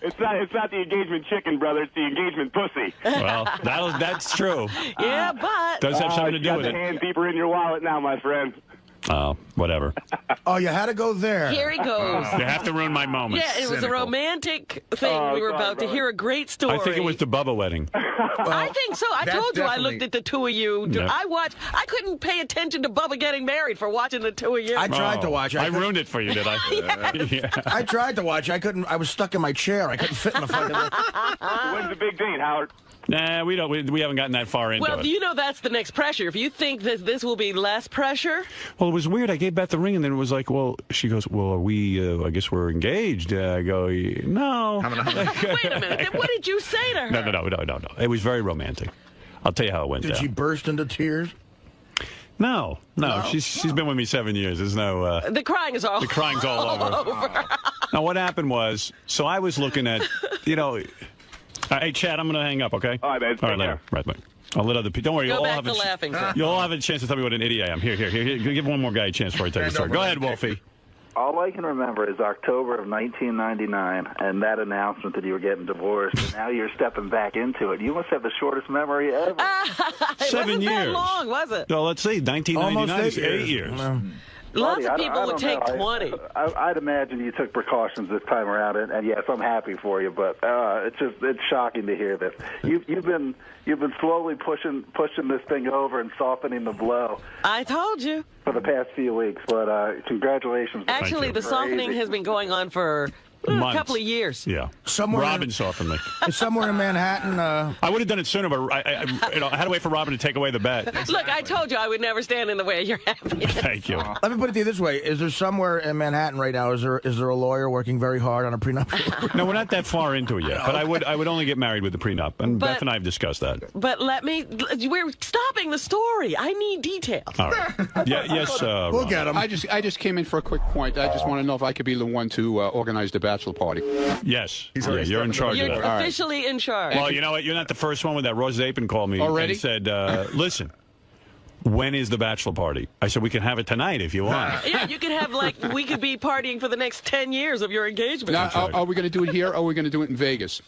It's not the engagement chicken, brother. It's the engagement pussy. Well, that's true. Yeah, but... Does have something to do got with the it. hand deeper in your wallet now, my friend. Oh, whatever. Oh, you had to go there. Here he goes. You have to ruin my moment. Yeah, it was a romantic thing. We were about to hear a great story. I think it was the Bubba wedding. I think so. I that's told you I definitely- looked at the two of you. Yep. I couldn't pay attention to Bubba getting married for watching the two of you. I tried to watch. I ruined it for you, did I? Yeah. I tried to watch. I couldn't. I was stuck in my chair. I couldn't fit in the fucking. When's the big date, Howard? Nah, we don't. We haven't gotten that far into Well, it. you know that's the next pressure. If you think that this will be less pressure, Well, it was weird. I gave Beth the ring, and then it was like, well, she goes, well, are we? I guess we're engaged. I go, no. wait a minute. Then what did you say to her? No. It was very romantic. I'll tell you how it went Did down. she burst into tears? No. She's been with me 7 years. There's no. The crying is all. The crying's all over. Now, what happened was, so I was looking at, hey, Chad, I'm going to hang up, okay? All right, man. All right, later. Right, bye. I'll let other people. Don't worry. Go You'll all back have to a laughing, sir. You'll all have a chance to tell me what an idiot I am. Here. Give one more guy a chance before I tell you the story. Go ahead, Wolfie. All I can remember is October of 1999 and that announcement that you were getting divorced, and now you're stepping back into it. You must have the shortest memory ever. It 7 wasn't years. that long, was it? So let's see. 1999 Almost is 8 years. Lots Buddy, of people would take 20. I'd imagine you took precautions this time around, and yes, I'm happy for you. But it's shocking to hear that you've been slowly pushing this thing over and softening the blow. I told you. For the past few weeks, but congratulations. Actually, the softening has been going on for Months. A couple of years. Yeah. Somewhere Robin softened me. Somewhere in Manhattan. I would have done it sooner, but I had to wait for Robin to take away the bet. Look, I told you I would never stand in the way of your happiness. Thank you. Let me put it to you this way: is there somewhere in Manhattan right now? Is there a lawyer working very hard on a prenup? No, we're not that far into it yet. But I would only get married with the prenup, and Beth and I have discussed that. But we're stopping the story. I need details. All right. Yes. We'll get them. I just came in for a quick point. I just want to know if I could be the one to organize the bachelor party. Yes. You're in charge of that. You're officially in charge. Well, you know what? You're not the first one with that. 𝗧𝗵𝗲 called me Already? and said, listen, when is the bachelor party? I said, we can have it tonight if you want. Yeah, you could have, we could be partying for the next 10 years of your engagement. Now, are we going to do it here or are we going to do it in Vegas?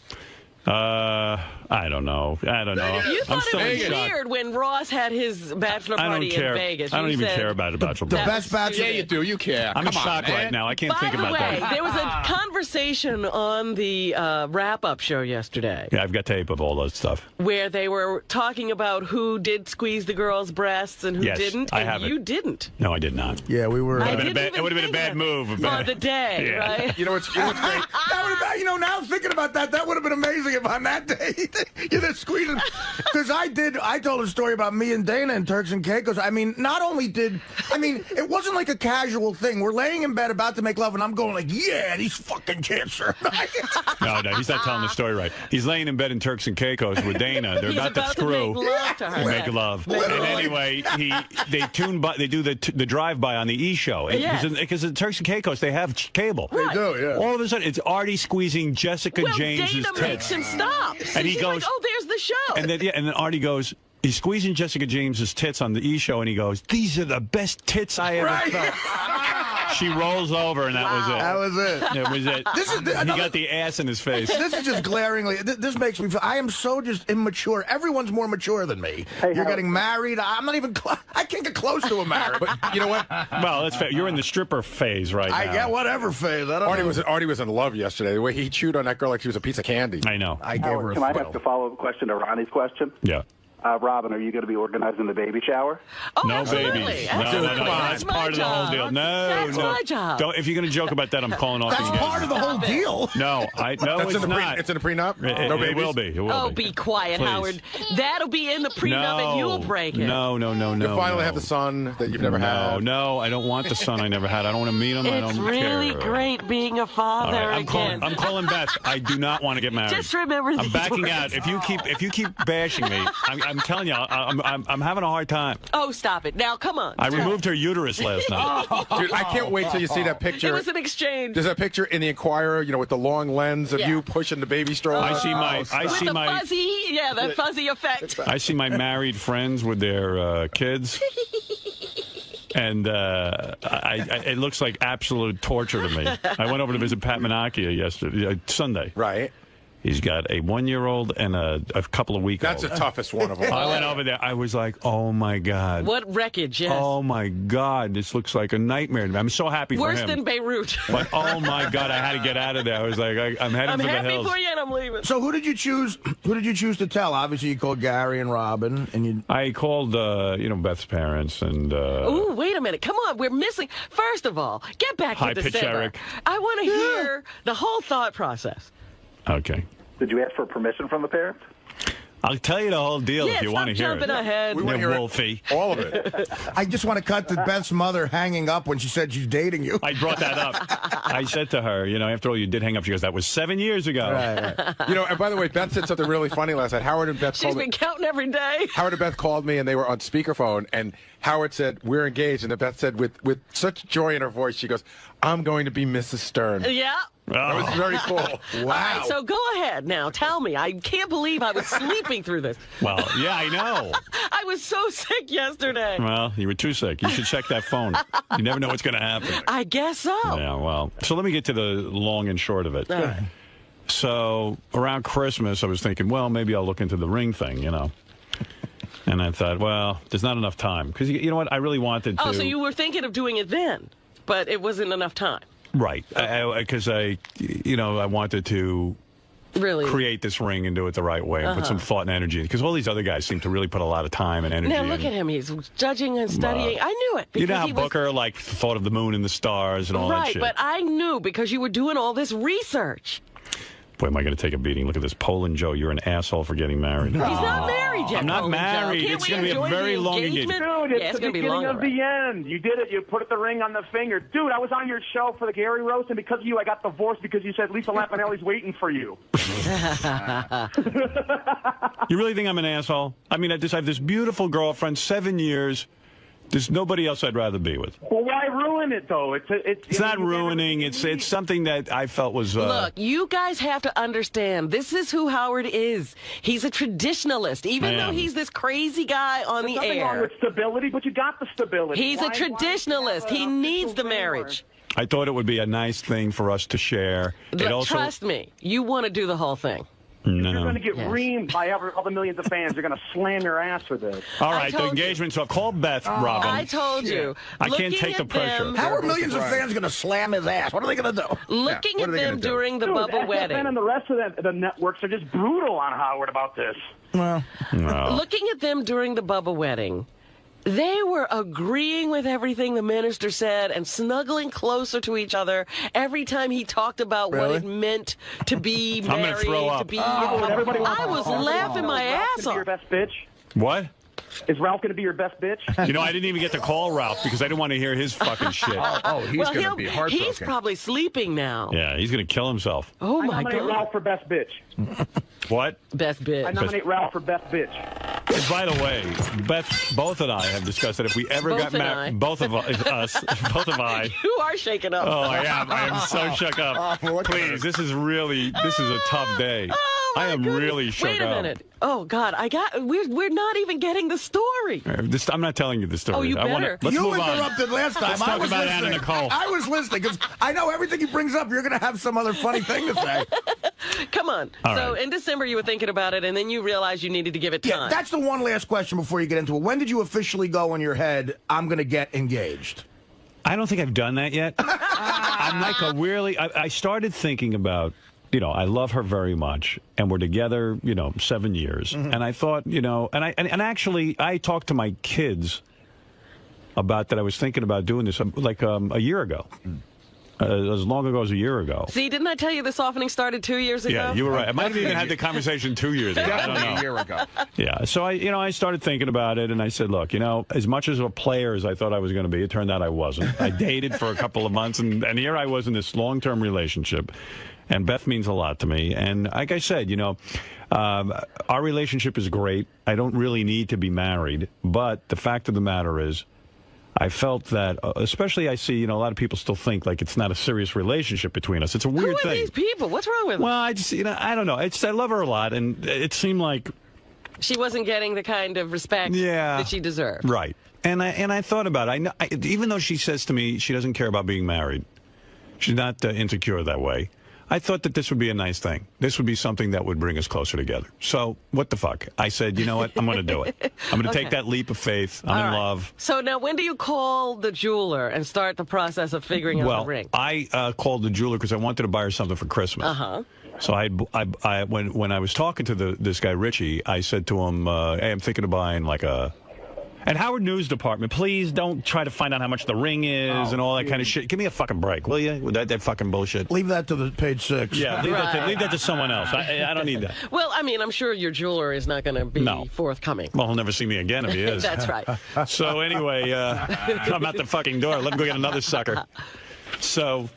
I don't know. You thought it was weird when Ross had his bachelor party in Vegas. I don't even care about a bachelor party. The best bachelor. Yeah, you do. You care. I'm in shock right now. I can't think about that. By the way, there was a conversation on the wrap-up show yesterday. Yeah, I've got tape of all that stuff. Where they were talking about who did squeeze the girl's breasts and who didn't. I and have it. You didn't. No, I did not. Yeah, we were. It would have been a bad move. On the day, right? You know what's great? That would have been, now I'm thinking about that. That would have been amazing if on that day you're just squeezing. Because I told a story about me and Dana and Turks and Caicos. I mean, it wasn't like a casual thing. We're laying in bed about to make love, and I'm going like, yeah, these fucking kids are. No, he's not telling the story right. He's laying in bed in Turks and Caicos with Dana. They're about to screw. Make love. And anyway, they do the drive-by on the E! Show. Because in Turks and Caicos, they have cable. They do, yeah. All of a sudden, it's Artie squeezing Jessica James's Dana tits. makes him stop. And he She's goes, like, oh, there's the show. And then Artie goes, he's squeezing Jessica James's tits on the E! Show, and he goes, these are the best tits I ever felt. She rolls over, and that was it. That was it. That was it. He got the ass in his face. This is just glaringly. This makes me feel. I am so just immature. Everyone's more mature than me. You're getting married. I'm not even. I can't get close to a marriage. But you know what? Well, that's fair. You're in the stripper phase right now. I get whatever phase. I don't know. Artie was in love yesterday. The way he chewed on that girl like she was a piece of candy. I know. I gave her a Can I ask a follow-up question to Ronnie's question? Yeah. Robin, are you going to be organizing the baby shower? Oh, no absolutely. babies. Absolutely. No. That's part of the whole deal. No, That's my job. Don't. If you're going to joke about that, I'm calling off. That's part of the whole deal. No, it's not. It's in the prenup. No babies. It will be. It will be quiet, Please. Howard. That'll be in the prenup, and you'll break it. No. You'll finally have the son that you've never had. No, I don't want the son I never had. I don't want to meet him. I don't care. It's really great being a father again. I'm calling Beth. I do not want to get married. Just remember these I'm backing words. out. If you keep bashing me, I'm telling you, I'm having a hard time. Oh, stop it. Now, come on. I removed her uterus last night. Dude, I can't wait till you see that picture. It was an exchange. There's a picture in the Enquirer, with the long lens of you pushing the baby stroller. I see my that fuzzy effect. I see my married friends with their kids. And it looks like absolute torture to me. I went over to visit Pat 𝗵𝗲 Sunday. Right. He's got a 1-year-old and a couple of week olds. That's the toughest one of all. I went over there. I was like, oh, my God. What wreckage, yes. Oh, my God. This looks like a nightmare. I'm so happy for him. Worse than Beirut. But, oh, my God, I had to get out of there. I was like, I'm heading for the hills. I'm happy for you, and I'm leaving. So who did you choose? Who did you choose to tell? Obviously, you called Gary and Robin. I called, Beth's parents. And ooh, wait a minute. Come on. We're missing. First of all, get back to December. Eric. I want to hear the whole thought process. Okay. Did you ask for permission from the parents? I'll tell you the whole deal if you want to hear it. Jumping ahead. We want to hear Wolfie. All of it. I just want to cut to Beth's mother hanging up when she said she's dating you. I brought that up. I said to her, after all, you did hang up. She goes, that was 7 years ago. Right. And by the way, Beth said something really funny last night. Howard and Beth She's been counting every day. Howard and Beth called me, and they were on speakerphone, and Howard said, we're engaged. And then Beth said, with such joy in her voice, she goes, I'm going to be Mrs. Stern. Yeah. That was very cool. Wow. All right, so go ahead now. Tell me. I can't believe I was sleeping through this. Well, yeah, I know. I was so sick yesterday. Well, you were too sick. You should check that phone. You never know what's going to happen. I guess so. Yeah, well. So let me get to the long and short of it. All right. So around Christmas, I was thinking, well, maybe I'll look into the ring thing, And I thought, well, there's not enough time. Because you know what? I really wanted to. Oh, so you were thinking of doing it then, but it wasn't enough time. Right, because I wanted to create this ring and do it the right way and put some thought and energy in. Because all these other guys seem to really put a lot of time and energy Now in. look at him. He's judging and studying. I knew it. You know how he was... Booker thought of the moon and the stars and all that shit? Right, but I knew because you were doing all this research. Boy, am I going to take a beating. Look at this. Poland Joe, you're an asshole for getting married. He's not married yet. I'm not married. It's going to be a very long engagement. Dude, it's the beginning of the end. You did it. You put the ring on the finger. Dude, I was on your show for the Gary roast, and because of you, I got divorced because you said Lisa Lampanelli's waiting for you. You really think I'm an asshole? I mean, I have this beautiful girlfriend, 7 years. There's nobody else I'd rather be with. Well, why ruin it, though? It's not ruining. It's something that I felt was... Look, you guys have to understand, this is who Howard is. He's a traditionalist, even though he's this crazy guy on the air. There's nothing wrong with stability, but you got the stability. He's a traditionalist. He needs the marriage. I thought it would be a nice thing for us to share. Look, trust me, you want to do the whole thing. No. You're going to get reamed by all the millions of fans. You're going to slam your ass for this. All right, the engagement's off. Call Beth, Robin. I told you. I can't take the pressure. How are millions of fans going to slam his ass? What are they going to do? Looking at them during the Bubba wedding. SFN and the rest of the networks are just brutal on Howard about this. Well, looking at them during the Bubba wedding, they were agreeing with everything the minister said and snuggling closer to each other every time he talked about what it meant to be married. I'm gonna throw up. To be I was laughing my ass off. Your best bitch? What? Is Ralph going to be your best bitch? You know, I didn't even get to call Ralph because I didn't want to hear his fucking shit. He's going to be heartbroken. He's probably sleeping now. Yeah, he's going to kill himself. Oh, my God. I nominate Ralph for best bitch. What? Best bitch. I nominate Ralph for best bitch. And by the way, both and I have discussed that if we ever got married, both of us, You are shaken up. Oh, I am. I am so shook up. Please, this is a tough day. I am really shook up. Wait a minute. Oh, God, we're not even getting the story. I'm not telling you the story. Oh, you better. Let's you move on. interrupted last time. Let's talk about Anna Nicole. I was listening because I know everything he brings up, you're going to have some other funny thing to say. Come on. So in December, you were thinking about it, and then you realized you needed to give it time. Yeah, that's the one last question before you get into it. When did you officially go in your head, I'm going to get engaged? I don't think I've done that yet. I'm like I started thinking about, I love her very much, and we're together, 7 years. Mm-hmm. And I thought, and actually, I talked to my kids about that. I was thinking about doing this like a year ago. As long ago as a year ago. See, didn't I tell you the softening started 2 years ago? Yeah, you were right. I might have even had the conversation 2 years ago. I don't know. A year ago. Yeah, so I started thinking about it, and I said, look, as much as a player as I thought I was going to be, it turned out I wasn't. I dated for a couple of months, and here I was in this long-term relationship, and Beth means a lot to me. And like I said, our relationship is great. I don't really need to be married, but the fact of the matter is, I felt that, especially I see, a lot of people still think like it's not a serious relationship between us. It's a weird thing. Who are these people? What's wrong with them? Well, I just, I don't know. I love her a lot, and it seemed like she wasn't getting the kind of respect that she deserved. Right. And I thought about it. Even though she says to me she doesn't care about being married, she's not insecure that way. I thought that this would be a nice thing. This would be something that would bring us closer together. So, what the fuck? I said, you know what? I'm going to do it. I'm going to take that leap of faith. I'm in love. So now, when do you call the jeweler and start the process of figuring out the ring? I called the jeweler because I wanted to buy her something for Christmas. Uh-huh. So when I was talking to this guy, Richie, I said to him, hey, I'm thinking of buying like a... And Howard News Department, please don't try to find out how much the ring is and all that kind of shit. Give me a fucking break, will you? With that fucking bullshit. Leave that to the page 6. Yeah, leave that to someone else. I don't need that. Well, I mean, I'm sure your jeweler is not going to be forthcoming. Well, he'll never see me again if he is. That's right. So anyway, I'm out the fucking door. Let him go get another sucker. So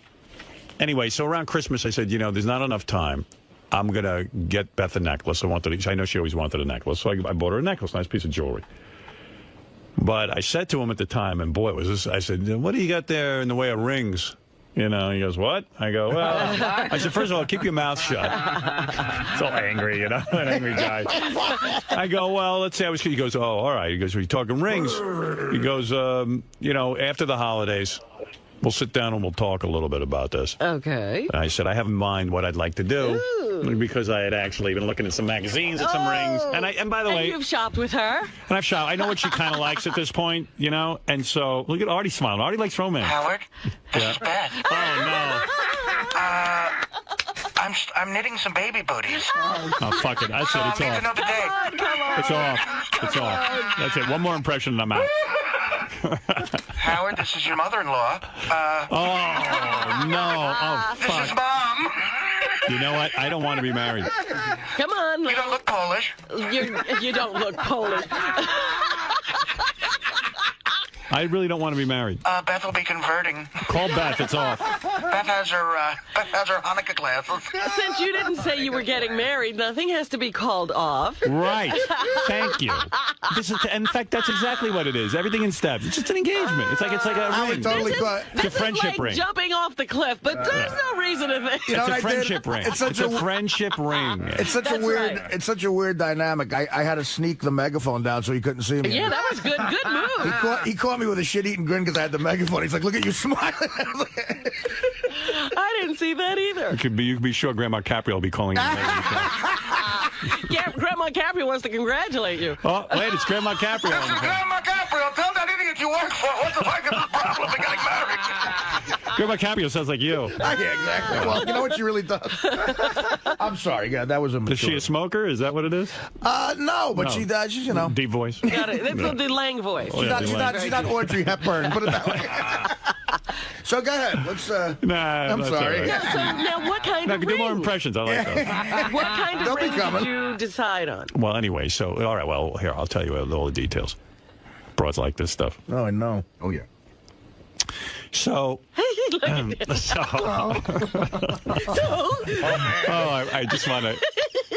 anyway, around Christmas, I said, there's not enough time. I'm going to get Beth a necklace. I know she always wanted a necklace, so I bought her a necklace, nice piece of jewelry. But I said to him at the time, and boy, it was this. I said, what do you got there in the way of rings? He goes, what? I go, well, I said, first of all, keep your mouth shut. It's all angry, an angry guy. I go, well, let's say he goes, oh, all right. He goes, are you talking rings? He goes, after the holidays, we'll sit down and we'll talk a little bit about this. Okay. And I said, I have in mind what I'd like to do. Ooh. Because I had actually been looking at some magazines at some rings. And by the way... you've shopped with her. And I've shopped. I know what she kind of likes at this point, And so, look at Artie smiling. Artie likes romance. Howard, yeah. Beth. Oh, no. I'm I'm knitting some baby booties. Oh, fuck it. That's it. It's I'll meet off. another day. It's off. It's off. That's it. One more impression and I'm out. Howard, this is your mother-in-law. Oh, no. Oh, This fuck. is Mom. You know what? I don't want to be married. Come on. You don't look Polish. You don't look Polish. I really don't want to be married. Beth will be converting. Call Beth. It's off. Beth has her Hanukkah classes. Since you didn't say you were getting married, nothing has to be called off. Right. Thank you. In fact, that's exactly what it is. Everything in steps. It's just an engagement. It's like a ring. It's a friendship ring. Jumping off the cliff, but there's no reason to think. It's a friendship ring. It's a friendship ring. It's such a weird. Right. It's such a weird dynamic. I had to sneak the megaphone down so he couldn't see me. Yeah, that was good. Good move. He caught me with a shit-eating grin because I had the megaphone. He's like, "Look at you smiling." I didn't see that either. You could be sure Grandma Caprio will be calling you. Grandma Caprio wants to congratulate you. Oh, wait, it's Grandma Caprio. This is Grandma Caprio. Tell that idiot you work for. What's the fucking problem with getting married? Grandma Caprio sounds like you. Yeah, exactly. Well, you know what she really does. I'm sorry. Yeah, that was a. Is she a smoker? Is that what it is? No, but she does. She's, you know, deep voice. Got it. That's the Lang voice. Oh, yeah, she's not Audrey Hepburn. Put it that way. So go ahead. Let's. I'm sorry. Right. Now, what kind of do ring? more impressions. I like those. What kind of ring did you decide on? Well, anyway, so all right. Well, here I'll tell you all the details. Broads like this stuff. Oh, I know. Oh yeah. So, I just want to.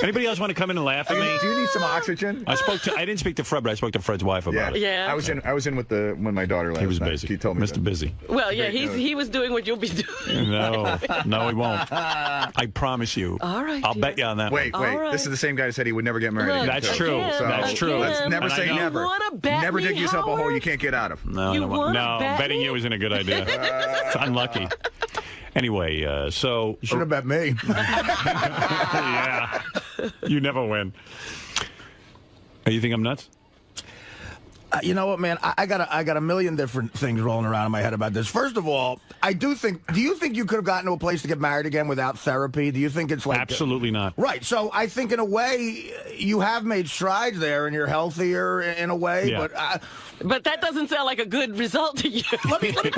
Anybody else want to come in and laugh at me? Do you need some oxygen? I didn't speak to Fred, but I spoke to Fred's wife about it. Yeah. I was in when my daughter left. He was busy. He told me. Mr. Busy. Well, yeah, he was doing what you'll be doing. No, he won't. I promise you. All right. I'll bet you on that. Wait. Right. This is the same guy who said he would never get married. Look, That's true. So, That's true. Let's never say never. Never dig yourself a hole you can't get out of. No, betting you isn't a good idea. It's unlucky. Anyway, so you should have bet me. Yeah, you never win. You think I'm nuts? You know what, man? I got a million different things rolling around in my head about this. First of all, do you think you could have gotten to a place to get married again without therapy? Do you think it's like absolutely not? Right. So I think in a way you have made strides there, and you're healthier in a way. Yeah. But that doesn't sound like a good result to you. Let me put it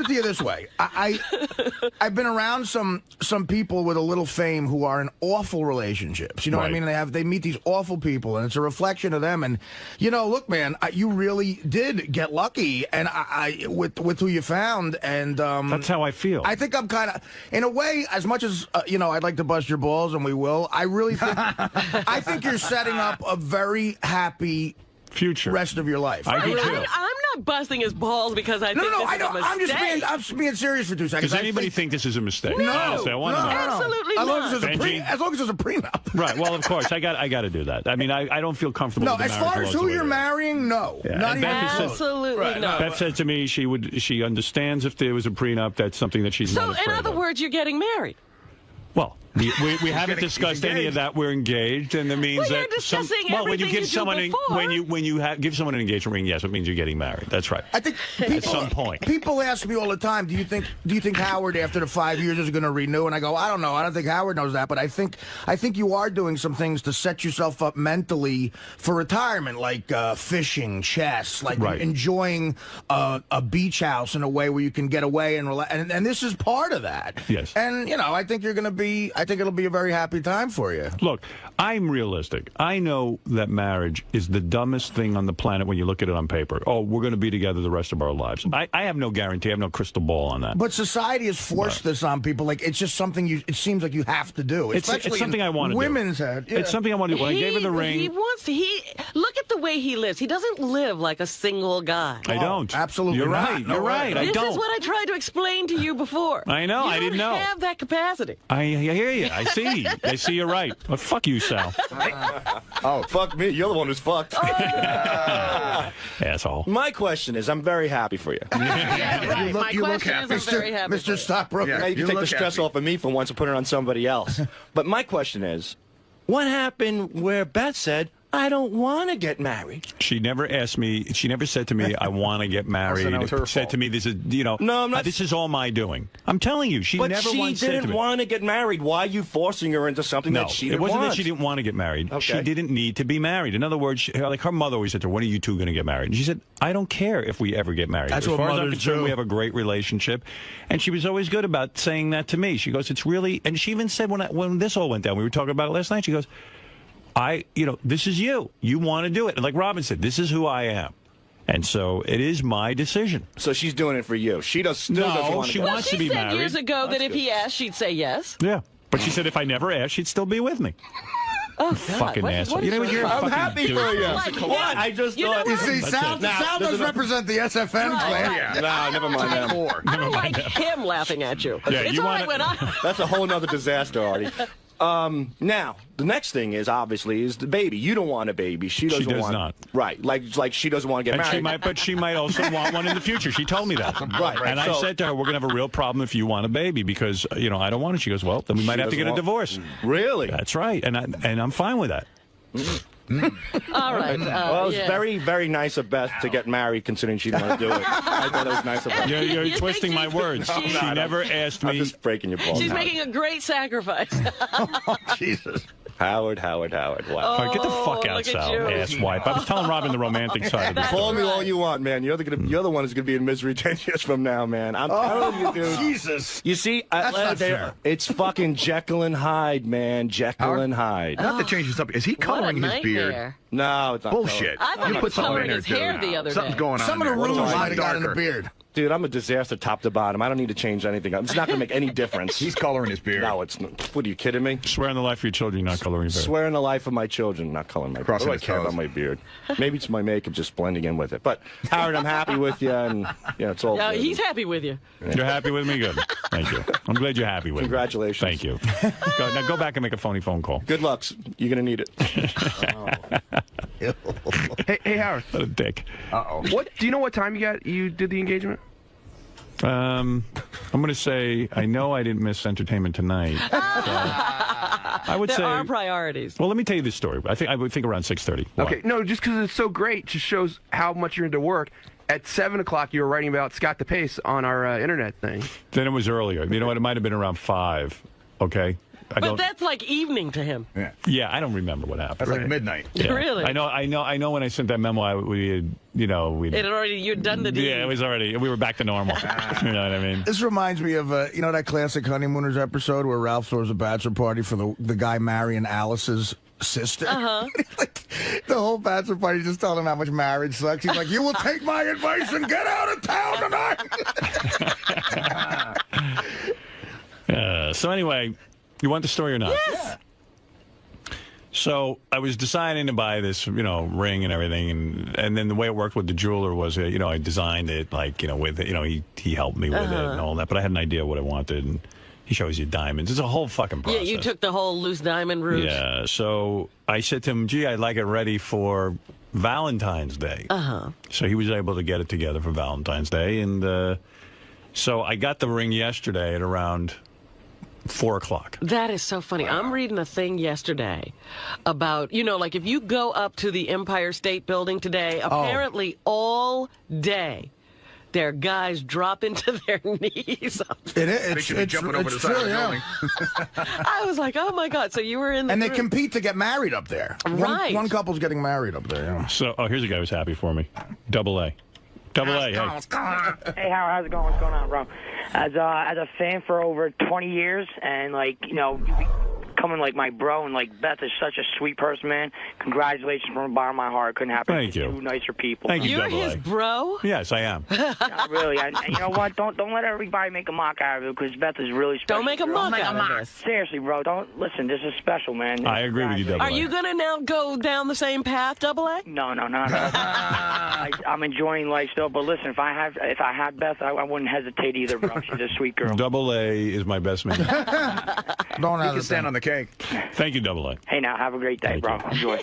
to you this way. I've been around some people with a little fame who are in awful relationships. You know what I mean? They meet these awful people, and it's a reflection of them. And you know, look, man, you really did get lucky, and with who you found, and that's how I feel. I think I'm kind of, in a way, as much as I'd like to bust your balls, and we will. I really think I think you're setting up a very happy future rest of your life. I do too. I'm not busting his balls because I think this is a mistake. I'm just being serious for 2 seconds. Does anybody think this is a mistake? No, Honestly, I want to know. Absolutely not. As long as there's a prenup. Right. Well, of course, I got to do that. I mean, I don't feel comfortable. No, with the as far as who you're marrying, no. Yeah. Not even absolutely no. Beth said to me she understands if there was a prenup. That's something that she's not afraid in other words, you're getting married. Well, we haven't discussed any of that. We're engaged, and that means that when you give someone give someone an engagement ring, yes, it means you're getting married. That's right. I think at some point. People ask me all the time, do you think Howard after the 5 years is going to renew? And I go, I don't know. I don't think Howard knows that, but I think you are doing some things to set yourself up mentally for retirement, like fishing, chess, like enjoying a beach house in a way where you can get away and relax. And this is part of that. Yes. And I think you're going to be. I think it'll be a very happy time for you. Look, I'm realistic. I know that marriage is the dumbest thing on the planet when you look at it on paper. Oh, we're going to be together the rest of our lives. I have no guarantee. I have no crystal ball on that. But society has forced this on people. Like, it's just something it seems like you have to do. It's something I want to do. Women's head. Yeah. It's something I want to do. When I gave her the ring. Look at the way he lives. He doesn't live like a single guy. I don't. Absolutely You're not. right. You're right. I don't. This is what I tried to explain to you before. I know. I didn't know. You don't have that capacity. I hear you. I see. I see you're right. Well, fuck you, Sal. Oh, fuck me. You're the one who's fucked. Asshole. My question is, I'm very happy for you. Right. My question is, I'm very happy. Mr. Stockbroker. Now you can take the stress off of me for once and put it on somebody else. But my question is, what happened where Beth said, I don't want to get married. She never asked me. She never said to me, "I want to get married." That was her said fault. to me, "This is, No, I'm not. This is all my doing." I'm telling you, she but never she once said to didn't me. want to get married. Why are you forcing her into something No, that she it didn't wasn't want? that she didn't want to get married. Okay. She didn't need to be married. In other words, like her mother always said to her, "When are you two going to get married?" And she said, "I don't care if we ever get married. That's as what far as I'm mothers concerned, do. we have a great relationship." And she was always good about saying that to me. She goes, "It's really," and she even said when this all went down, we were talking about it last night. She goes, this is you. You want to do it. And like Robin said, this is who I am. And so it is my decision. So she's doing it for you. She doesn't want she to get wants to be She said married. years ago that if he asked, she'd say yes. Yeah. But she said if I never asked, she'd still be with me. Oh, God. Fucking What- asshole. what You know is what? You're a I'm fucking happy dude. for you. What? I just You know thought. You what? see, That's Sal, it. Sal does represent the SFN clan. No, never mind that. I don't like him laughing at you. Yeah, it's you all right wanna- when I... That's a whole nother disaster, Artie. Now, the next thing is obviously is the baby. You don't want a baby. She doesn't does want. not. Right. Like she doesn't want to get And married. she might also want one in the future. She told me that. Right. And I So- said to her, we're going to have a real problem if you want a baby because, I don't want it. She goes, well, then we might have to doesn't get a want- divorce. Really? That's right. And I'm fine with that. All right. Well, it's yeah. very, very nice of Beth to get married, considering she didn't want to do it. I thought it was nice of her. You're You think twisting my she's- words. she's- She never asked I'm me. just breaking your balls. She's making a great sacrifice. Jesus. Howard. Wow. All right, get the fuck out, look at Sal, you. asswipe. I was telling Robin the romantic side of this. Call me right. all you want, man. You're the one who's going to be in misery 10 years from now, man. I'm telling you, dude. Jesus. You see, That's not fair. it's fucking Jekyll and Hyde, man. Jekyll and Hyde. Not to change this up. Is he coloring What a his beard? nightmare. No, it's not. Bullshit. I thought You he put was something in coloring there, his hair dude. the other Something's day. going on Some of there. the What do rules I might want? have got in the Darker. beard. Dude, I'm a disaster top to bottom. I don't need to change anything. It's not going to make any difference. He's coloring his beard. No, it's not. What are you kidding me? Swear on the life of your children you're not coloring your beard. Swear on the life of my children, not coloring my beard. Crossing What do I his care toes. about my beard? Maybe it's my makeup just blending in with it. But Howard, I'm happy with you, and it's all Yeah, good. he's happy with you. You're happy with me? Good. Thank you. I'm glad you're happy with Congratulations. me. Thank you. Now go back and make a phony phone call. Good luck. You're going to need it. Hey, Howard. What a dick. What do you know? What time you did the engagement? I'm going to say, I know I didn't miss entertainment tonight. So I would There say. are priorities. Well, let me tell you this story. I would think around 6:30. Why? Okay, no, just because it's so great, just shows how much you're into work. At 7 o'clock, you were writing about 𝗧𝗵𝗶 on our internet thing. Then it was earlier. You know what? It might have been around 5. Okay. But that's like evening to him. Yeah, I don't remember what happened. That's like midnight. Yeah. Really? I know. When I sent that memo, we had, It had already, you'd done the deed. Yeah, it was already. We were back to normal. You know what I mean? This reminds me of, that classic Honeymooners episode where Ralph throws a bachelor party for the guy marrying Alice's sister. Uh-huh. The whole bachelor party just telling him how much marriage sucks. He's like, you will take my advice and get out of town tonight. So anyway, you want the story or not? Yes. So I was deciding to buy this, ring and everything, and then the way it worked with the jeweler was, I designed it with it, he helped me with it and all that, but I had an idea what I wanted, and he shows you diamonds. It's a whole fucking process. Yeah, you took the whole loose diamond route. Yeah, so I said to him, gee, I'd like it ready for Valentine's Day. So he was able to get it together for Valentine's Day, and so I got the ring yesterday at around 4 o'clock. That is so funny. I'm reading a thing yesterday about, like if you go up to the Empire State Building today, apparently all day there are guys dropping to their knees. It's jumping over the side of the building. I was like, oh my God. So you were in the And they group. compete to get married up there. Right. One couple's getting married up there. Yeah. So, here's a guy who's happy for me. Double A. Double A, hey. Hey, Howard, how's it going? What's going on, bro? As a fan for over 20 years, and you becoming like my bro, and Beth is such a sweet person, man. Congratulations from the bottom of my heart. Couldn't happen Thank to you. two nicer people. Thank you, You're Double his A. bro? Yes, I am. Not really. And you know what? Don't let everybody make a mock out of it, because Beth is really special. Don't make a girl. mock out of this. Seriously, bro. Don't listen. This is special, man. I agree with you, Double Are A. you going to now go down the same path, Double A? No. I'm enjoying life still, but listen, if I had Beth, I wouldn't hesitate either, bro. She's a sweet girl. Double A is my best man. Don't You can stand on the cake. Thank you, Double A. Hey, now have a great day, bro. Enjoy.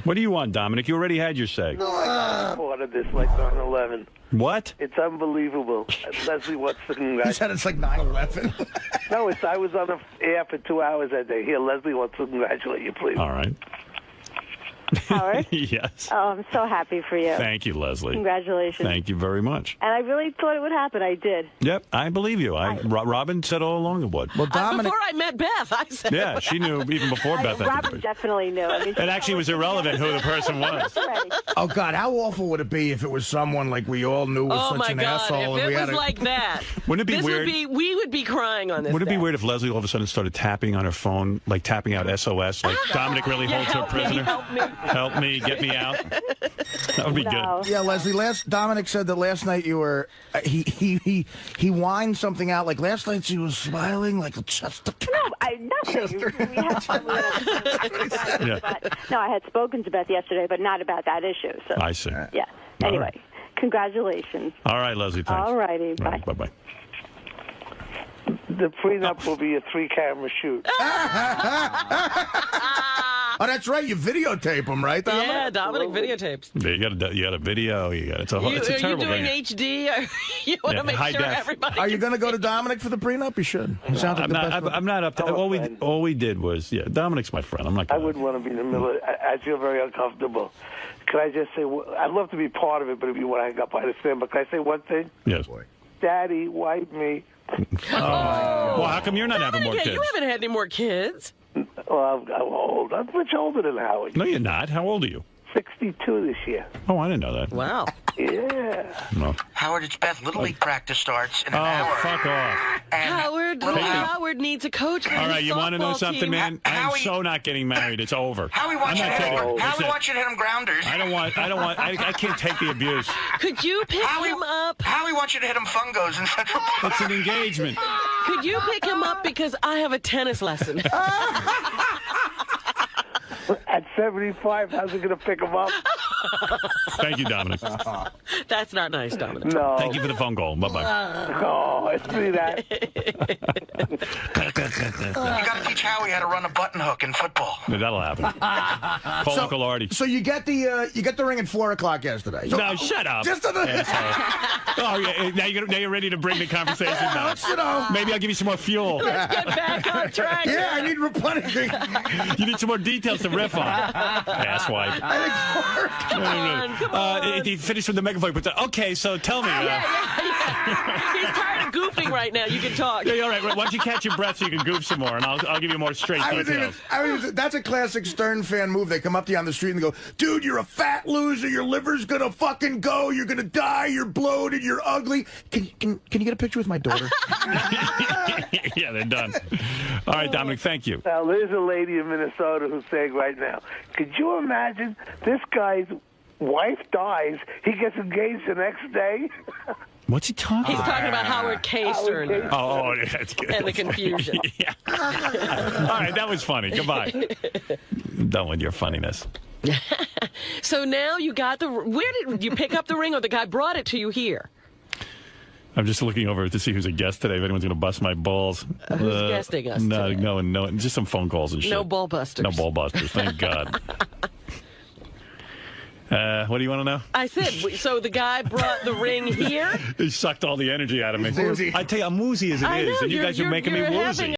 What do you want, Dominic? You already had your say. No, I got part of this like 9/11. What? It's unbelievable. Leslie wants to He congratulate. said it's like 9/11. No, I was on the air for 2 hours that day. Here, Leslie wants to congratulate you, please. All right. Howard? Yes. Oh, I'm so happy for you. Thank you, Leslie. Congratulations. Thank you very much. And I really thought it would happen. I did. Yep, I believe you. Robin said all along it would. Well, before I met Beth, I said. Yeah, she knew even before Beth. Robin definitely knew. I mean, it actually was irrelevant who the person was. Oh, God, how awful would it be if it was someone like we all knew was such an asshole? If and we it had was like that. Wouldn't it be this weird? We would be crying on this. Would it be day. weird if Leslie all of a sudden started tapping on her phone, like tapping out SOS, like Dominic really holds her prisoner? Help me, get me out. That would be good. Yeah, Leslie. Dominic said that last night you were. He whined something out. Like last night, she was smiling like just. Nothing. We had fun. But, no, I had spoken to Beth yesterday, but not about that issue. So. I see. Yeah. Anyway, congratulations. All right, Leslie. Thanks. All righty. Bye. Bye-bye. The prenup will be a 3-camera shoot. Oh, that's right. You videotape them, right, Dominic? Yeah, Dominic videotapes. Yeah, you got a video. It's a terrible Are you doing thing. HD? You want to make high sure def. everybody. Are you going to go to Dominic for the prenup? You should. You sound like I'm not up to. All we did was Dominic's my friend. I'm not. I wouldn't want to be in the middle. I feel very uncomfortable. Can I just say? I'd love to be part of it, but if you want to hang up, I understand. But can I say one thing? Yes. Daddy, wipe me. Well, how come you're not having more kids? You haven't had any more kids. Well, I'm old. I'm much older than Howard. No, you're not. How old are you? 62 this year. Oh, I didn't know that. Wow. Yeah. No. Howard, it's Beth. Little League practice starts in an hour. Fuck off. Howard needs a coach for All right, his you want to know softball something, team. man? I'm so not getting married. It's over. Howie wants you to hit him grounders. I can't take the abuse. Could you pick him up? Howie wants you to hit him fungos in Central Park. It's an engagement. Could you pick him up because I have a tennis lesson? At 75, how's it going to pick him up? Thank you, Dominic. That's not nice, Dominic. No. Thank you for the phone call. Bye-bye. Oh, I see that. You got to teach Howie how to run a button hook in football. That'll happen. Call Uncle Artie. So you get the ring at 4:00 yesterday. So, No, shut up. Just to the. Oh, yeah. Now you're ready to bring the conversation down. You know. Maybe I'll give you some more fuel. Let's get back on track. Yeah, I need replenishing. You need some more details to riff on. Asswipe. He finished with the megaphone, but okay, so tell me. He's tired of goofing right now. You can talk. Yeah, all right. Why don't you catch your breath so you can goof some more, and I'll give you more straight details. That's a classic Stern fan move. They come up to you on the street and go, dude, you're a fat loser. Your liver's going to fucking go. You're going to die. You're bloated. You're ugly. Can you get a picture with my daughter? Yeah, they're done. All right, Dominic, thank you. Now, there's a lady in Minnesota who's saying right now, could you imagine this guy's wife dies, he gets engaged the next day? What's he talking about? He's talking about Howard K. Stern. Oh, that's good. And the confusion. Yeah. All right, that was funny. Goodbye. Done with your funniness. So now you got where did you pick up the ring, or the guy brought it to you here? I'm just looking over to see who's a guest today. If anyone's going to bust my balls. Who's guesting us today? No, just some phone calls and shit. No ball busters. No ball busters. Thank God. What do you want to know? I said, so the guy brought the ring here? He sucked all the energy out of me. I tell you, I'm woozy as it is, and you guys are making me woozy.